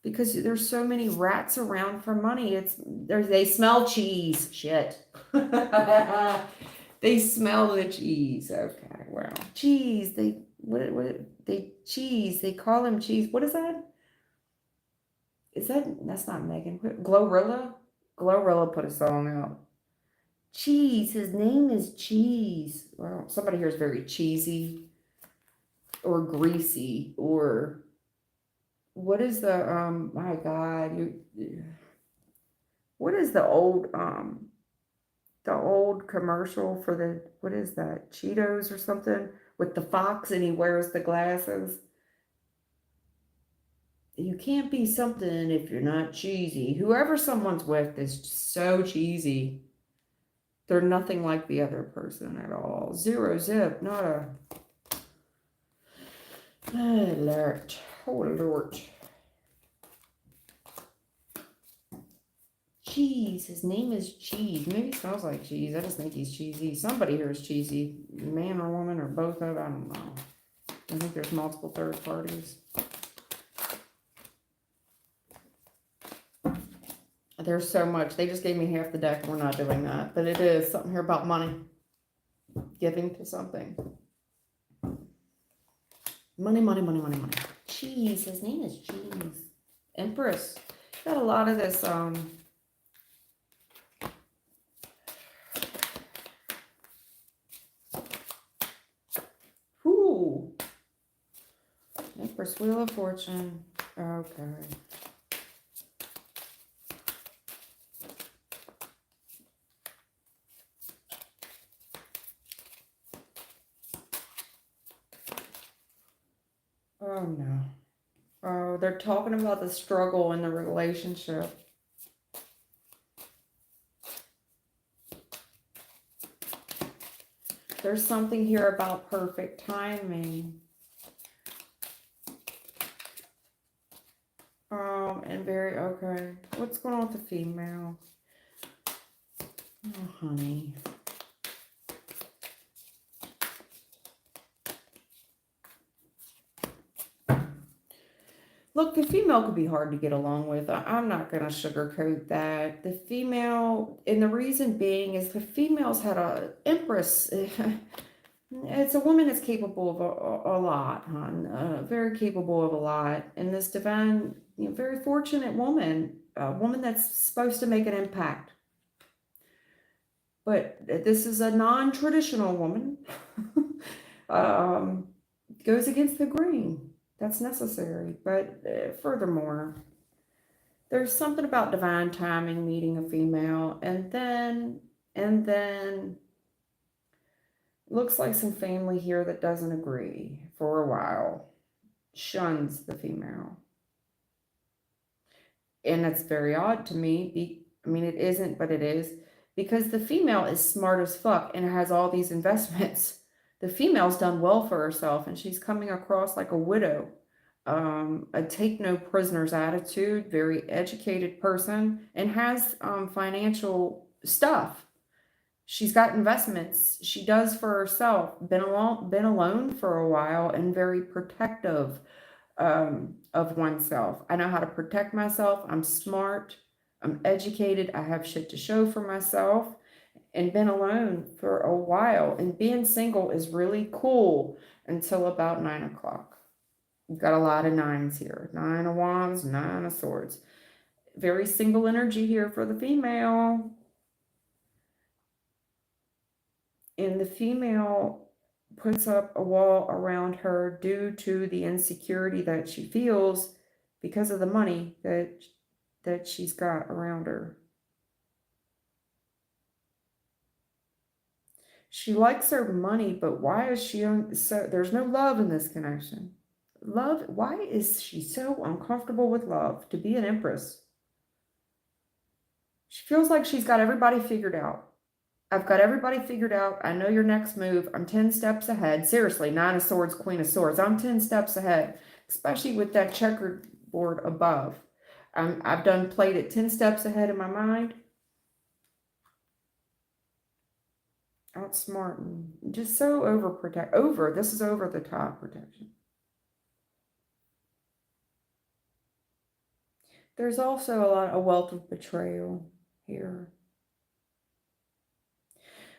Because there's so many rats around for money. They smell cheese. Shit. They smell the cheese. Okay, well, cheese. Cheese. They call him cheese. What is that? That's not Megan. Glorilla? Glorilla put a song out. Cheese. His name is Cheese. Well, somebody here is very cheesy or greasy or... What is the, my God, what is the old commercial for what is that, Cheetos or something, with the fox and he wears the glasses? You can't be something if you're not cheesy. Whoever someone's with is so cheesy. They're nothing like the other person at all. Zero zip, not a... Alert. Oh, Lord. Cheese. His name is Cheese. Maybe he smells like cheese. I just think he's cheesy. Somebody here is cheesy. Man or woman or both of it. I don't know. I think there's multiple third parties. There's so much. They just gave me half the deck. We're not doing that. But it is something here about money. Giving to something. Money, money, money, money, money. Cheese. His name is Cheese. Empress. Got a lot of this, whoo. Empress, Wheel of Fortune. Okay. Oh no. Oh, they're talking about the struggle in the relationship. There's something here about perfect timing. And very, okay. What's going on with the female? Oh, honey. Look, the female could be hard to get along with. I'm not going to sugarcoat that. The female, and the reason being is the female's had a empress. It's a woman that's capable of a lot, hon. Very capable of a lot. And this divine, very fortunate woman, a woman that's supposed to make an impact. But this is a non-traditional woman. Goes against the grain. That's necessary. But furthermore, there's something about divine timing meeting a female. And then looks like some family here that doesn't agree for a while. Shuns the female. And that's very odd to me. I mean, it isn't, but it is. Because the female is smart as fuck and has all these investments. The female's done well for herself and she's coming across like a widow. A take no prisoners attitude, very educated person, and has financial stuff. She's got investments. She does for herself. Been alone for a while and very protective of oneself. I know how to protect myself. I'm smart. I'm educated. I have shit to show for myself. And been alone for a while. And being single is really cool until about 9 o'clock. You've got a lot of nines here. 9 of Wands, 9 of Swords. Very single energy here for the female. And the female puts up a wall around her due to the insecurity that she feels because of the money that she's got around her. She likes her money, but why is she so? There's no love in this connection. Love, why is she so uncomfortable with love to be an empress? She feels like she's got everybody figured out. I've got everybody figured out. I know your next move. I'm 10 steps ahead. Seriously, 9 of Swords, Queen of Swords. I'm 10 steps ahead, especially with that checkerboard above. I've played it 10 steps ahead in my mind. Outsmarting. Just so overprotect. This is over the top protection. There's also a wealth of betrayal here.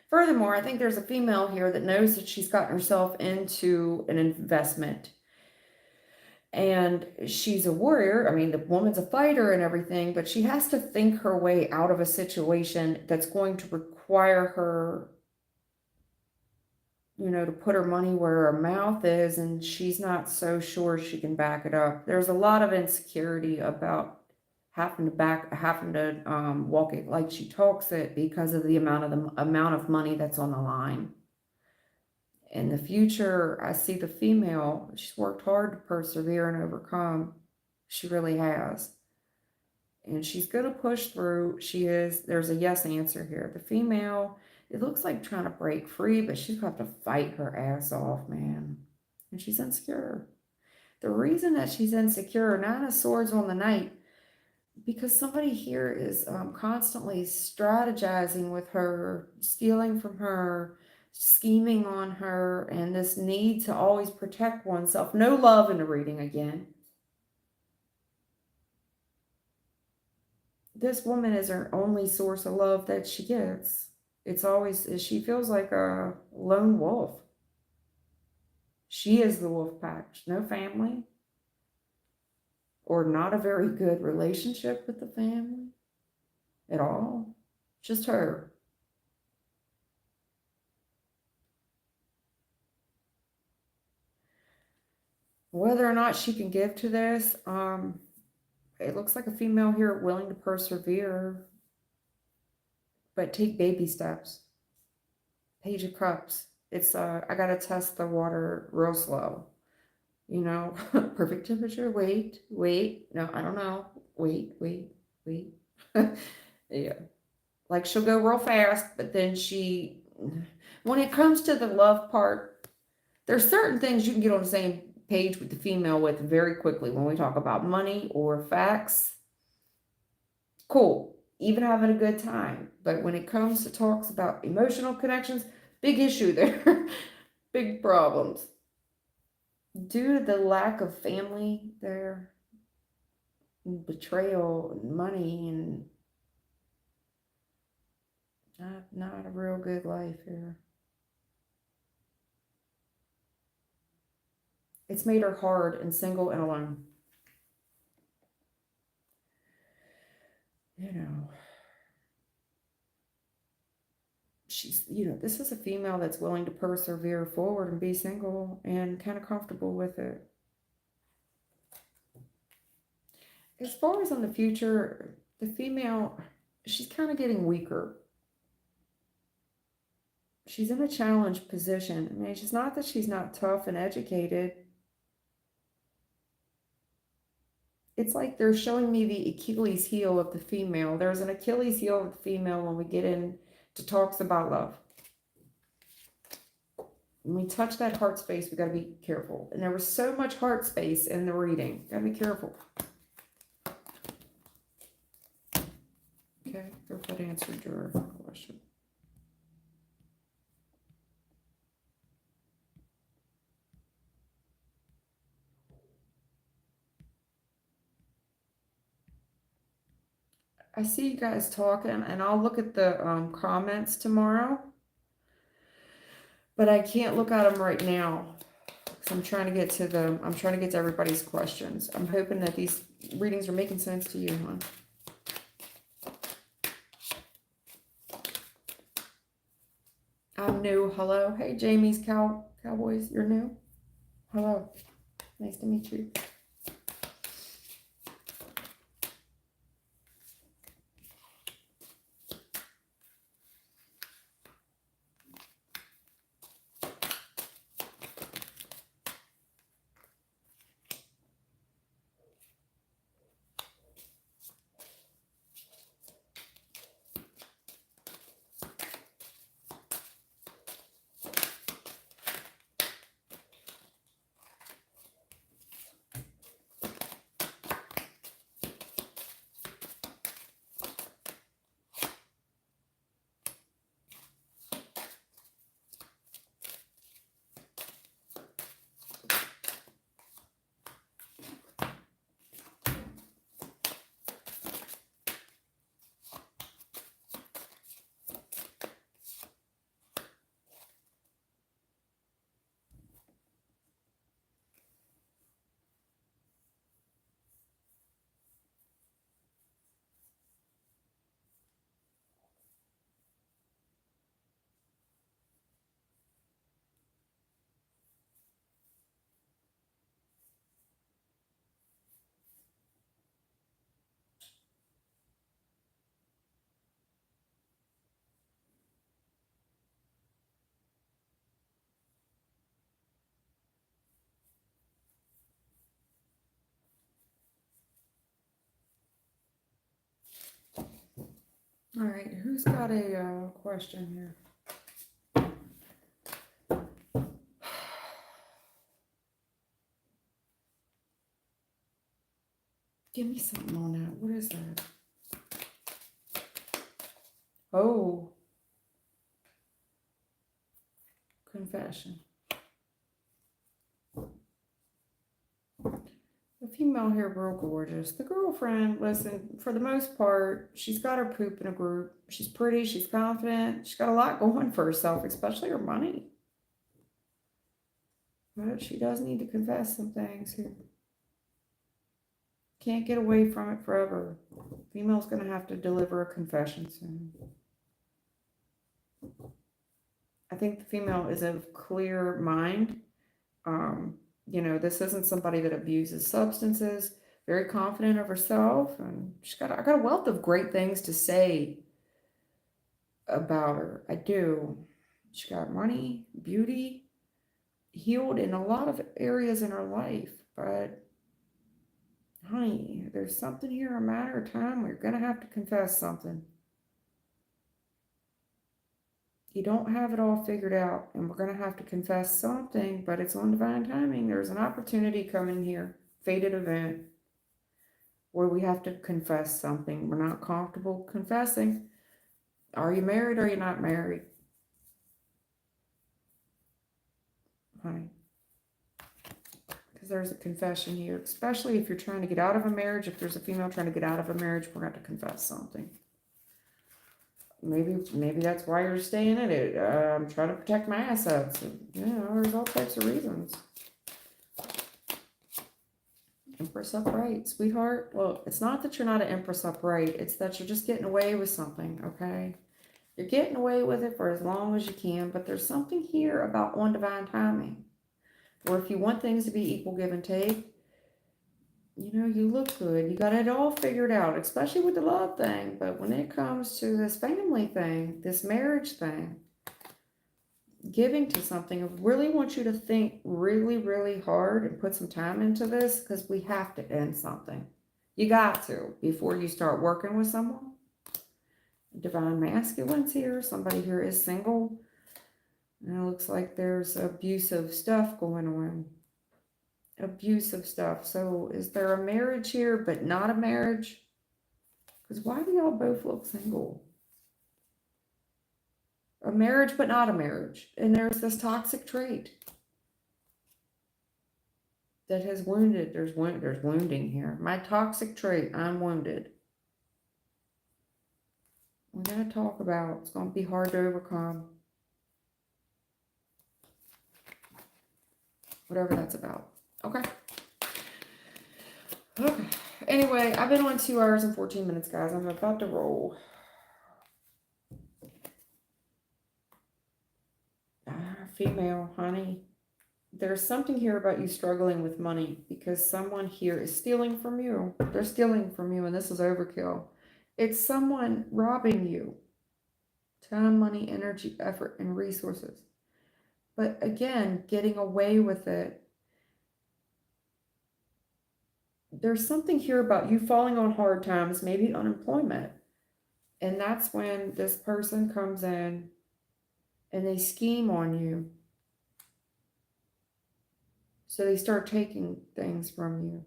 Furthermore, I think there's a female here that knows that she's gotten herself into an investment. And she's a warrior. I mean, the woman's a fighter and everything, but she has to think her way out of a situation that's going to require her, to put her money where her mouth is, and she's not so sure she can back it up. There's a lot of insecurity about having to walk it like she talks it because of the amount of money that's on the line. In the future, I see the female, she's worked hard to persevere and overcome. She really has. And she's going to push through. There's a yes answer here. The female, it looks like trying to break free, but she's going to have to fight her ass off, man. And she's insecure. The reason that she's insecure, 9 of Swords on the night, because somebody here is constantly strategizing with her, stealing from her, scheming on her, and this need to always protect oneself. No love in the reading again. This woman is her only source of love that she gets. It's always, she feels like a lone wolf. She is the wolf pack. No family, or not a very good relationship with the family at all. Just her. Whether or not she can give to this, it looks like a female here willing to persevere, but take baby steps. Page of Cups. It's I gotta test the water real slow. You know, perfect temperature. Wait. No, I don't know. Wait. Yeah. Like she'll go real fast, but then when it comes to the love part, there's certain things you can get on the same page with the female with very quickly when we talk about money or facts. Cool. Even having a good time. But when it comes to talks about emotional connections, big issue there. Big problems. Due to the lack of family there, and betrayal and money, and not a real good life here. It's made her hard and single and alone. You know, this is a female that's willing to persevere forward and be single and kind of comfortable with it. As far as in the future, the female, she's kind of getting weaker. She's in a challenged position. I mean, it's not that she's not tough and educated. It's like they're showing me the Achilles heel of the female. There's an Achilles heel of the female when we get into talks about love. When we touch that heart space, we got to be careful. And there was so much heart space in the reading. Got to be careful. Okay, hope that answered your question. I see you guys talking, and I'll look at the comments tomorrow. But I can't look at them right now because I'm trying to get to everybody's questions. I'm hoping that these readings are making sense to you, hon. I'm new. Hello. Hey, Jamie's Cowboys. You're new? Hello. Nice to meet you. All right, who's got a question here? Give me something on that. What is that? Oh, confession. The female here, real gorgeous. The girlfriend, listen, for the most part, she's got her poop in a group. She's pretty, she's confident, she's got a lot going for herself, especially her money. But she does need to confess some things here. Can't get away from it forever. Female's going to have to deliver a confession soon. I think the female is of clear mind. You know, this isn't somebody that abuses substances, very confident of herself, and I got a wealth of great things to say about her. I do. She got money, beauty, healed in a lot of areas in her life, but honey, there's something here, a matter of time, where you're going to have to confess something. You don't have it all figured out, and we're going to have to confess something, but it's on divine timing. There's an opportunity coming here, fated event, where we have to confess something. We're not comfortable confessing. Are you married or are you not married? Honey. Because there's a confession here, especially if you're trying to get out of a marriage. If there's a female trying to get out of a marriage, we're going to confess something. Maybe that's why you're staying in it. I'm trying to protect my assets. You know, there's all types of reasons. Empress upright, sweetheart. Well, it's not that you're not an Empress upright. It's that you're just getting away with something, okay? You're getting away with it for as long as you can, but there's something here about on divine timing. Or if you want things to be equal give and take, you know, you look good. You got it all figured out, especially with the love thing. But when it comes to this family thing, this marriage thing, giving to something, I really want you to think really, really hard and put some time into this, because we have to end something. You got to, before you start working with someone. Divine masculines here. Somebody here is single. And it looks like there's abusive stuff going on. Abusive stuff. So is there a marriage here but not a marriage? Because why do y'all both look single? A marriage but not a marriage. And there's this toxic trait that has wounded. There's wounding here. My toxic trait, I'm wounded. We're going to talk about, it's going to be hard to overcome. Whatever that's about. Okay. Okay. Anyway, I've been on 2 hours and 14 minutes, guys. I'm about to roll. Female, honey. There's something here about you struggling with money, because someone here is stealing from you. They're stealing from you, and this is overkill. It's someone robbing you. Time, money, energy, effort, and resources. But again, getting away with it. There's something here about you falling on hard times, maybe unemployment. And that's when this person comes in and they scheme on you. So they start taking things from you,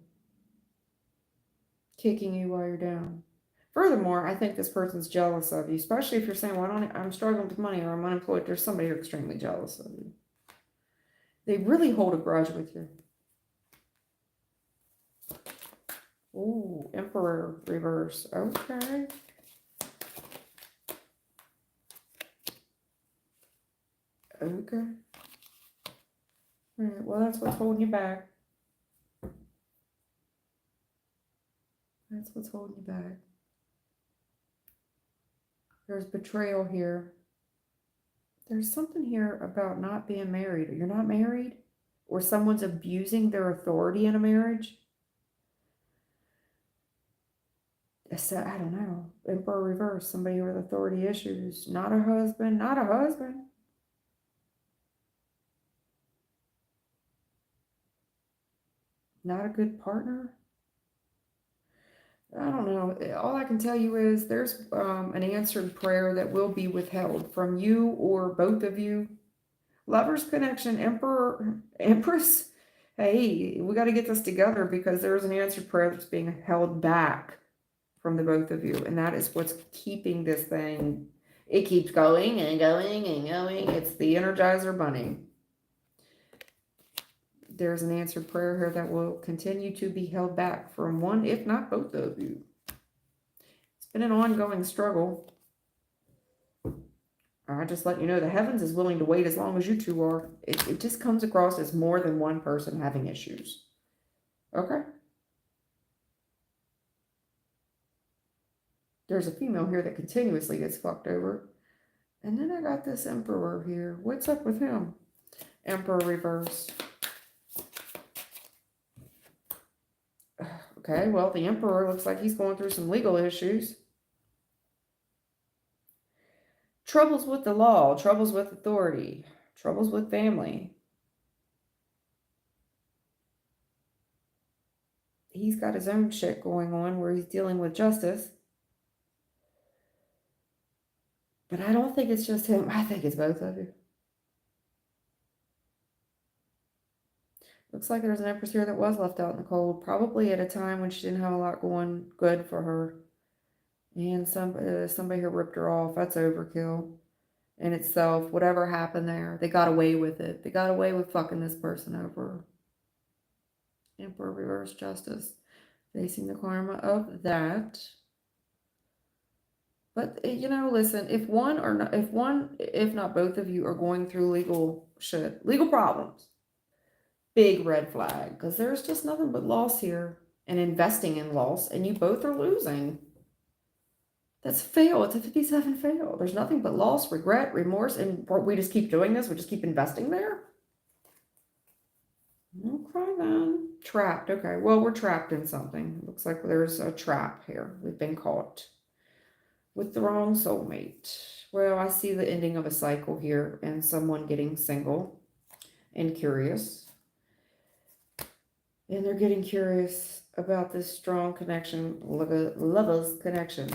kicking you while you're down. Furthermore, I think this person's jealous of you, especially if you're saying, well, I'm struggling with money or I'm unemployed. There's somebody who's extremely jealous of you. They really hold a grudge with you. Ooh, Emperor reverse. Okay. Okay. All right, well, that's what's holding you back. That's what's holding you back. There's betrayal here. There's something here about not being married. You're not married, or someone's abusing their authority in a marriage. So, I don't know. Emperor reverse, somebody with authority issues. Not a husband, not a husband. Not a good partner. I don't know. All I can tell you is there's an answered prayer that will be withheld from you or both of you. Lovers connection, Emperor, Empress. Hey, we got to get this together because there's an answered prayer that's being held back from the both of you. And that is what's keeping this thing. It keeps going and going and going. It's the Energizer Bunny. There's an answered prayer here that will continue to be held back from one, if not both of you. It's been an ongoing struggle. I just let you know the heavens is willing to wait as long as you two are. It just comes across as more than one person having issues. Okay? There's a female here that continuously gets fucked over. And then I got this emperor here. What's up with him? Emperor reverse. Okay, well, the emperor looks like he's going through some legal issues. Troubles with the law, troubles with authority, troubles with family. He's got his own shit going on where he's dealing with justice. But I don't think it's just him. I think it's both of you. Looks like there's an empress here that was left out in the cold, probably at a time when she didn't have a lot going good for her. And somebody here ripped her off. That's overkill in itself. Whatever happened there, they got away with it. They got away with fucking this person over. Emperor reverse justice. Facing the karma of that. But you know, listen, if if not both of you are going through legal shit, legal problems, big red flag, because there's just nothing but loss here and investing in loss, and you both are losing. That's fail. It's a 57 fail. There's nothing but loss, regret, remorse, and we just keep doing this. We just keep investing there. Okay then. Trapped. Okay. Well, we're trapped in something. Looks like there's a trap here. We've been caught with the wrong soulmate. Well, I see the ending of a cycle here and someone getting single and curious. And they're getting curious about this strong connection, lovers connection.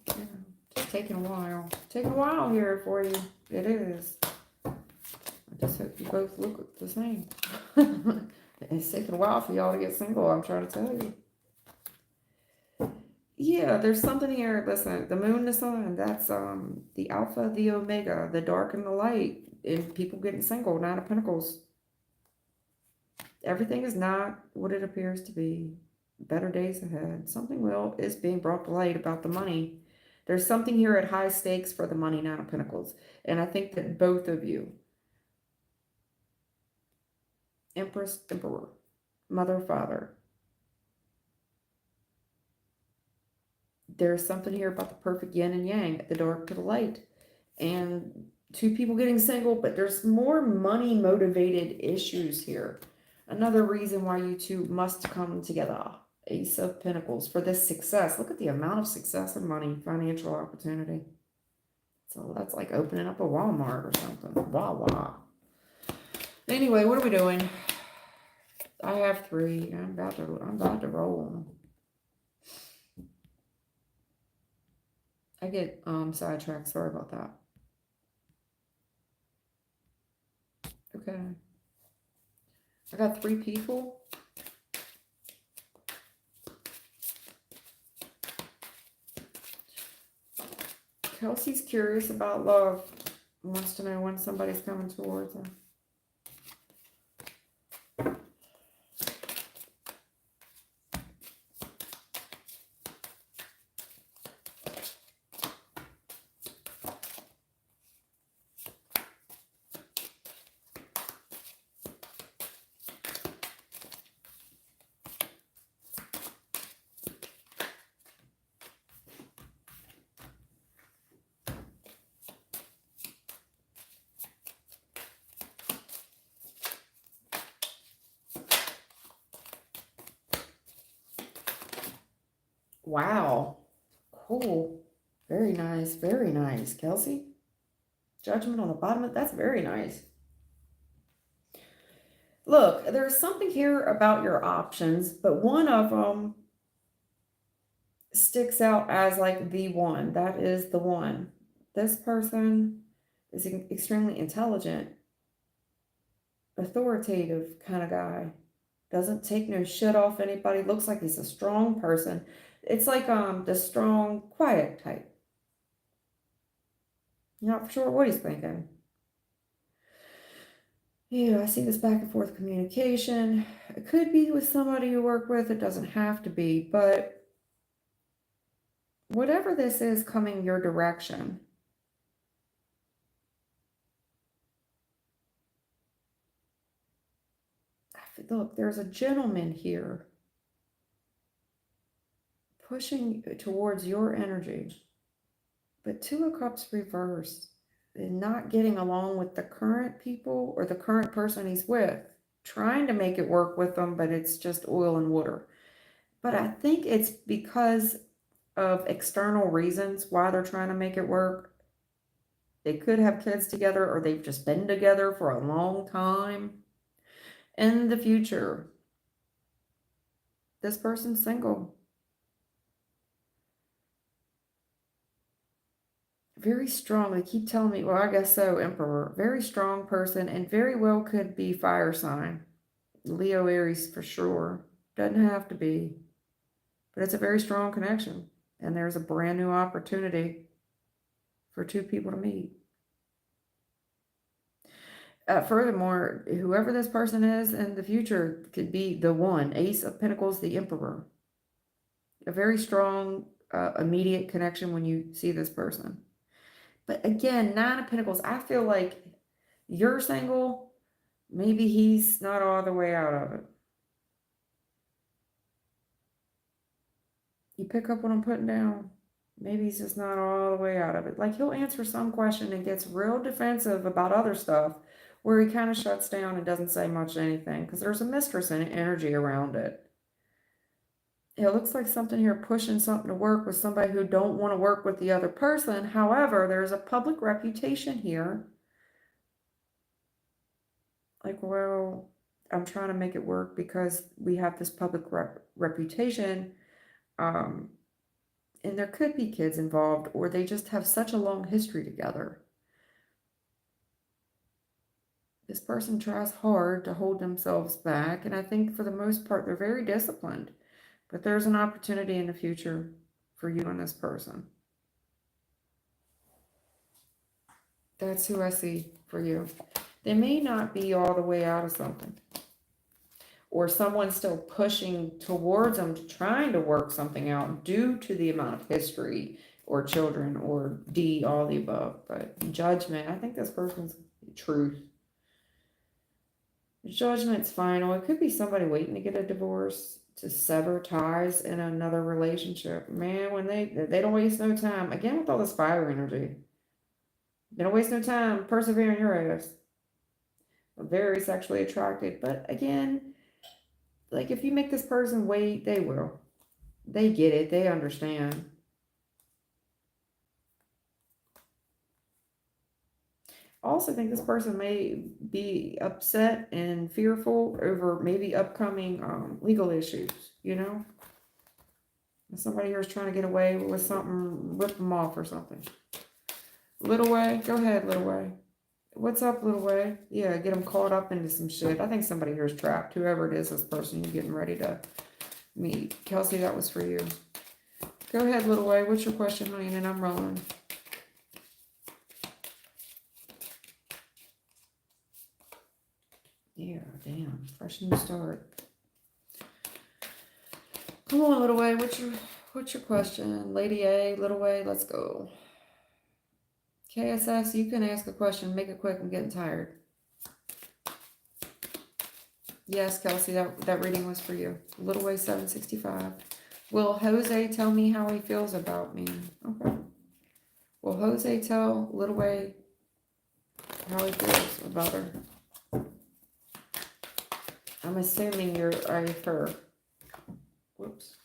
Yeah, it's taking a while. Taking a while here for you. It is. I just hope you both look the same. It's taking a while for y'all to get single, I'm trying to tell you. Yeah, there's something here. Listen, the moon, the sun, that's the alpha, the omega, the dark and the light, and people getting single, Nine of Pentacles. Everything is not what it appears to be. Better days ahead. Something is being brought to light about the money. There's something here at high stakes for the money, Nine of Pentacles. And I think that both of you, Empress, Emperor, Mother, Father, there's something here about the perfect yin and yang, the dark to the light, and two people getting single, but there's more money motivated issues here. Another reason why you two must come together. Ace of Pentacles for this success. Look at the amount of success and money, financial opportunity. So that's like opening up a Walmart or something. Wow. Anyway, what are we doing? I have 3. I'm about to roll. I get sidetracked. Sorry about that. Okay. I got 3 people. Kelsey's curious about love. Wants to know when somebody's coming towards her. Wow. Cool. Very nice. Very nice, Kelsey. Judgment on the bottom of that's very nice. Look, there's something here about your options, but one of them sticks out as like the one. That is the one. This person is an extremely intelligent, authoritative kind of guy. Doesn't take no shit off anybody. Looks like he's a strong person. It's like the strong, quiet type. Not sure what he's thinking. Yeah, I see this back and forth communication. It could be with somebody you work with. It doesn't have to be, but whatever this is coming your direction, look, there's a gentleman here pushing towards your energy, but Two of Cups reversed and not getting along with the current people or the current person he's with, trying to make it work with them, but it's just oil and water. But I think it's because of external reasons why they're trying to make it work. They could have kids together, or they've just been together for a long time. In the future, this person's single. Very strong. They keep telling me, well, I guess so, Emperor. Very strong person, and very well could be fire sign. Leo, Aries for sure. Doesn't have to be. But it's a very strong connection. And there's a brand new opportunity for two people to meet. Furthermore, whoever this person is in the future could be the one. Ace of Pentacles, the Emperor. A very strong, immediate connection when you see this person. But again, Nine of Pentacles, I feel like you're single. Maybe he's not all the way out of it. You pick up what I'm putting down? Maybe he's just not all the way out of it. Like, he'll answer some question and gets real defensive about other stuff, where he kind of shuts down and doesn't say much anything, because there's a mistress and energy around it. It looks like something here pushing something to work with somebody who don't want to work with the other person. However, there's a public reputation here. Like, well, I'm trying to make it work because we have this public reputation. And there could be kids involved, or they just have such a long history together. This person tries hard to hold themselves back, and I think for the most part, they're very disciplined. But there's an opportunity in the future for you and this person. That's who I see for you. They may not be all the way out of something, or someone's still pushing towards them, trying to work something out due to the amount of history or children or D, all the above. But judgment, I think this person's truth. Judgment's final. It could be somebody waiting to get a divorce, to sever ties in another relationship. Man, when they don't waste no time. Again, with all this fire energy. They don't waste no time persevering your ass. Very sexually attracted. But again, like, if you make this person wait, they will. They get it. They understand. Also think this person may be upset and fearful over maybe upcoming legal issues, you know? If somebody here is trying to get away with something, rip them off or something. Little Way, go ahead, Little Way. What's up, Little Way? Yeah, get them caught up into some shit. I think somebody here is trapped. Whoever it is, this person you're getting ready to meet. Kelsey, that was for you. Go ahead, Little Way. What's your question, honey? And I'm rolling. Yeah, damn. Fresh new start. Come on, Little Way. What's your question? Lady A, Little Way, let's go. KSS, you can ask a question. Make it quick. I'm getting tired. Yes, Kelsey, that reading was for you. Little Way 765. Will Jose tell me how he feels about me? Okay. Will Jose tell Little Way how he feels about her? I'm assuming you're her. Whoops.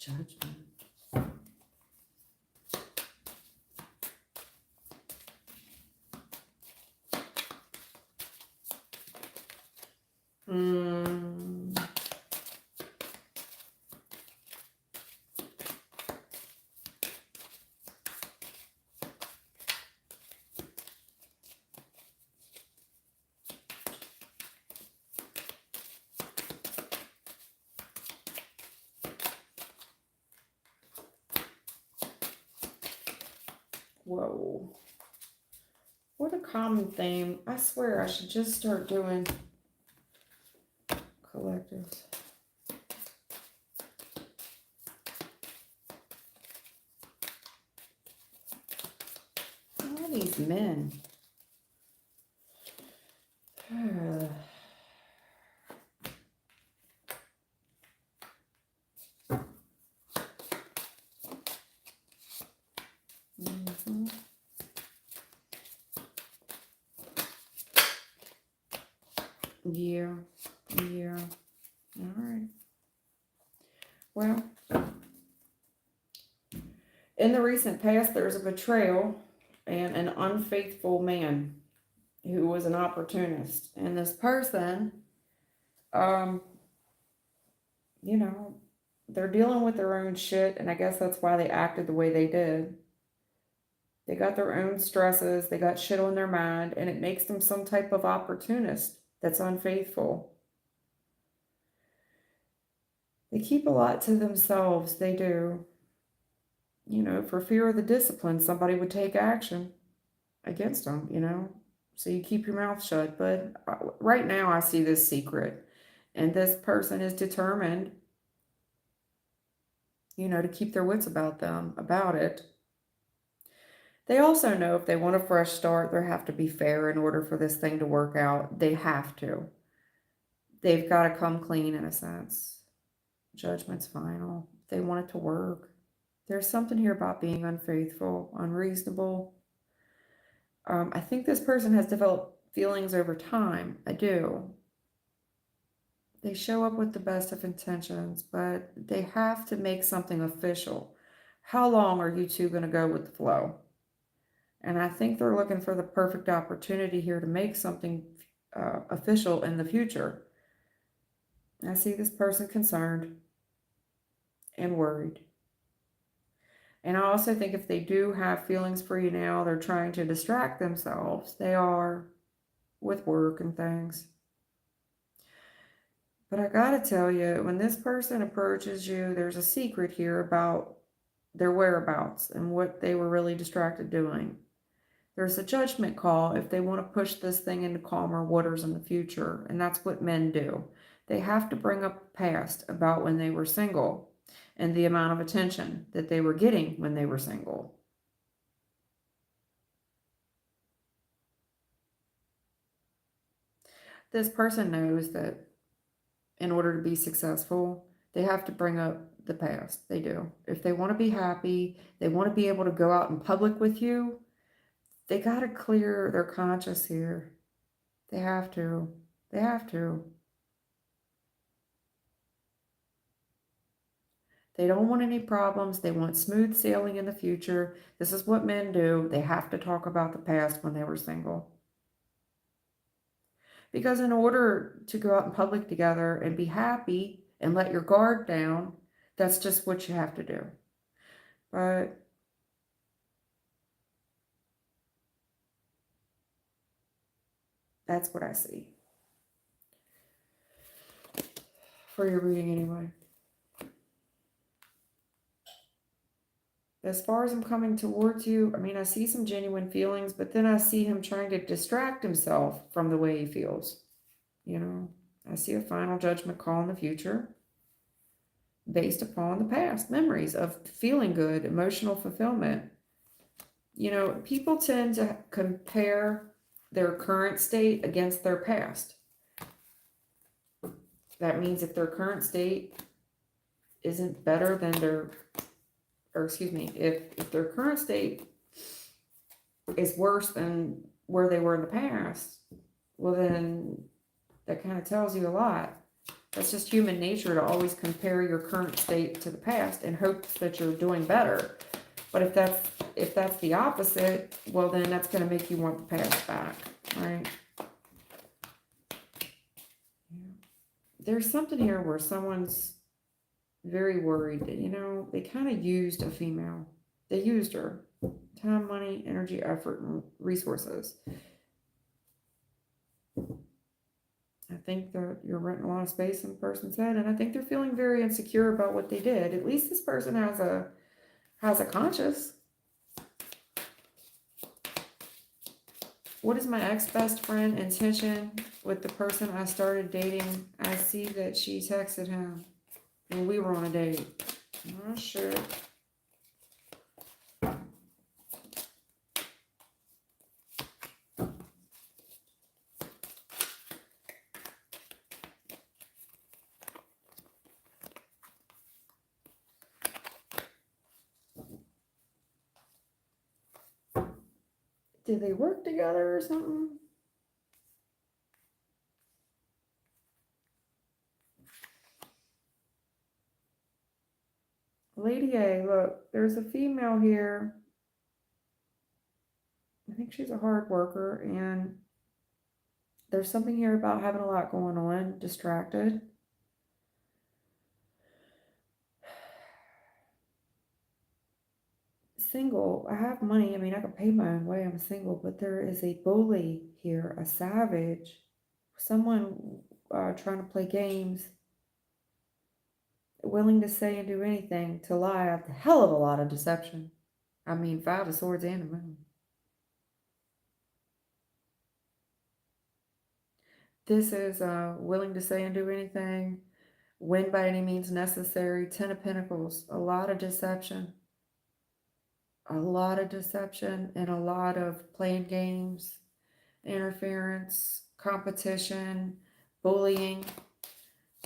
Judgment. Whoa. What a common theme. I swear I should just start doing collectives. All these men. Yeah. All right. Well, in the recent past, there's a betrayal and an unfaithful man who was an opportunist. And this person, you know, they're dealing with their own shit, and I guess that's why they acted the way they did. They got their own stresses, they got shit on their mind, and it makes them some type of opportunist that's unfaithful. They keep a lot to themselves, they do. You know, for fear of the discipline, somebody would take action against them, you know? So you keep your mouth shut. But right now, I see this secret, and this person is determined, you know, to keep their wits about it. They also know if they want a fresh start, they have to be fair in order for this thing to work out. They have to. They've got to come clean in a sense. Judgment's final. They want it to work. There's something here about being unfaithful, unreasonable. I think this person has developed feelings over time. I do. They show up with the best of intentions, but they have to make something official. How long are you two going to go with the flow? And I think they're looking for the perfect opportunity here to make something official in the future. I see this person concerned and worried. And I also think if they do have feelings for you now, they're trying to distract themselves. They are, with work and things. But I gotta tell you, when this person approaches you, there's a secret here about their whereabouts and what they were really distracted doing. There's a judgment call if they want to push this thing into calmer waters in the future. And that's what men do. They have to bring up the past about when they were single and the amount of attention that they were getting when they were single. This person knows that in order to be successful, they have to bring up the past. They do. If they want to be happy, they want to be able to go out in public with you, they got to clear their conscience here. They have to. They have to. They don't want any problems. They want smooth sailing in the future. This is what men do. They have to talk about the past when they were single. Because in order to go out in public together and be happy and let your guard down, that's just what you have to do. But that's what I see. For your reading anyway. As far as I'm coming towards you, I mean, I see some genuine feelings, but then I see him trying to distract himself from the way he feels. You know, I see a final judgment call in the future based upon the past memories of feeling good, emotional fulfillment. You know, people tend to compare their current state against their past. That means if their current state isn't better than if their current state is worse than where they were in the past, well then that kind of tells you a lot. That's just human nature to always compare your current state to the past in hopes that you're doing better. But if that's the opposite, well, then that's going to make you want the past back, right? There's something here where someone's very worried that, you know, they kind of used a female. They used her. Time, money, energy, effort, and resources. I think that you're renting a lot of space in the person's head, and I think they're feeling very insecure about what they did. At least this person has a conscience. What is my ex-best friend intention with the person I started dating? I see that she texted him when we were on a date. Oh, shit. Did they work together or something? Lady A, look, there's a female here. I think she's a hard worker, and there's something here about having a lot going on, distracted. Single, I have money. I mean, I can pay my own way. I'm single, but there is a bully here, a savage, someone trying to play games, willing to say and do anything to lie. A hell of a lot of deception. I mean, 5 of Swords and a Moon. This is willing to say and do anything, win by any means necessary. 10 of Pentacles, a lot of deception. A lot of deception and a lot of playing games, interference, competition, bullying.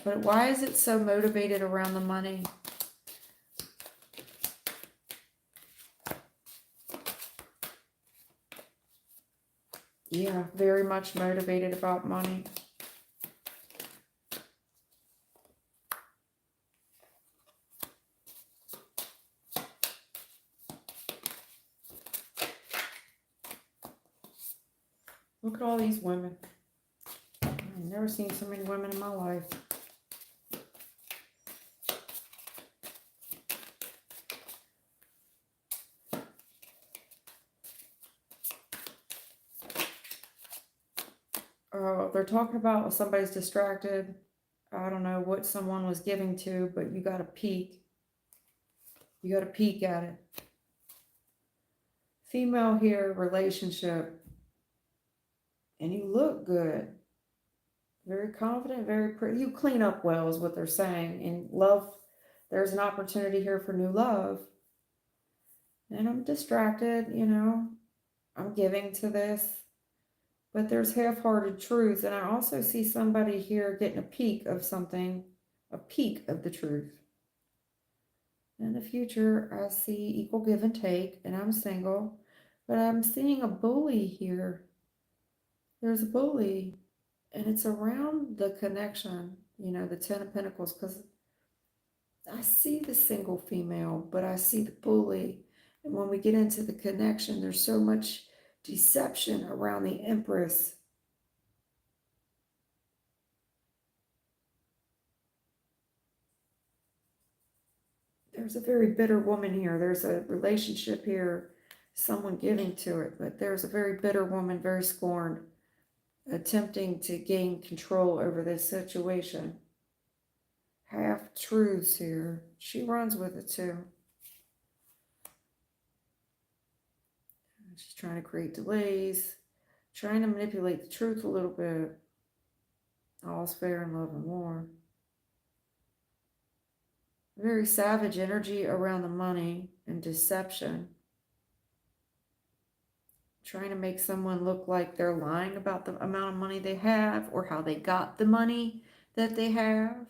But why is it so motivated around the money? Yeah, very much motivated about money. Look at all these women. I've never seen so many women in my life. They're talking about somebody's distracted. I don't know what someone was giving to, but you got to peek. You got to peek at it. Female here, relationship. And you look good. Very confident, very pretty. You clean up well is what they're saying. In love, there's an opportunity here for new love. And I'm distracted, you know. I'm giving to this. But there's half-hearted truths. And I also see somebody here getting a peek of something. A peek of the truth. In the future, I see equal give and take. And I'm single. But I'm seeing a bully here. There's a bully. And it's around the connection, you know, the 10 of Pentacles, because I see the single female, but I see the bully. And when we get into the connection, there's so much deception around the Empress. There's a very bitter woman here. There's a relationship here, someone giving to it, but there's a very bitter woman, very scorned, attempting to gain control over this situation. Half truths here. She runs with it too. She's trying to create delays, trying to manipulate the truth a little bit. All's fair in love and war. Very savage energy around the money and deception. Trying to make someone look like they're lying about the amount of money they have or how they got the money that they have.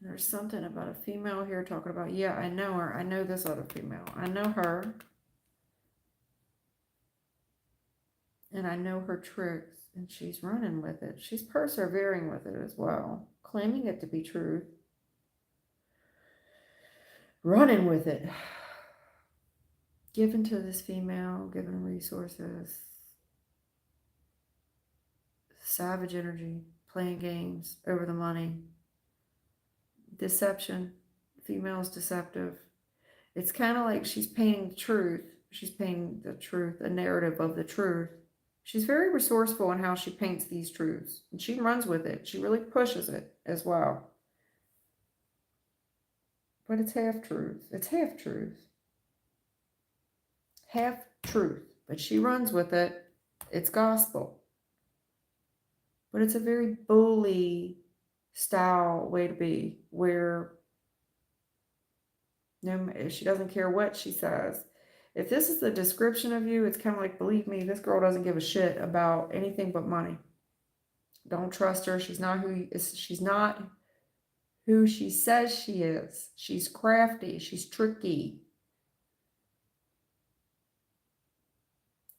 There's something about a female here talking about, yeah, I know her. I know this other female. I know her. And I know her tricks. And she's running with it. She's persevering with it as well. Claiming it to be truth. Running with it. Given to this female. Given resources. Savage energy. Playing games over the money. Deception. Female's deceptive. It's kind of like she's painting the truth. She's painting the truth, a narrative of the truth. She's very resourceful in how she paints these truths. And she runs with it. She really pushes it as well. But it's half truth. It's half truth. Half truth. But she runs with it. It's gospel. But it's a very bully style way to be, where no, she doesn't care what she says. If this is the description of you, it's kind of like, believe me, this girl doesn't give a shit about anything but money. Don't trust her. She's not who she says she is. She's crafty. She's tricky.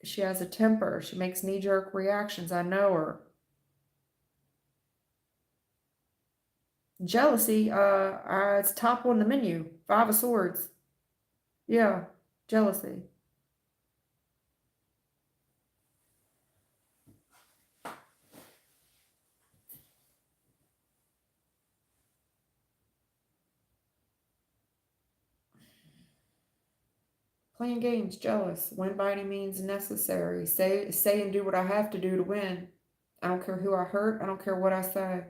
She has a temper. She makes knee-jerk reactions. I know her. Jealousy, it's top on the menu. 5 of Swords. Yeah, jealousy. Playing games, jealous. Win by any means necessary. Say and do what I have to do to win. I don't care who I hurt. I don't care what I say.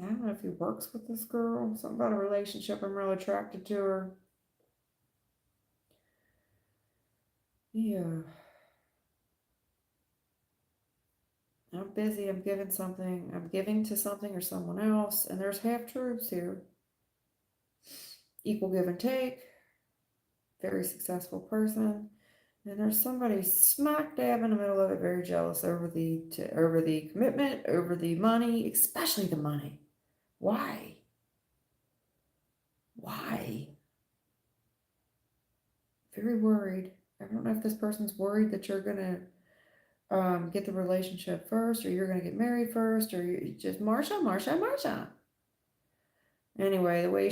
I don't know if he works with this girl. Something about a relationship. I'm real attracted to her. Yeah. I'm busy. I'm giving something. I'm giving to something or someone else. And there's half truths here. Equal give and take. Very successful person. And there's somebody smack dab in the middle of it, very jealous over the commitment, over the money, especially the money. Why? Why? Very worried. I don't know if this person's worried that you're gonna get the relationship first, or you're gonna get married first, or you just Marsha. Anyway, the way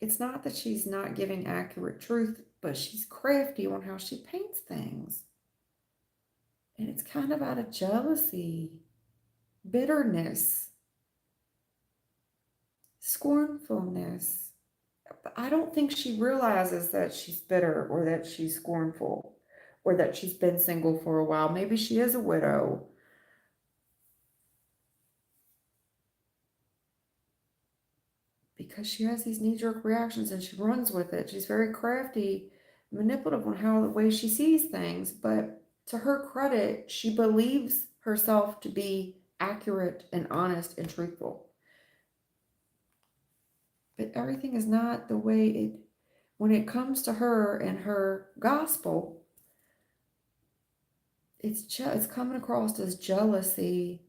it's not that she's not giving accurate truth, but she's crafty on how she paints things. And it's kind of out of jealousy, bitterness, scornfulness. But I don't think she realizes that she's bitter, or that she's scornful, or that she's been single for a while. Maybe she is a widow. Because she has these knee-jerk reactions and she runs with it. She's very crafty, manipulative on the way she sees things. But to her credit, she believes herself to be accurate and honest and truthful. But everything is not the way when it comes to her and her gospel, it's coming across as jealousy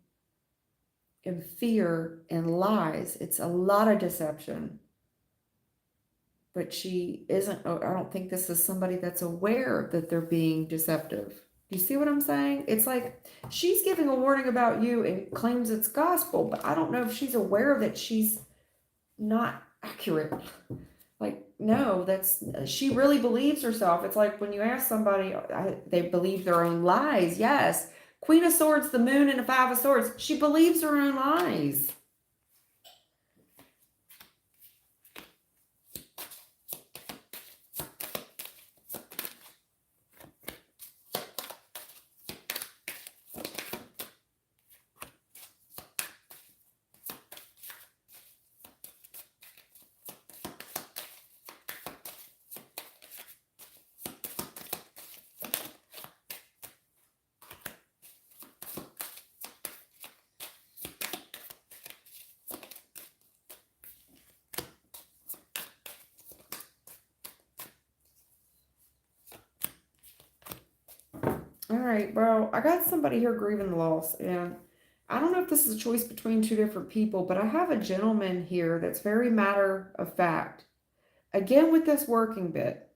and fear and lies. It's a lot of deception. But she isn't, I don't think this is somebody that's aware that they're being deceptive. Do you see what I'm saying? It's like she's giving a warning about you and claims it's gospel, but I don't know if she's aware that she's not accurate. Like, no, she really believes herself. It's like when you ask somebody, they believe their own lies. Yes. Queen of Swords, the moon, and the 5 of Swords. She believes her own lies. right, well, I got somebody here grieving the loss, and I don't know if this is a choice between two different people, but I have a gentleman here that's very matter of fact. Again, with this working bit,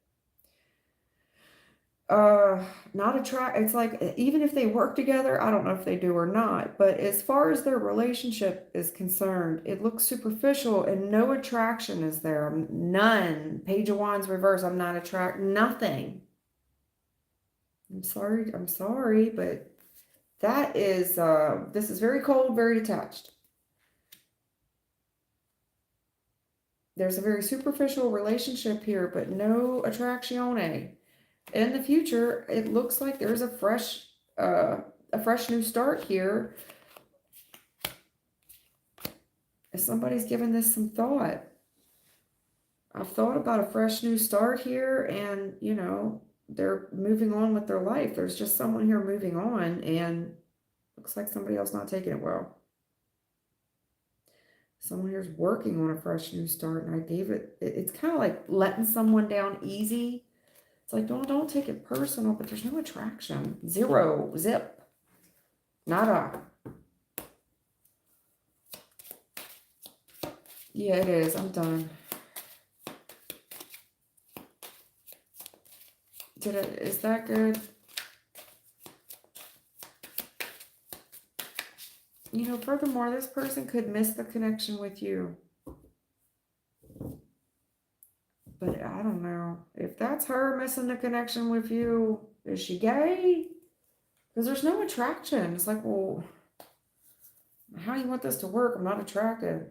uh, not attract. It's like even if they work together, I don't know if they do or not. But as far as their relationship is concerned, it looks superficial and no attraction is there. None. Page of Wands reverse. I'm not attract. Nothing. I'm sorry, but that is, this is very cold, very detached. There's a very superficial relationship here, but no attraction. In the future, it looks like there's a fresh new start here. If somebody's given this some thought, I've thought about a fresh new start here, and you know, they're moving on with their life. There's just someone here moving on, and looks like somebody else not taking it well. Someone here's working on a fresh new start, and I gave it's kind of like letting someone down easy. It's like, don't take it personal, but there's no attraction. Zero, zip, nada. Yeah, it is. I'm done. Is that good? You know, furthermore, this person could miss the connection with you. But I don't know. If that's her missing the connection with you, is she gay? Because there's no attraction. It's like, well, how do you want this to work? I'm not attracted.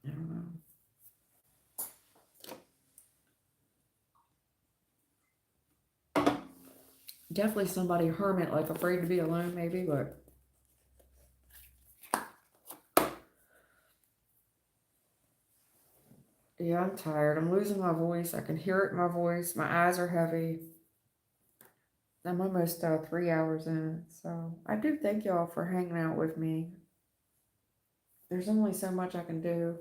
I don't know. Definitely somebody hermit, like afraid to be alone, maybe, but yeah, I'm tired. I'm losing my voice. I can hear it in my voice. My eyes are heavy. I'm almost 3 hours in. So I do thank y'all for hanging out with me. There's only so much I can do.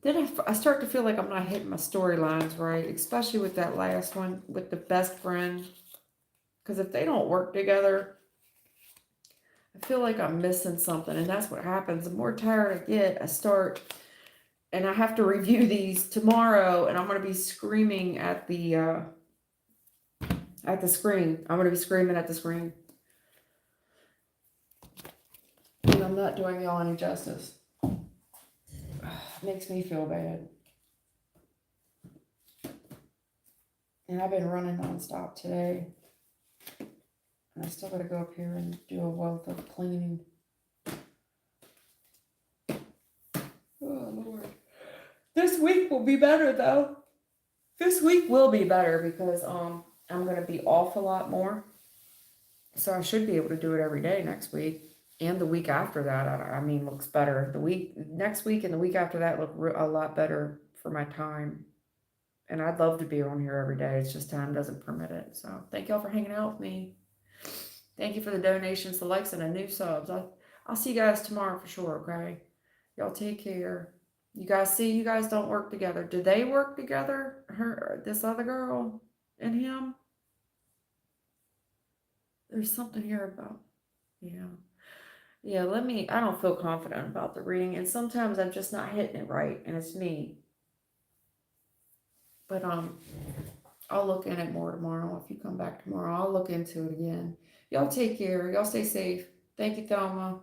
Then I start to feel like I'm not hitting my storylines right, especially with that last one with the best friend. Because if they don't work together, I feel like I'm missing something. And that's what happens. The more tired I get, I start, and I have to review these tomorrow, and I'm going to be screaming at the screen. I'm going to be screaming at the screen. And I'm not doing y'all any justice. Makes me feel bad. And I've been running nonstop today. And I still got to go up here and do a wealth of cleaning. Oh, Lord. This week will be better, though. This week will be better because I'm going to be off a lot more. So I should be able to do it every day next week. And the week after that, I mean, looks better. Next week and the week after that look a lot better for my time. And I'd love to be on here every day. It's just time doesn't permit it. So thank y'all for hanging out with me. Thank you for the donations, the likes, and the new subs. I'll see you guys tomorrow for sure, okay? Y'all take care. You guys don't work together. Do they work together? This other girl and him? There's something here about, yeah. Yeah, I don't feel confident about the reading, and sometimes I'm just not hitting it right, and it's me. But I'll look in it more tomorrow. If you come back tomorrow, I'll look into it again. Y'all take care. Y'all stay safe. Thank you, Thelma.